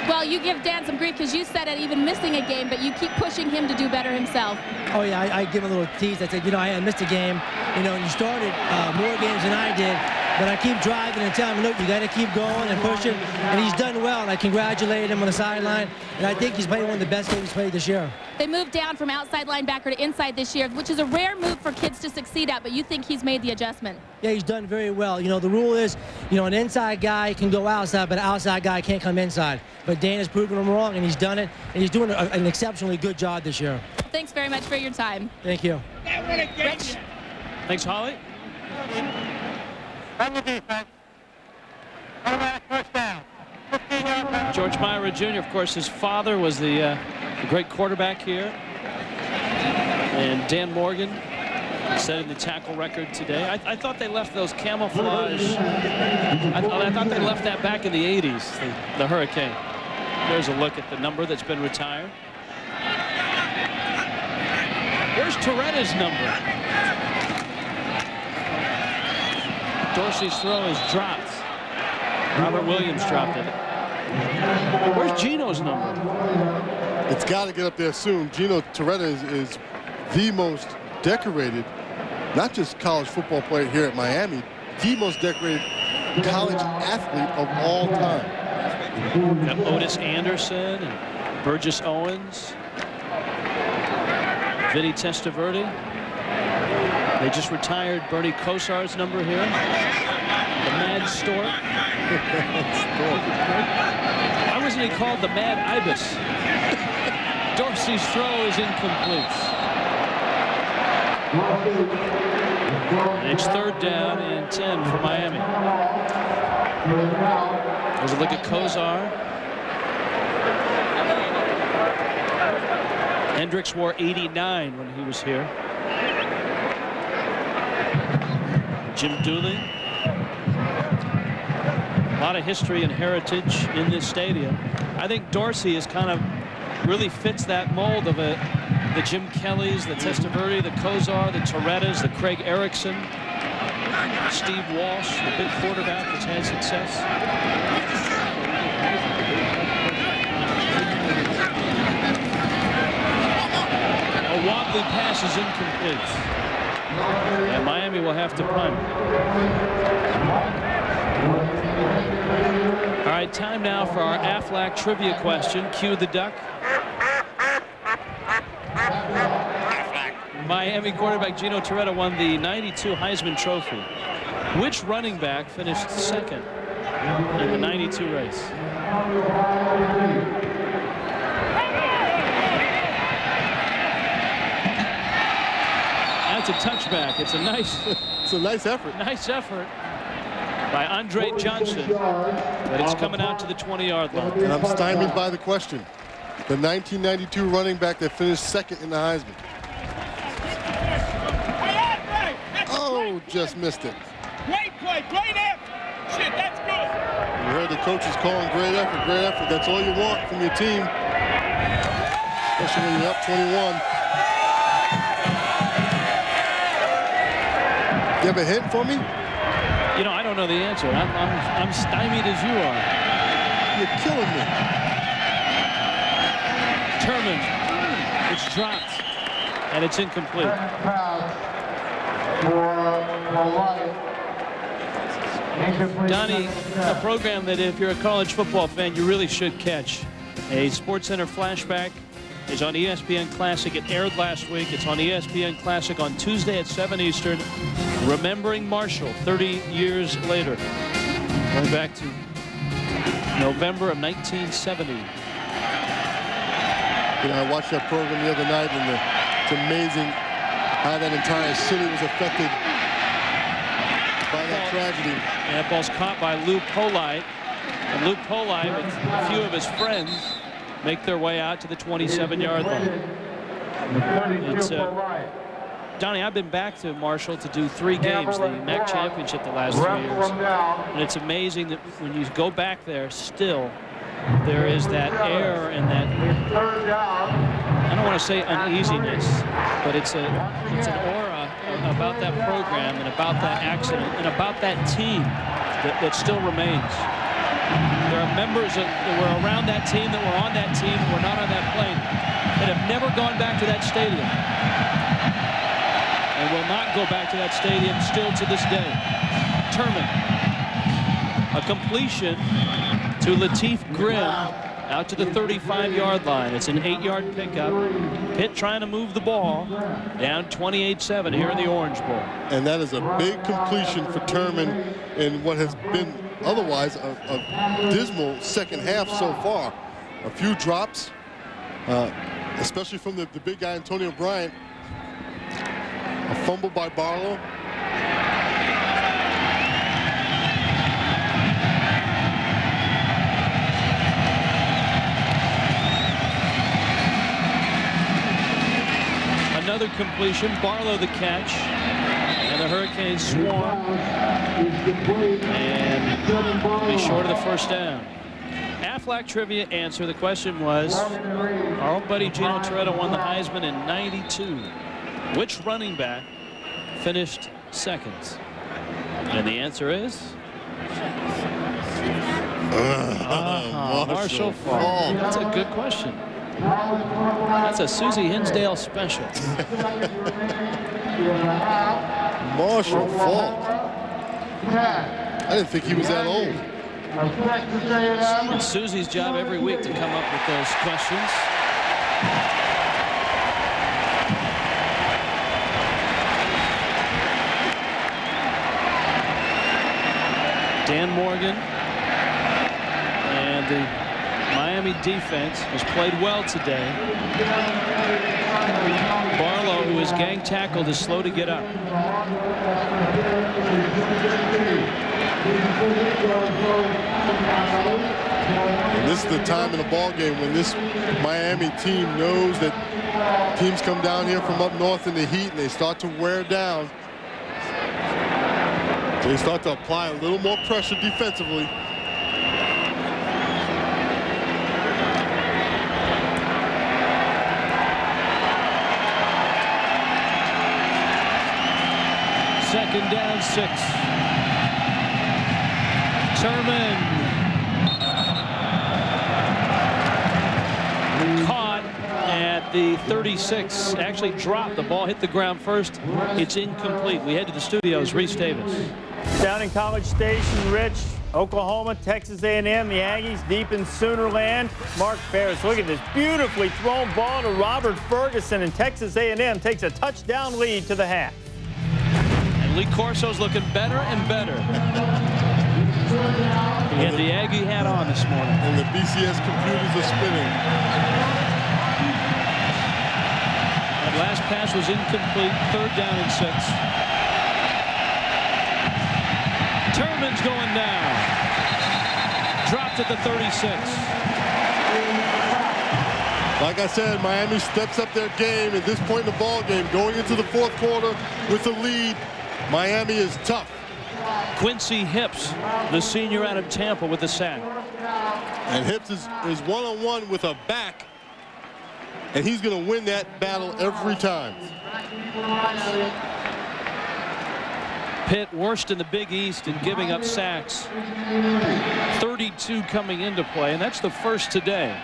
Well, you give Dan some grief because you said it even missing a game, but you keep pushing him to do better himself. Oh, yeah, I give him a little tease. I said, you know, I had missed a game. You know, and you started more games than I did, but I keep driving and telling him, look, you got to keep going and pushing, and he's done well, and I congratulated him on the sideline, and I think he's played one of the best games he's played this year. They moved down from outside linebacker to inside this year, which is a rare move for kids to succeed at, but you think he's made the adjustment? Yeah, he's done very well. You know, the rule is, you know, an inside guy can go outside, but an outside guy can't come inside. But Dan has proven him wrong, and he's done it, and he's doing an exceptionally good job this year. Thanks very much for your time. Thank you. Rich? Thanks, Holly. George Myra Jr., of course, his father was the great quarterback here. And Dan Morgan setting the tackle record today. I thought they left those camouflage. I thought they left that back in the 80s, the Hurricane. There's a look at the number that's been retired. Where's Toretta's number? Dorsey's throw is dropped. Robert Williams dropped it. Where's Gino's number? It's got to get up there soon. Gino Toretta is the most decorated, not just college football player here at Miami, the most decorated college athlete of all time. Got Otis Anderson and Burgess Owens, Vinny Testaverde. They just retired Bernie Kosar's number here. The Mad Stork. Why wasn't he called the Mad Ibis? Dorsey's throw is incomplete. And it's third down and 10 for Miami. There's a look at Kosar. Hendricks wore 89 when he was here. Jim Dooley. A lot of history and heritage in this stadium. I think Dorsey is kind of really fits that mold of the Jim Kellys, the Testaverde, the Kosar, the Torettas, the Craig Erickson, Steve Walsh, the big quarterback that's had success. A wobbly pass is incomplete. And Miami will have to punt. All right, time now for our Aflac trivia question. Cue the duck. Miami quarterback Gino Toretta won the '92 Heisman Trophy. Which running back finished second in the '92 race? That's a touchback. It's a nice effort. Nice effort by Andre Johnson, but it's coming out to the 20-yard line. And I'm stymied by the question. The 1992 running back that finished second in the Heisman. just missed it. Great play, great effort. Shit, that's good. You heard the coaches calling great effort, great effort. That's all you want from your team, especially when you're up 21. You have a hint for me? You know, I don't know the answer. I'm stymied as you are. You're killing me. Turman. It's dropped. And it's incomplete. Donnie, a program that if you're a college football fan, you really should catch. A SportsCenter flashback is on ESPN Classic. It aired last week. It's on ESPN Classic on Tuesday at 7 Eastern. Remembering Marshall 30 years later. Going back to November of 1970. You know, I watched that program the other night, and it's amazing how that entire city was affected by that tragedy. And that ball's caught by Lou Polite. And Lou Polite, with a few of his friends, make their way out to the 27-yard line. It's, Donnie, I've been back to Marshall to do 3 games, the MAC Championship the last 3 years. And it's amazing that when you go back there, still, there is that air and that, I don't want to say uneasiness, but it's an aura about that program and about that accident and about that team that still remains. There are members that were around that team, that were on that team, that were not on that plane, that have never gone back to that stadium and will not go back to that stadium still to this day. Turman, a completion to Lateef Grimm out to the 35-yard line. It's an 8-yard pickup. Pitt trying to move the ball down 28-7 here in the Orange Bowl. And that is a big completion for Turman in what has been otherwise a dismal second half so far. A few drops, especially from the big guy, Antonio Bryant. A fumble by Barlow. Another completion, Barlow the catch, and the Hurricanes swarm and be short of the first down. Aflac trivia answer, the question was, our own buddy Gino Toretto won the Heisman in '92. Which running back finished second? And the answer is Marshall Faulk. That's a good question. That's a Susie Hinsdale special. Marshall Faulk. I didn't think he was that old. It's Susie's job every week to come up with those questions. Dan Morgan and the Miami defense has played well today. Barlow, who is gang tackled, is slow to get up. And this is the time in the ball game when this Miami team knows that teams come down here from up north in the heat and they start to wear down. They start to apply a little more pressure defensively. Second down, 6. Turman. Caught at the 36. Actually dropped. The ball hit the ground first. It's incomplete. We head to the studios. Reese Davis. Down in College Station, Rich, Oklahoma, Texas A&M, the Aggies deep in Soonerland. Mark Ferris, look at this beautifully thrown ball to Robert Ferguson, and Texas A&M takes a touchdown lead to the half. And Lee Corso's looking better and better. He had the Aggie hat on this morning. And the BCS computers are spinning. That last pass was incomplete. 3rd down and 6. Turman's going down. Dropped at the 36. Like I said, Miami steps up their game at this point in the ball game, going into the 4th quarter with the lead. Miami is tough. Quincy Hips, the senior out of Tampa, with the sack. And Hips is one-on-one with a back, and he's going to win that battle every time. Pitt worst in the Big East in giving up sacks. 32 coming into play, and that's the first today.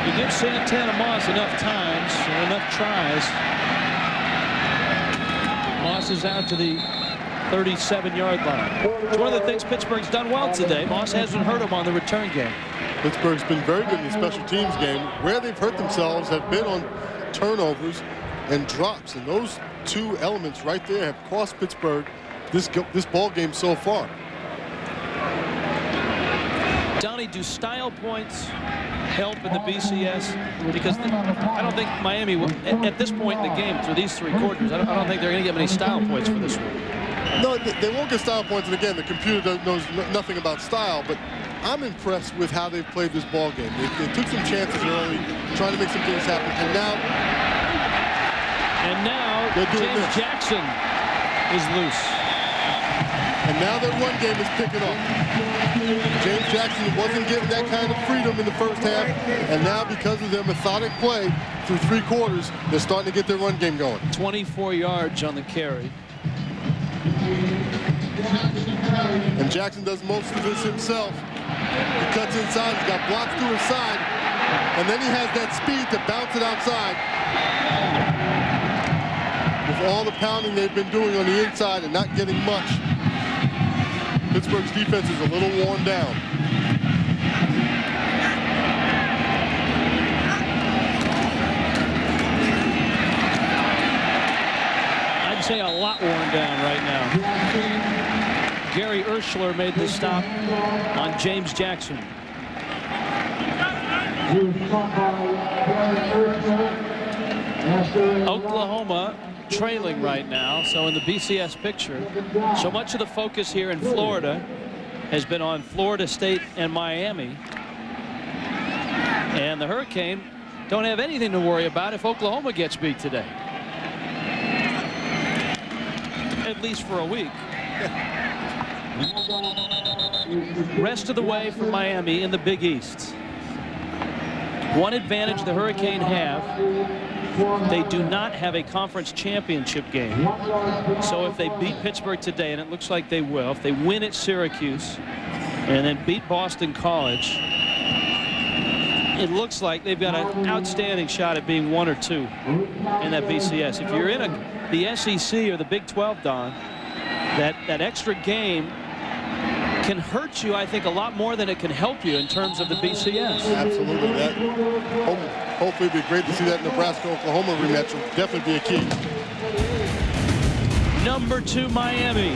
You give Santana Moss enough times and enough tries. Moss is out to the 37-yard line. It's one of the things Pittsburgh's done well today. Moss hasn't hurt him on the return game. Pittsburgh's been very good in the special teams game. Where they've hurt themselves have been on turnovers and drops, and those two elements right there have cost Pittsburgh this ball game so far. Donnie, do style points help in the BCS? Because I don't think Miami will, at this point in the game, through these 3 quarters, I don't think they're going to get many style points for this one. No, they won't get style points, and again, the computer knows nothing about style, but I'm impressed with how they've played this ball game. They took some chances early, trying to make some things happen, and now James Jackson is loose. And now their run game is picking up. James Jackson wasn't getting that kind of freedom in the first half, and now because of their methodic play through 3 quarters, they're starting to get their run game going. 24 yards on the carry. And Jackson does most of this himself. He cuts inside, he's got blocks to his side, and then he has that speed to bounce it outside. With all the pounding they've been doing on the inside and not getting much, Pittsburgh's defense is a little worn down. I'd say a lot worn down right now. Gary Urschler made the stop on James Jackson. Oklahoma trailing right now, so in the BCS picture. So much of the focus here in Florida has been on Florida State and Miami. And the Hurricane don't have anything to worry about if Oklahoma gets beat today. At least for a week. Rest of the way for Miami in the Big East. One advantage the Hurricane have, they do not have a conference championship game. So if they beat Pittsburgh today, and it looks like they will, if they win at Syracuse and then beat Boston College, it looks like they've got an outstanding shot at being 1 or 2 in that BCS. If you're in the SEC or the Big 12, Don, that extra game can hurt you, I think, a lot more than it can help you in terms of the BCS. Absolutely. Hopefully it'd be great to see that Nebraska-Oklahoma rematch. Will definitely be a key. Number 2 Miami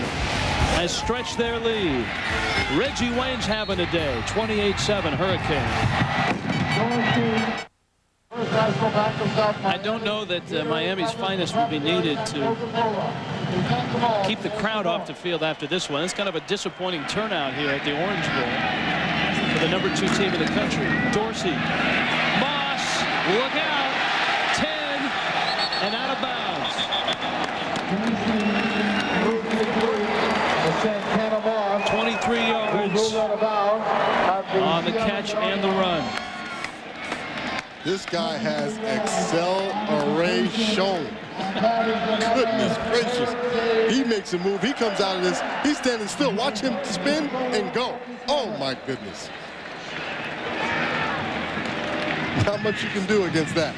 has stretched their lead. Reggie Wayne's having a day. 28-7 Hurricane. I don't know that Miami's finest will be needed to keep the crowd off the field after this one. It's kind of a disappointing turnout here at the Orange Bowl for the number 2 team in the country. Dorsey, Moss, look out, 10, and out of bounds. Santana Moss, 23 yards on the catch and the run. This guy has acceleration. Goodness gracious. He makes a move. He comes out of this. He's standing still. Watch him spin and go. Oh, my goodness. Not much you can do against that.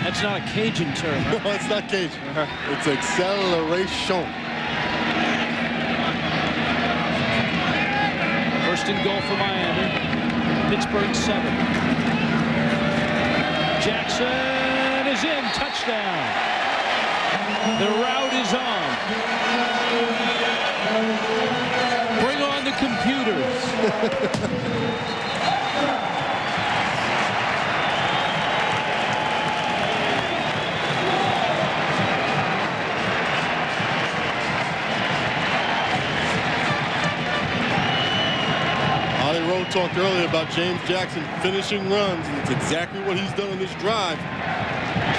That's not a Cajun term. Huh? No, it's not Cajun. It's acceleration. First and goal for Miami. Pittsburgh 7. Jackson is in. Touchdown. The route is on. Bring on the computers. talked earlier about James Jackson finishing runs, and it's exactly what he's done on this drive,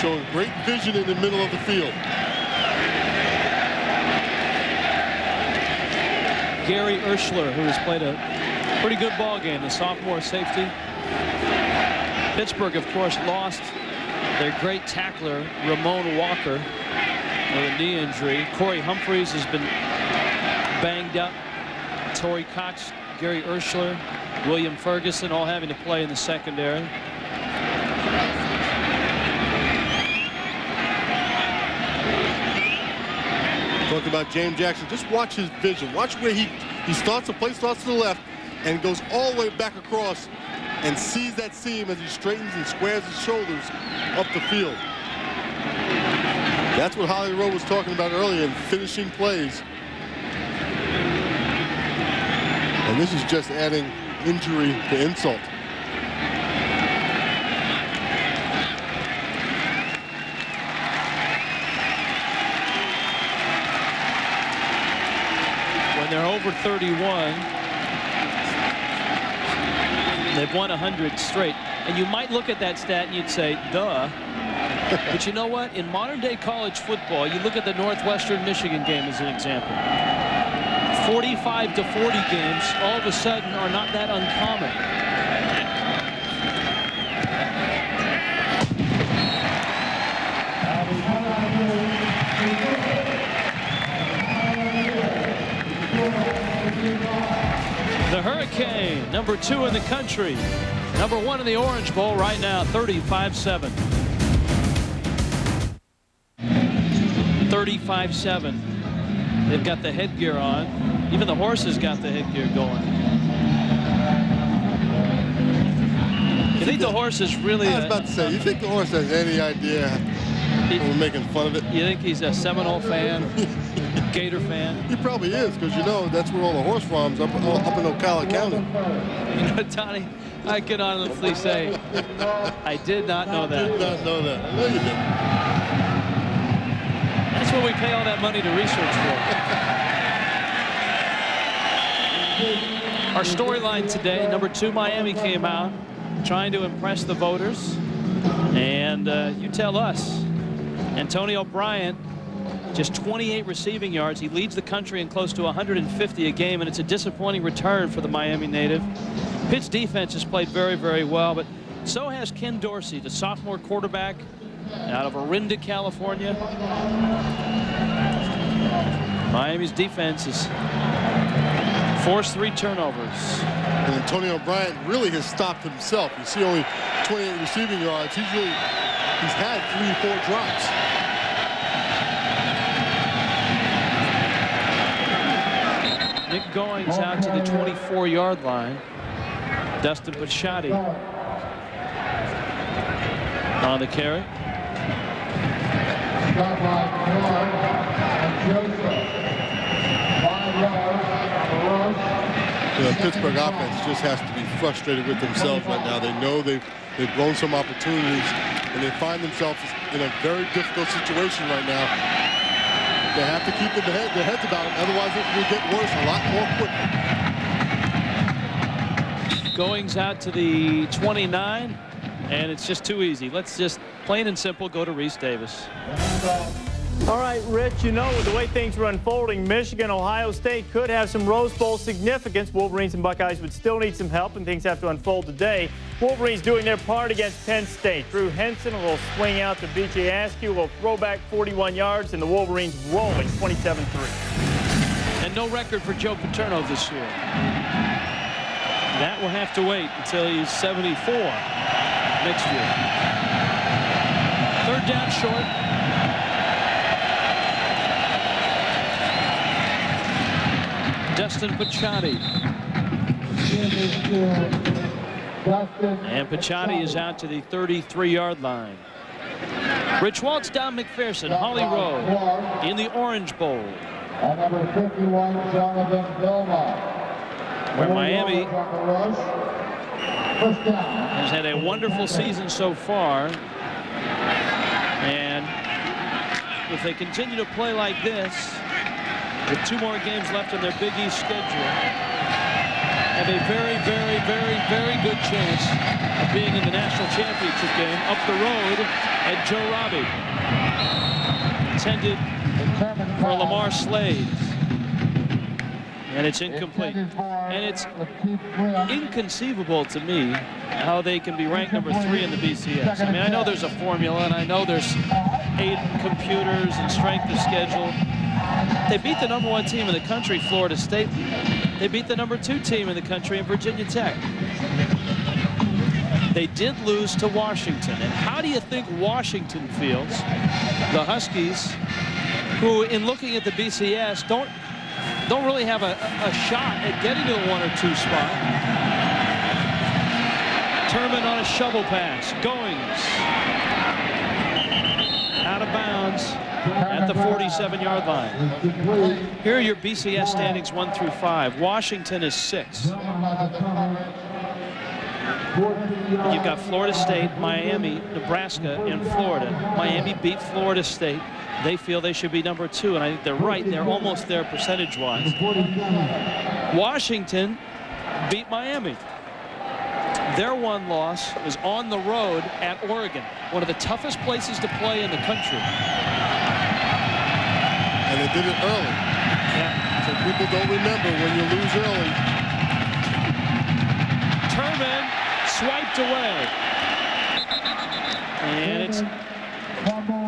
showing great vision in the middle of the field. Gary Urschler, who has played a pretty good ball game, the sophomore safety. Pittsburgh, of course, lost their great tackler, Ramon Walker, with a knee injury. Corey Humphreys has been banged up. Torrey Cox, Gary Urschler, William Ferguson, all having to play in the secondary. Talk about James Jackson. Just watch his vision. Watch where he starts to play, starts to the left, and goes all the way back across and sees that seam as he straightens and squares his shoulders up the field. That's what Holly Rowe was talking about earlier in finishing plays. And this is just adding injury to insult. When they're over 31, they've won 100 straight. And you might look at that stat and you'd say, duh. But you know what? In modern day college football, you look at the Northwestern Michigan game as an example. 45 to 40 games all of a sudden are not that uncommon. The Hurricane, number 2 in the country, number 1 in the Orange Bowl right now, 35-7. 35-7. They've got the headgear on. Even the horses got the headgear going. You think the horse is really... I was about to say, you think the horse has any idea we're making fun of it? You think he's a Seminole fan? Gator fan? He probably is, because you know that's where all the horse farms up in Ocala County. You know, Tony, I can honestly say I did not know that. I did not know that. I know you didn't. That's what we pay all that money to research for. Our storyline today, number 2 Miami came out trying to impress the voters. And you tell us. Antonio Bryant, just 28 receiving yards. He leads the country in close to 150 a game, and it's a disappointing return for the Miami native. Pitt's defense has played very, very well, but so has Ken Dorsey, the sophomore quarterback out of Orinda, California. Miami's defense has forced 3 turnovers. And Antonio Bryant really has stopped himself. You see only 28 receiving yards. He's had 3 or 4 drops. Nick Goings out to the 24-yard line. Dustin Pachotti on the carry. The Pittsburgh offense just has to be frustrated with themselves right now. They know they've blown some opportunities, and they find themselves in a very difficult situation right now. They have to keep their heads about it, otherwise it will get worse a lot more quickly. Goings out to the 29, and it's just too easy. Let's just plain and simple go to Reese Davis. All right, Rich, you know, with the way things are unfolding, Michigan, Ohio State could have some Rose Bowl significance. Wolverines and Buckeyes would still need some help, and things have to unfold today. Wolverines doing their part against Penn State. Drew Henson, a little swing out to B.J. Askew, a little throwback 41 yards, and the Wolverines rolling 27-3. And no record for Joe Paterno this year. That will have to wait until he's 74 next year. 3rd down short. Dustin Pachotti. And Pachotti is out to the 33-yard line. Rich Waltz, Don McPherson, Holly Rowe in the Orange Bowl. And number 51, Jonathan Vilma. Where Miami has had a wonderful season so far. And if they continue to play like this, with 2 more games left on their Big East schedule, have a very, very, very, very good chance of being in the national championship game up the road at Joe Robbie. Intended for Lamar Slade. And it's incomplete. And it's inconceivable to me how they can be ranked number 3 in the BCS. I mean, I know there's a formula, and I know there's 8 computers and strength of schedule. They beat the number 1 team in the country, Florida State. They beat the number 2 team in the country in Virginia Tech. They did lose to Washington. And how do you think Washington feels? The Huskies, who in looking at the BCS don't really have a shot at getting to the 1 or 2 spot. Turman on a shovel pass. Goings out of bounds at the 47-yard line. Here are your BCS standings 1 through 5. Washington is 6. You've got Florida State, Miami, Nebraska, and Florida. Miami beat Florida State. They feel they should be number 2, and I think they're right. They're almost there percentage-wise. Washington beat Miami. Their one loss was on the road at Oregon, one of the toughest places to play in the country. And they did it early. Yeah. So people don't remember when you lose early. Turman swiped away. And it's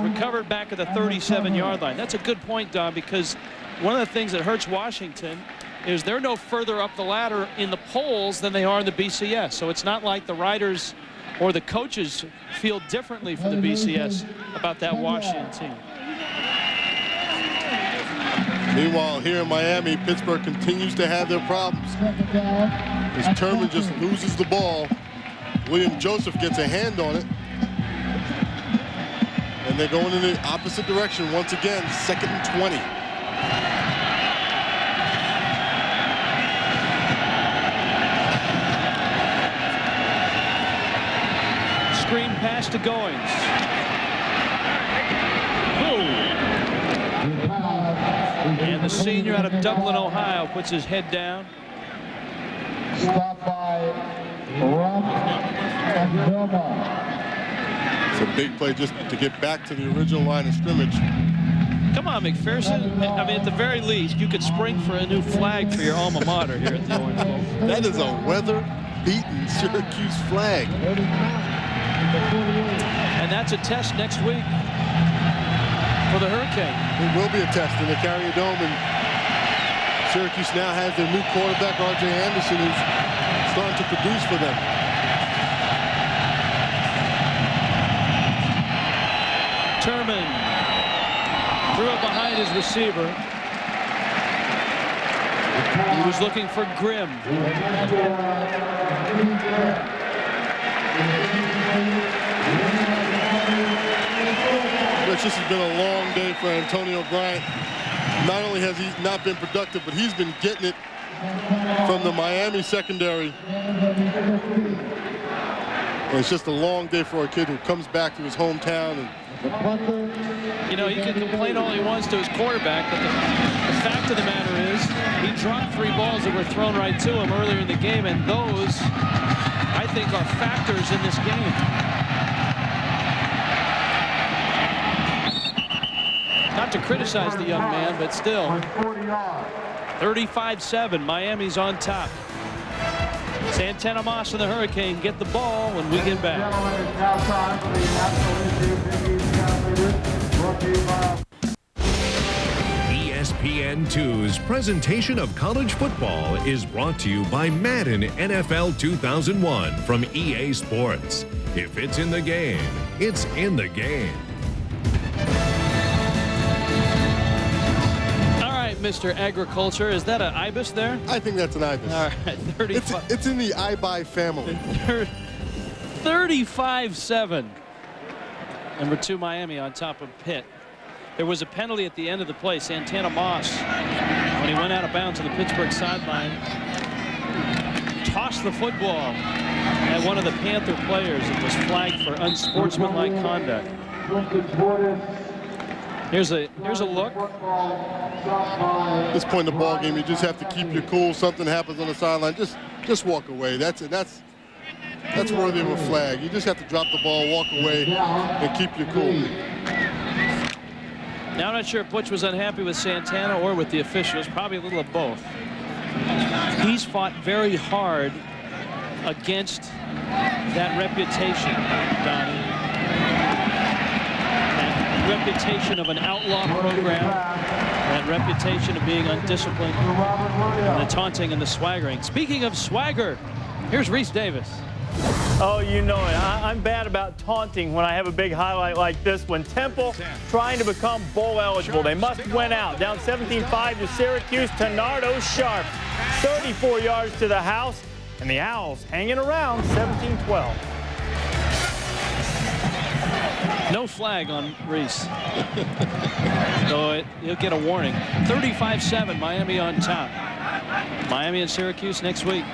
recovered back at the 37-yard line. That's a good point, Don, because one of the things that hurts Washington is they're no further up the ladder in the polls than they are in the BCS. So it's not like the riders or the coaches feel differently for the BCS about that Washington team. Meanwhile, here in Miami, Pittsburgh continues to have their problems. As Turman just loses the ball, William Joseph gets a hand on it. And they're going in the opposite direction once again, 2nd and 20. Screen pass to Goings. And the senior out of Dublin, Ohio, puts his head down. Stop by Rupp and Vilma. It's a big play just to get back to the original line of scrimmage. Come on, McPherson. I mean, at the very least, you could spring for a new flag for your alma mater here at the Orange Bowl. That is a weather-beaten Syracuse flag. And that's a test next week for the Hurricane. It will be a test in the Carrier Dome, and Syracuse now has their new quarterback, R.J. Anderson, who's starting to produce for them. Turman threw it behind his receiver. He was looking for Grimm. Rich, this has been a long day for Antonio Bryant. Not only has he not been productive, but he's been getting it from the Miami secondary. And it's just a long day for a kid who comes back to his hometown. And you know, he can complain all he wants to his quarterback, but the fact of the matter is he dropped 3 balls that were thrown right to him earlier in the game, and those, I think, are factors in this game. Not to criticize the young man, but still. 35-7, Miami's on top. Santana Moss and the Hurricane get the ball when we get back. ESPN2's presentation of college football is brought to you by Madden NFL 2001 from EA Sports. If it's in the game, it's in the game. Mr. Agriculture, is that an ibis there? I think that's an ibis. All right, 35. It's in the iBuy family. 35-7. Number 2 Miami on top of Pitt. There was a penalty at the end of the play. Santana Moss, when he went out of bounds on the Pittsburgh sideline, tossed the football at one of the Panther players and was flagged for unsportsmanlike conduct. Here's a look. At this point in the ball game, you just have to keep your cool. Something happens on the sideline. Just just walk away. That's worthy of a flag. You just have to drop the ball, walk away, and keep your cool. Now, I'm not sure if Butch was unhappy with Santana or with the officials, probably a little of both. He's fought very hard against that reputation, Donnie. That reputation of an outlaw program, that reputation of being undisciplined, and the taunting and the swaggering. Speaking of swagger, here's Reese Davis. Oh, you know it. I'm bad about taunting when I have a big highlight like this one. Temple trying to become bowl eligible. They must win out. Down 17-5 to Syracuse. Tenardo sharp. 34 yards to the house. And the Owls hanging around 17-12. No flag on Reese. So he'll get a warning. 35-7, Miami on top. Miami and Syracuse next week.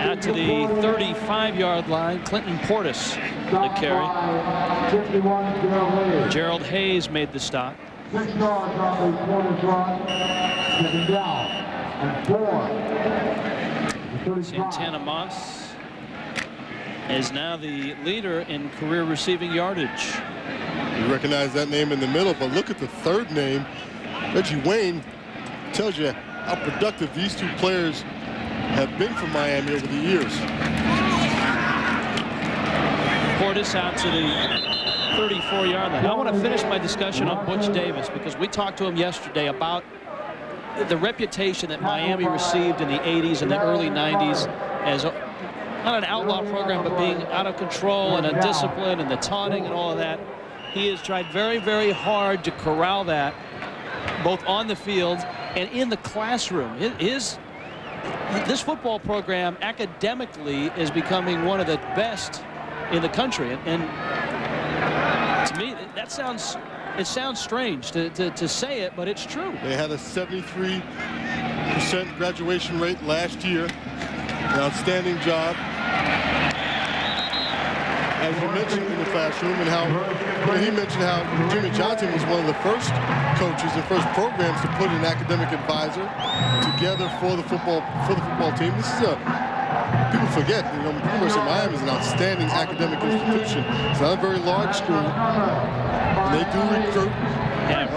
Out to the 35-yard line, Clinton Portis the carry. Gerald Hayes made the stop. 6 yards on the Portis run. Second down and 4. Santana Moss is now the leader in career receiving yardage. You recognize that name in the middle, but look at the third name. Reggie Wayne tells you how productive these two players have been for Miami over the years. Portis out to the 34-yard line. I want to finish my discussion on Butch Davis because we talked to him yesterday about the reputation that Miami received in the 80s and the early 90s as not an outlaw program, but being out of control and undisciplined and the taunting and all of that. He has tried very, very hard to corral that both on the field and in the classroom. This football program academically is becoming one of the best in the country, and to me that sounds strange to say it, but it's true. They had a 73% graduation rate last year. An outstanding job, as you mentioned, in the classroom, and how he mentioned how Jimmy Johnson was one of the first coaches and first programs to put an academic advisor together for the football team. This is people forget, the University of Miami is an outstanding academic institution. It's not a very large school, and they do recruit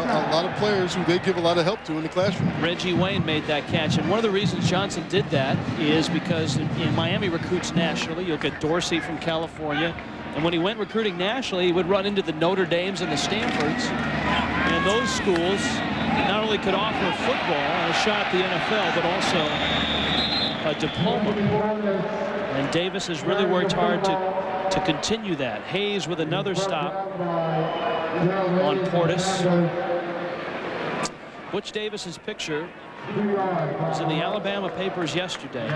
a lot of players who they give a lot of help to in the classroom. Reggie Wayne made that catch, and one of the reasons Johnson did that is because in Miami recruits nationally. You'll get Dorsey from California, and when he went recruiting nationally, he would run into the Notre Dames and the Stanfords, and those schools not only could offer football and a shot at the NFL, but also a diploma. And Davis has really worked hard to continue that. Hayes with another stop on Portis. Butch Davis's picture was in the Alabama papers yesterday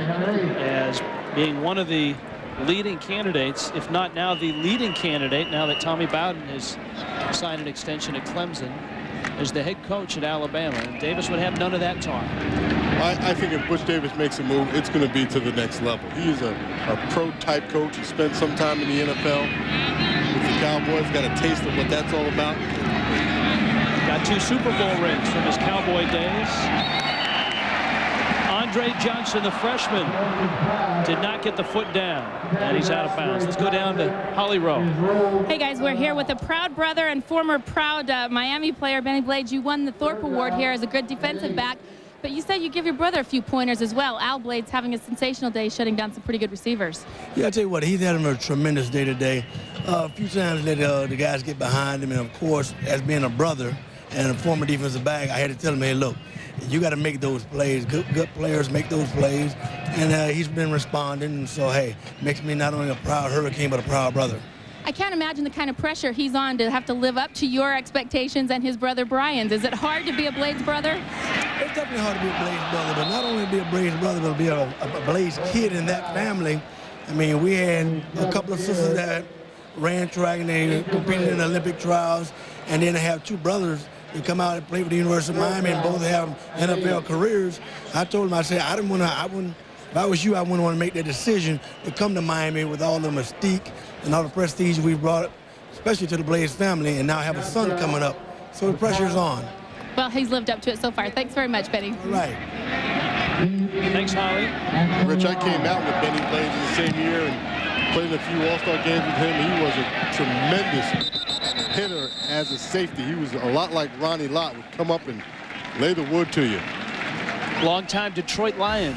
as being one of the leading candidates, if not now the leading candidate, now that Tommy Bowden has signed an extension at Clemson, as the head coach at Alabama. And Davis would have none of that talk. I think if Butch Davis makes a move, it's going to be to the next level. He is a pro-type coach. He spent some time in the NFL with the Cowboys, got a taste of what that's all about. Got 2 Super Bowl rings from his Cowboy days. Andre Johnson, the freshman, did not get the foot down, and he's out of bounds. Let's go down to Holly Rowe. Hey guys, we're here with a proud brother and former proud Miami player, Benny Blades. You won the Thorpe Award here as a good defensive back, but you said you give your brother a few pointers as well. Al Blades having a sensational day, shutting down some pretty good receivers. Yeah, I tell you what, he's having a tremendous day today. A few times let the guys get behind him, and of course, as being a brother and a former defensive back, I had to tell him, hey, look, you got to make those plays. Good players make those plays, and he's been responding. And so, hey, makes me not only a proud Hurricane, but a proud brother. I can't imagine the kind of pressure he's on to have to live up to your expectations and his brother Brian's. Is it hard to be a Blades brother? It's definitely hard to be a Blades brother, but not only be a Blades brother, but be a Blades kid in that family. I mean, we had a couple of sisters that ran track and they competed in the Olympic trials, and then I have 2 brothers that come out and play for the University of Miami and both have NFL careers. I told them, I said, if I was you, I wouldn't want to make that decision to come to Miami with all the mystique and all the prestige we brought, especially to the Blades family, and now have a son coming up. So the pressure's on. Well, he's lived up to it so far. Thanks very much, Benny. All right. Thanks, Holly. Rich, I came out with Benny Blades in the same year and played a few All-Star games with him. He was a tremendous hitter as a safety. He was a lot like Ronnie Lott, would come up and lay the wood to you. Longtime Detroit Lion.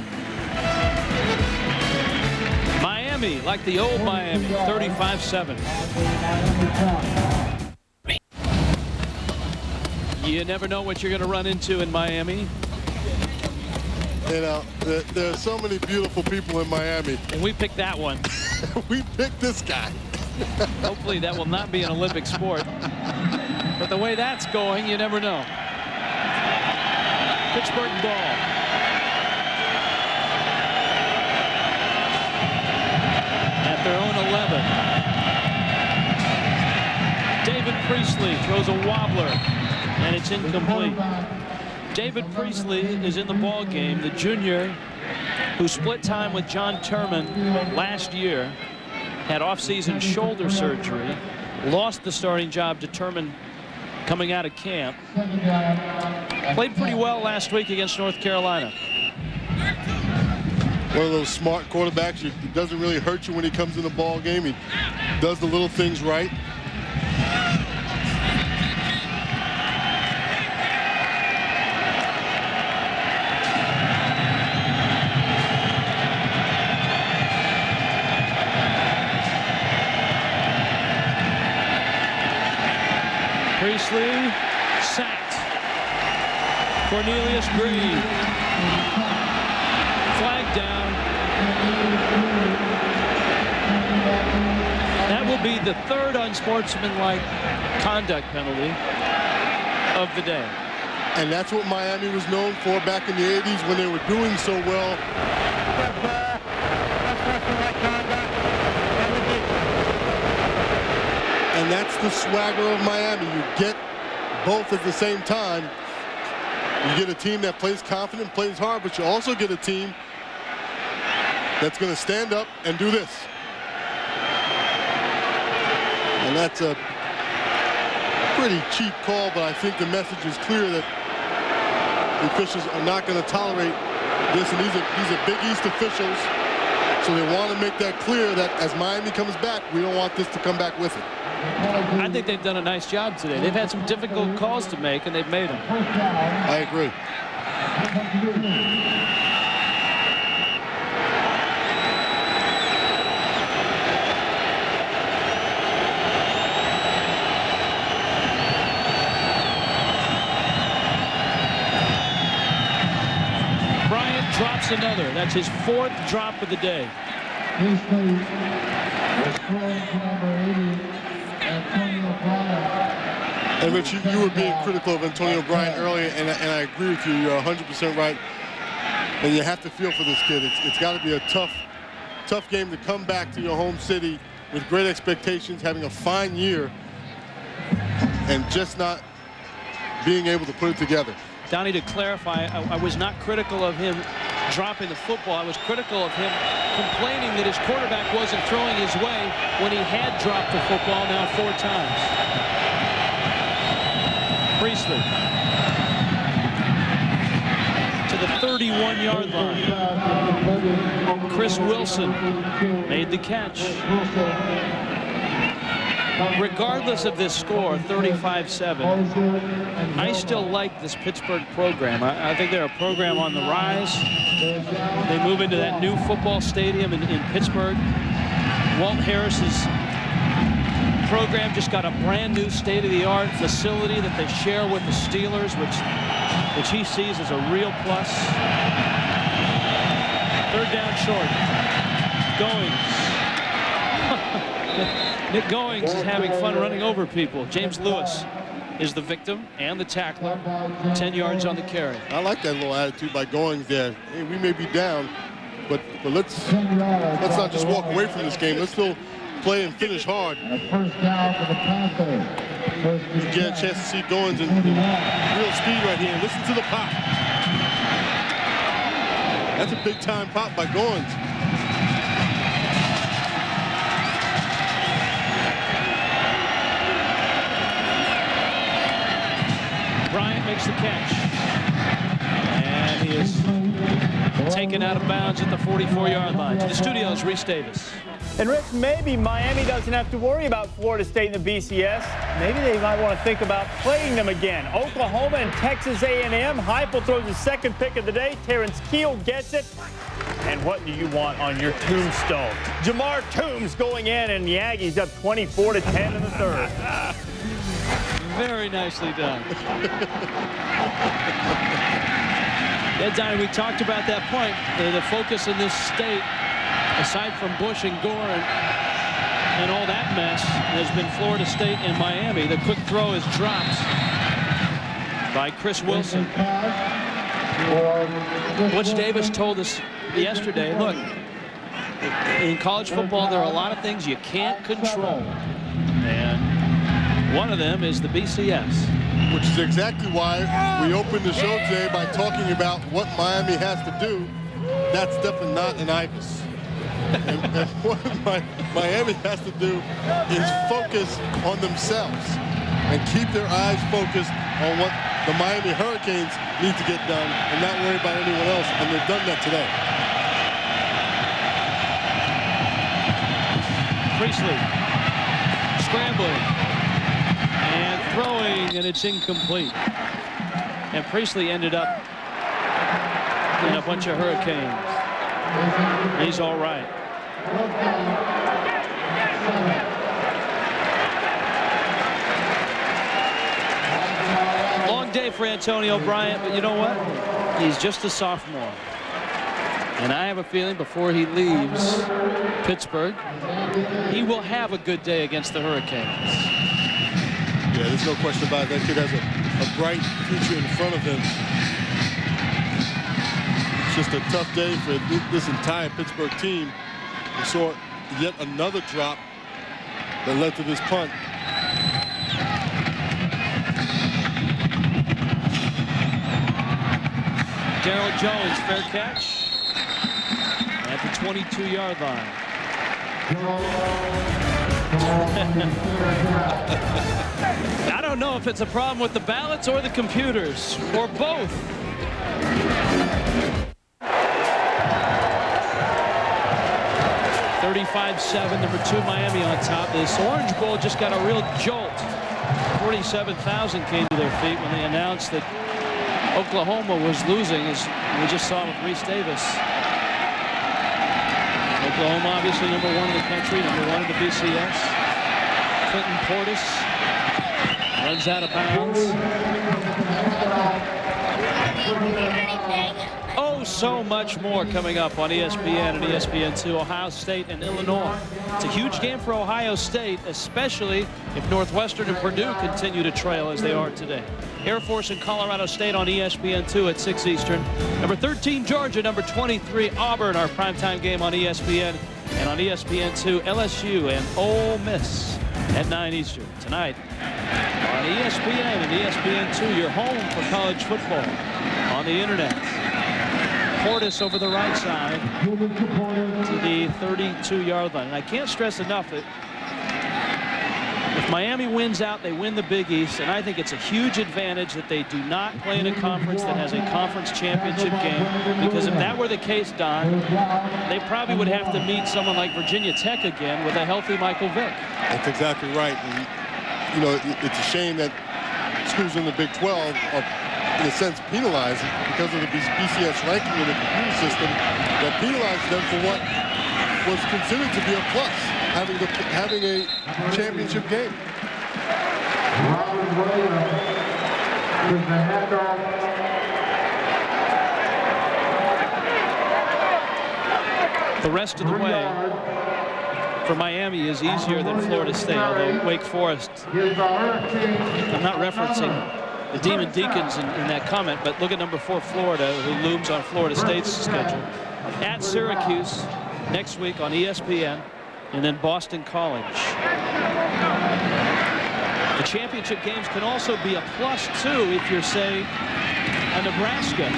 Miami, like the old Miami, 35-7. You never know what you're going to run into in Miami. You know, there are so many beautiful people in Miami. And we picked that one. We picked this guy. Hopefully that will not be an Olympic sport. But the way that's going, you never know. Pittsburgh ball. At their own 11. David Priestley throws a wobbler, and it's incomplete. David Priestley is in the ball game, the junior who split time with John Turman last year, had off-season shoulder surgery, lost the starting job to Turman coming out of camp. Played pretty well last week against North Carolina. One of those smart quarterbacks. It doesn't really hurt you when he comes in the ball game. He does the little things right. Priestley sacked. Cornelius Green. Flag down. That will be the third unsportsmanlike conduct penalty of the day. And that's what Miami was known for back in the 80s when they were doing so well. And that's the swagger of Miami. You get both at the same time. You get a team that plays confident, plays hard, but you also get a team that's going to stand up and do this. And that's a pretty cheap call, but I think the message is clear that the officials are not going to tolerate this. And these are Big East officials, so they want to make that clear that as Miami comes back, we don't want this to come back with it. I think they've done a nice job today. They've had some difficult calls to make, and they've made them. I agree. Bryant drops another. That's his fourth drop of the day. And Rich, you were being critical of Antonio Bryant earlier, and I agree with you. You're 100% right. And you have to feel for this kid. It's got to be a tough game to come back to your home city with great expectations, having a fine year, and just not being able to put it together. Donnie, to clarify, I was not critical of him dropping the football. I was critical of him complaining that his quarterback wasn't throwing his way when he had dropped the football now 4 times. Priestley to the 31-yard line. Chris Wilson made the catch. Regardless of this score, 35-7, I still like this Pittsburgh program. I think they're a program on the rise. They move into that new football stadium in Pittsburgh. Walt Harris's program just got a brand new state-of-the-art facility that they share with the Steelers, which he sees as a real plus. 3rd down short. Goings. Nick Goings is having fun running over people. James Lewis is the victim and the tackler. 10 yards on the carry. I like that little attitude by Goings there. Hey, we may be down, but let's not just walk away from this game. Let's still play and finish hard. First down for the Panthers. You get a chance to see Goings in real speed right here. Listen to the pop. That's a big-time pop by Goings. Bryant makes the catch. And he is taken out of bounds at the 44-yard line. To the studios, Reese Davis. And Rich, maybe Miami doesn't have to worry about Florida State in the BCS. Maybe they might want to think about playing them again. Oklahoma and Texas A&M. Heupel throws his second pick of the day. Terrence Keel gets it. And what do you want on your tombstone? Jamar Toombs going in, and the Aggies up 24-10 in the third. Very nicely done. Yeah, Donnie, we talked about that point. The focus in this state, aside from Bush and Gore and all that mess, has been Florida State and Miami. The quick throw is dropped by Chris Wilson. Butch Davis told us yesterday, look, in college football, there are a lot of things you can't control. And one of them is the BCS. Which is exactly why we opened the show today by talking about what Miami has to do. That's definitely not an Ibis. and what Miami has to do is focus on themselves and keep their eyes focused on what the Miami Hurricanes need to get done and not worry about anyone else. And they've done that today. Priestley scrambling and throwing, and it's incomplete. And Priestley ended up in a bunch of Hurricanes. He's all right. Long day for Antonio Bryant, but you know what? He's just a sophomore. And I have a feeling before he leaves Pittsburgh, he will have a good day against the Hurricanes. Yeah, there's no question about it. That kid has a bright future in front of him. It's just a tough day for this entire Pittsburgh team. We saw yet another drop that led to this punt. Darryl Jones, fair catch at the 22-yard line. I don't know if it's a problem with the ballots or the computers, or both. (35-7), number 2 Miami on top. This Orange Bowl just got a real jolt. 47,000 came to their feet when they announced that Oklahoma was losing, as we just saw with Reese Davis. Oklahoma, obviously number 1 in the country, number 1 in the BCS. Clinton Portis runs out of bounds. Oh, so much more coming up on ESPN and ESPN2. Ohio State and Illinois. It's a huge game for Ohio State, especially if Northwestern and Purdue continue to trail as they are today. Air Force and Colorado State on ESPN2 at 6 Eastern. Number 13, Georgia. Number 23, Auburn, our primetime game on ESPN. And on ESPN2, LSU and Ole Miss at 9 Eastern. Tonight on ESPN and ESPN2, your home for college football on the internet. Portis over the right side to the 32-yard line. And I can't stress enough that if Miami wins out, they win the Big East, and I think it's a huge advantage that they do not play in a conference that has a conference championship game, because if that were the case, Don, they probably would have to meet someone like Virginia Tech again with a healthy Michael Vick. That's exactly right. And, you know, it's a shame that schools in the Big 12 are, in a sense, penalized because of the BCS ranking in the computer system that penalizes them for what was considered to be a plus, having a championship game. Robert Williams is the handoff. The rest of the way for Miami is easier than Florida State, although Wake Forest, I'm not referencing the Demon Deacons in that comment, but look at number 4 Florida, who looms on Florida State's schedule. At Syracuse next week on ESPN, and then Boston College. The championship games can also be a +2 if you're, say, a Nebraska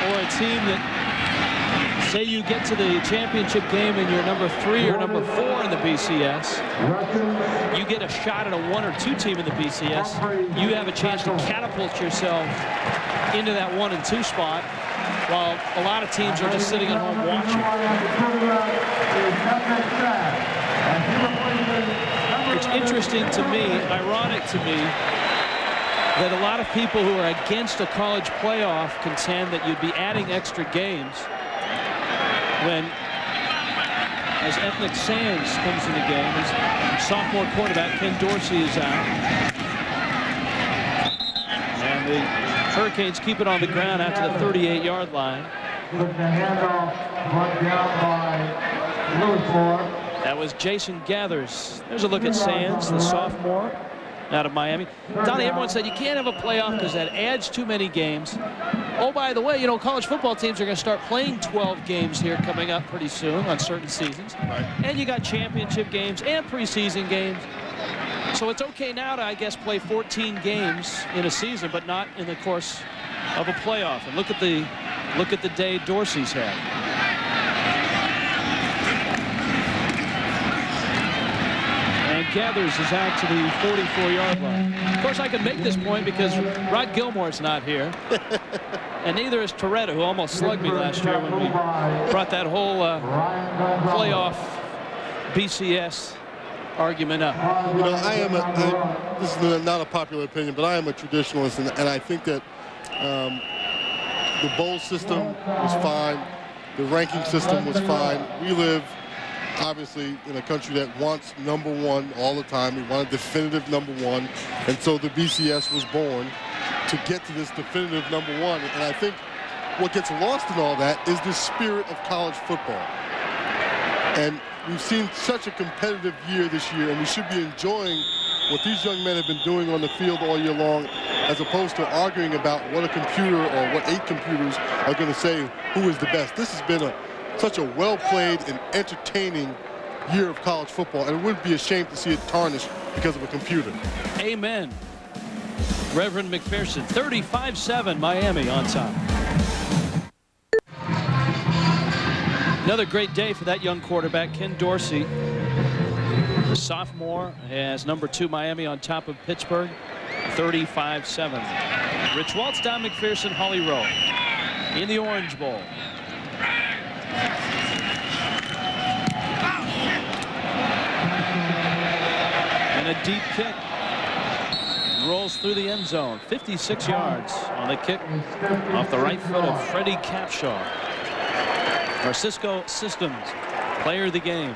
or a team that Say you get to the championship game and you're number 3 or number 4 in the BCS. You get a shot at a 1 or 2 team in the BCS. You have a chance to catapult yourself into that 1 and 2 spot, while a lot of teams are just sitting at home watching. It's interesting to me, ironic to me, that a lot of people who are against a college playoff contend that you'd be adding extra games when, as Ethnic Sands comes in the game, his sophomore quarterback Ken Dorsey is out. And the Hurricanes keep it on the ground after the 38-yard line. That was Jason Gathers. There's a look at Sands, the sophomore out of Miami. Donnie, everyone said you can't have a playoff because that adds too many games. Oh, by the way, you know, college football teams are going to start playing 12 games here coming up pretty soon on certain seasons. Right. And you got championship games and preseason games. So it's okay now to, I guess, play 14 games in a season, but not in the course of a playoff. And look at the day Dorsey's had. And Gathers is out to the 44-yard line. Of course, I can make this point because Rod Gilmore's not here. And neither is Toretta, who almost slugged me last year when we brought that whole playoff BCS argument up. You know, this is not a popular opinion, but I am a traditionalist, and I think that the bowl system was fine. The ranking system was fine. We live, obviously, in a country that wants number 1 all the time. We want a definitive number 1, and so the BCS was born to get to this definitive number 1. And I think what gets lost in all that is the spirit of college football. And we've seen such a competitive year this year, and we should be enjoying what these young men have been doing on the field all year long, as opposed to arguing about what a computer or what 8 computers are going to say who is the best. This has been such a well-played and entertaining year of college football, and it wouldn't be a shame to see it tarnished because of a computer. Amen. Reverend McPherson, 35-7, Miami on top. Another great day for that young quarterback, Ken Dorsey. The sophomore has number 2 Miami on top of Pittsburgh, 35-7. Rich Waltz, Don McPherson, Holly Rowe in the Orange Bowl. And a deep kick. Rolls through the end zone, 56 yards on the kick off the right foot of Freddie Capshaw. Our Cisco Systems player of the game.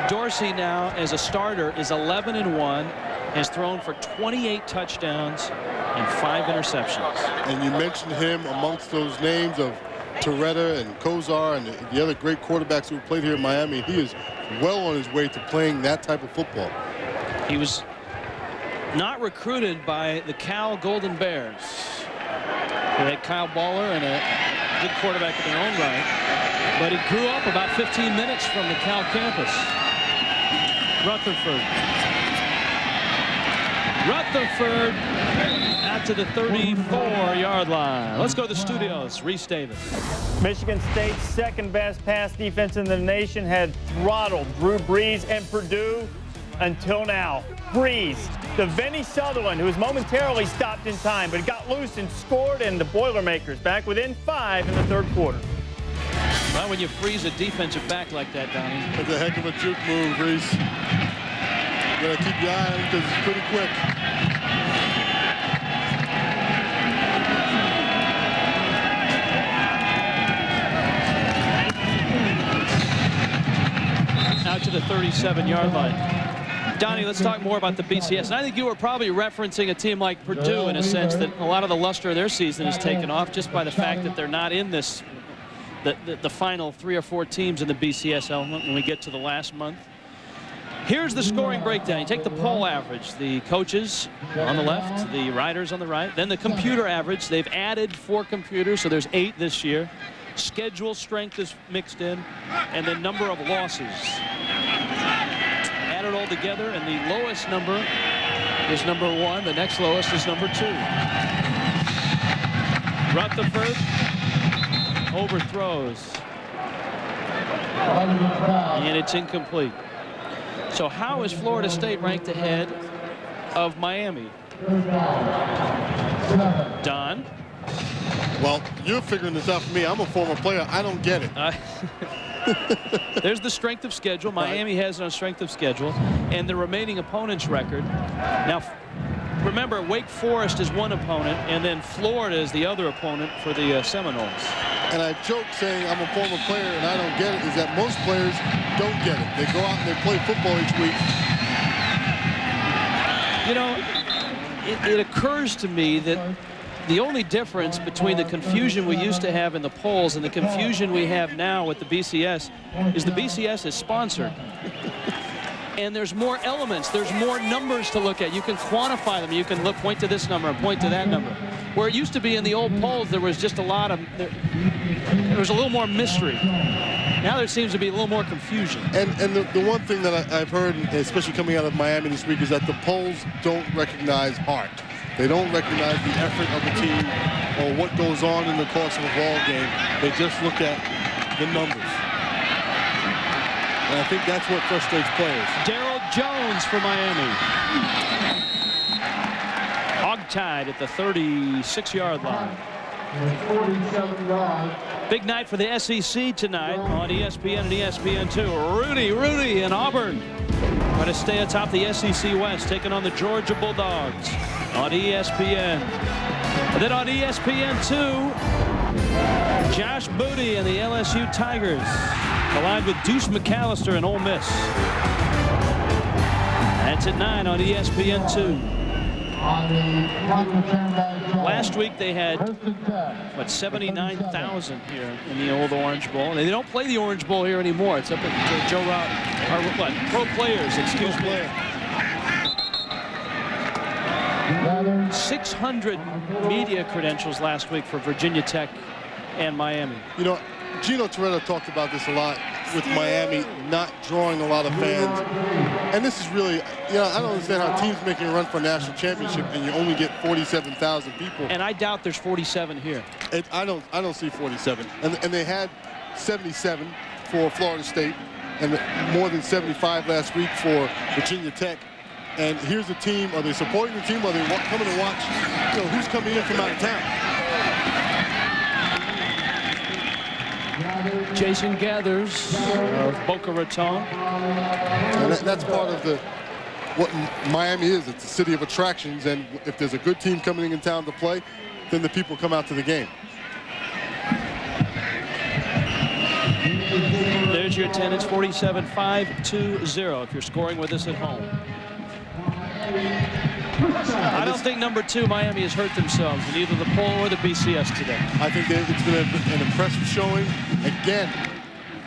Dorsey now, as a starter, is 11-1, has thrown for 28 touchdowns and 5 interceptions. And you mentioned him amongst those names of Toretta and Kozar and the other great quarterbacks who played here in Miami. He is well on his way to playing that type of football. He was not recruited by the Cal Golden Bears. They had Kyle Baller and a good quarterback in their own right, but he grew up about 15 minutes from the Cal campus. Rutherford out to the 34-yard line. Let's go to the studios. Reese Davis. Michigan State's second best pass defense in the nation had throttled Drew Brees and Purdue until now. Brees, the Vinny Sutherland, who was momentarily stopped in time, but got loose and scored, and the Boilermakers back within 5 in the third quarter. Well, when you freeze a defensive back like that, Donnie. That's a heck of a juke move, Reese. You gotta keep your eye on him because it's pretty quick. Out to the 37-yard line. Donnie, let's talk more about the BCS. And I think you were probably referencing a team like Purdue in a sense that a lot of the luster of their season is taken off just by the fact that they're not in this, the final 3 or 4 teams in the BCS element when we get to the last month. Here's the scoring breakdown. You take the poll average, the coaches on the left, the riders on the right, then the computer average. They've added 4 computers, so there's 8 this year. Schedule strength is mixed in, and then number of losses. Add it all together, and the lowest number is number 1. The next lowest is number 2. Rutherford overthrows. And it's incomplete. So how is Florida State ranked ahead of Miami? Don? Well, you're figuring this out for me. I'm a former player. I don't get it. There's the strength of schedule. Miami has no strength of schedule. And the remaining opponent's record. Now, remember, Wake Forest is one opponent, and then Florida is the other opponent for the Seminoles. And I joke saying I'm a former player and I don't get it, is that most players don't get it. They go out and they play football each week. You know, it occurs to me that the only difference between the confusion we used to have in the polls and the confusion we have now with the BCS is the BCS is sponsored. And there's more elements, there's more numbers to look at. You can quantify them. You can point to this number and point to that number. Where it used to be in the old polls, there was just a lot of, there was a little more mystery. Now there seems to be a little more confusion. And the one thing that I've heard, especially coming out of Miami this week, is that the polls don't recognize heart. They don't recognize the effort of the team or what goes on in the course of a ball game. They just look at the numbers. And I think that's what frustrates players. Darryl Jones for Miami. Hogtied at the 36-yard line. 47 yards. Big night for the SEC tonight on ESPN and ESPN2. Rudy in Auburn. Going to stay atop the SEC West, taking on the Georgia Bulldogs on ESPN. And then on ESPN2, Josh Booty and the LSU Tigers collide with Deuce McAllister and Ole Miss. That's at 9 on ESPN2. Last week they had, what, 79,000 here in the old Orange Bowl. And they don't play the Orange Bowl here anymore. It's up at Joe Rout, or what, Pro Players, excuse me. 600 media credentials last week for Virginia Tech and Miami. You know, Gino Toretta talked about this a lot with Miami not drawing a lot of fans. And this is really, you know, I don't understand how teams making a run for a national championship and you only get 47,000 people. And I doubt there's 47 here. I don't see 47. And they had 77 for Florida State and more than 75 last week for Virginia Tech. And here's the team. Are they supporting the team? Or are they coming to watch, you know, who's coming in from out of town? Jason Gathers of Boca Raton. And that's part of what Miami is. It's a city of attractions, and if there's a good team coming in town to play, then the people come out to the game. There's your attendance, 47,520 if you're scoring with us at home. I don't think number 2, Miami, has hurt themselves in either the poll or the BCS today. I think it's been an impressive showing. Again,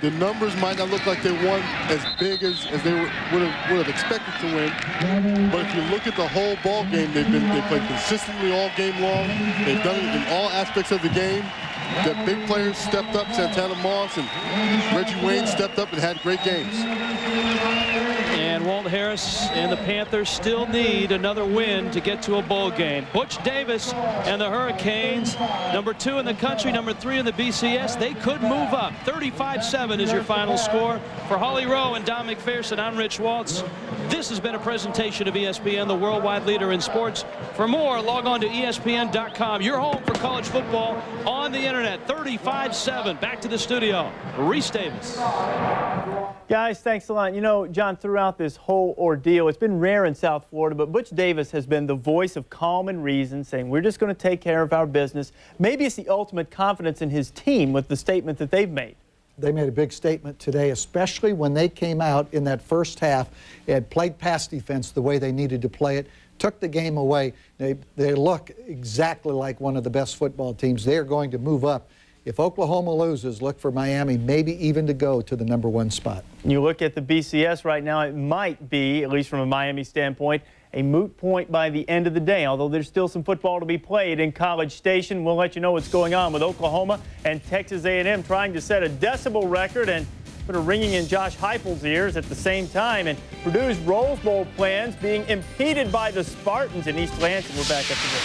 the numbers might not look like they won as big as they would have expected to win. But if you look at the whole ball game, they played consistently all game long. They've done it in all aspects of the game. The big players stepped up. Santana Moss and Reggie Wayne stepped up and had great games. And Walt Harris and the Panthers still need another win to get to a bowl game. Butch Davis and the Hurricanes, number 2 in the country, number 3 in the BCS. They could move up. 35-7 is your final score. For Holly Rowe and Don McPherson, I'm Rich Waltz. This has been a presentation of ESPN, the worldwide leader in sports. For more, log on to ESPN.com. Your home for college football on the internet. 35-7. Back to the studio. Reese Davis. Guys, thanks a lot. You know, John, throughout this whole ordeal, it's been rare in South Florida, but Butch Davis has been the voice of calm and reason, saying we're just going to take care of our business. Maybe it's the ultimate confidence in his team with the statement that they've made. They made a big statement today, especially when they came out in that first half and played pass defense the way they needed to play it, took the game away. They look exactly like one of the best football teams. They are going to move up. If Oklahoma loses, look for Miami, maybe even to go to the number 1 spot. You look at the BCS right now, it might be, at least from a Miami standpoint, a moot point by the end of the day, although there's still some football to be played in College Station. We'll let you know what's going on with Oklahoma and Texas A&M trying to set a decibel record and put a ringing in Josh Heupel's ears at the same time. And Purdue's Rose Bowl plans being impeded by the Spartans in East Lansing. We're back after this.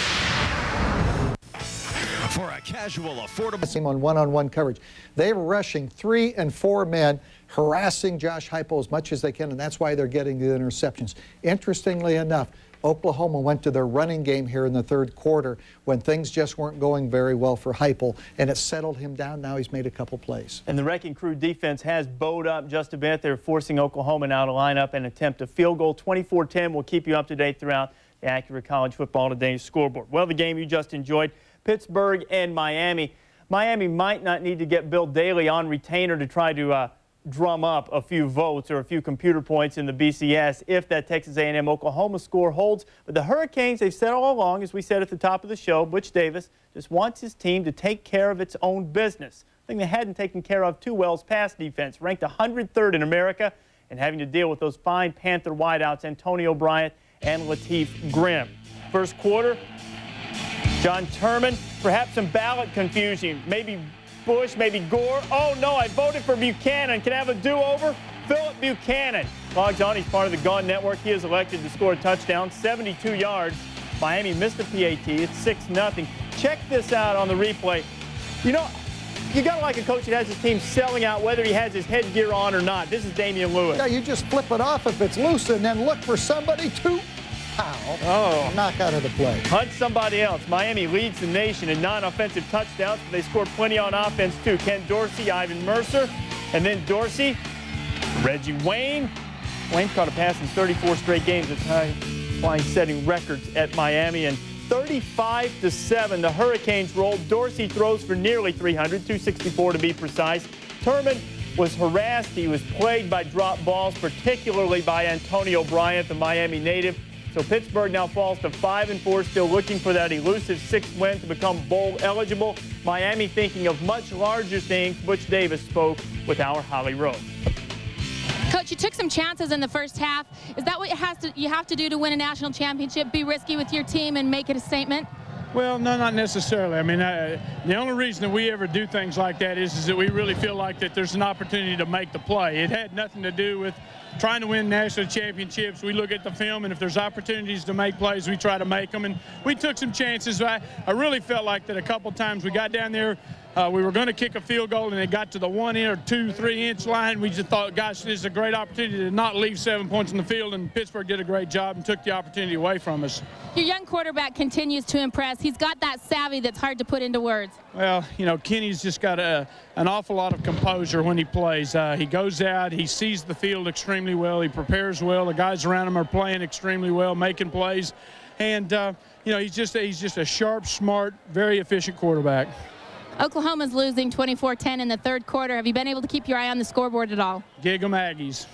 For a casual, affordable team on one-on-one coverage. They were rushing 3 and 4 men, harassing Josh Heupel as much as they can, and that's why they're getting the interceptions. Interestingly enough, Oklahoma went to their running game here in the third quarter when things just weren't going very well for Heupel, and it settled him down. Now he's made a couple plays. And the Wrecking Crew defense has bowed up just a bit. They're forcing Oklahoma now to line up and attempt a field goal. 24-10 will keep you up to date throughout the Accurate College Football Today scoreboard. Well, the game you just enjoyed, Pittsburgh and Miami. Miami might not need to get Bill Daly on retainer to try to drum up a few votes or a few computer points in the BCS if that Texas A&M Oklahoma score holds. But the Hurricanes, they've said all along, as we said at the top of the show, Butch Davis just wants his team to take care of its own business. I think they hadn't taken care of too well's pass defense, ranked 103rd in America, and having to deal with those fine Panther wideouts, Antonio Bryant and Latif Grimm. First quarter, John Turman, perhaps some ballot confusion. Maybe Bush, maybe Gore. Oh, no, I voted for Buchanan. Can I have a do-over? Philip Buchanan logs on. He's part of the Gone Network. He is elected to score a touchdown, 72 yards. Miami missed the PAT. It's 6-0. Check this out on the replay. You know, you got to like a coach that has his team selling out whether he has his headgear on or not. This is Damian Lewis. Yeah, you just flip it off if it's loose and then look for somebody to knock out of the play. Hunt somebody else. Miami leads the nation in non-offensive touchdowns, but they scored plenty on offense too. Ken Dorsey, Ivan Mercer, and then Dorsey, Reggie Wayne. Wayne caught a pass in 34 straight games. It's high-flying setting records at Miami. And 35-7, the Hurricanes rolled. Dorsey throws for nearly 300, 264 to be precise. Turman was harassed. He was plagued by drop balls, particularly by Antonio Bryant, the Miami native. So Pittsburgh now falls to 5-4, still looking for that elusive 6th win to become bowl eligible. Miami thinking of much larger things. Butch Davis spoke with our Holly Rowe. Coach, you took some chances in the first half. Is that what you have to do to win a national championship? Be risky with your team and make it a statement? Well, no, not necessarily. I mean, the only reason that we ever do things like that is that we really feel like that there's an opportunity to make the play. It had nothing to do with trying to win national championships. We look at the film, and if there's opportunities to make plays, we try to make them. And we took some chances. I really felt like that a couple times we got down there, we were going to kick a field goal, and it got to the 1 or 2, 3 inch line. We just thought, gosh, this is a great opportunity to not leave 7 points on the field, and Pittsburgh did a great job and took the opportunity away from us. Your young quarterback continues to impress. He's got that savvy that's hard to put into words. Well, you know, Kenny's just got an awful lot of composure when he plays. He goes out, he sees the field extremely well, he prepares well. The guys around him are playing extremely well, making plays, and you know, he's just a sharp, smart, very efficient quarterback. Oklahoma's losing 24-10 in the third quarter. Have you been able to keep your eye on the scoreboard at all? Gig 'em Aggies.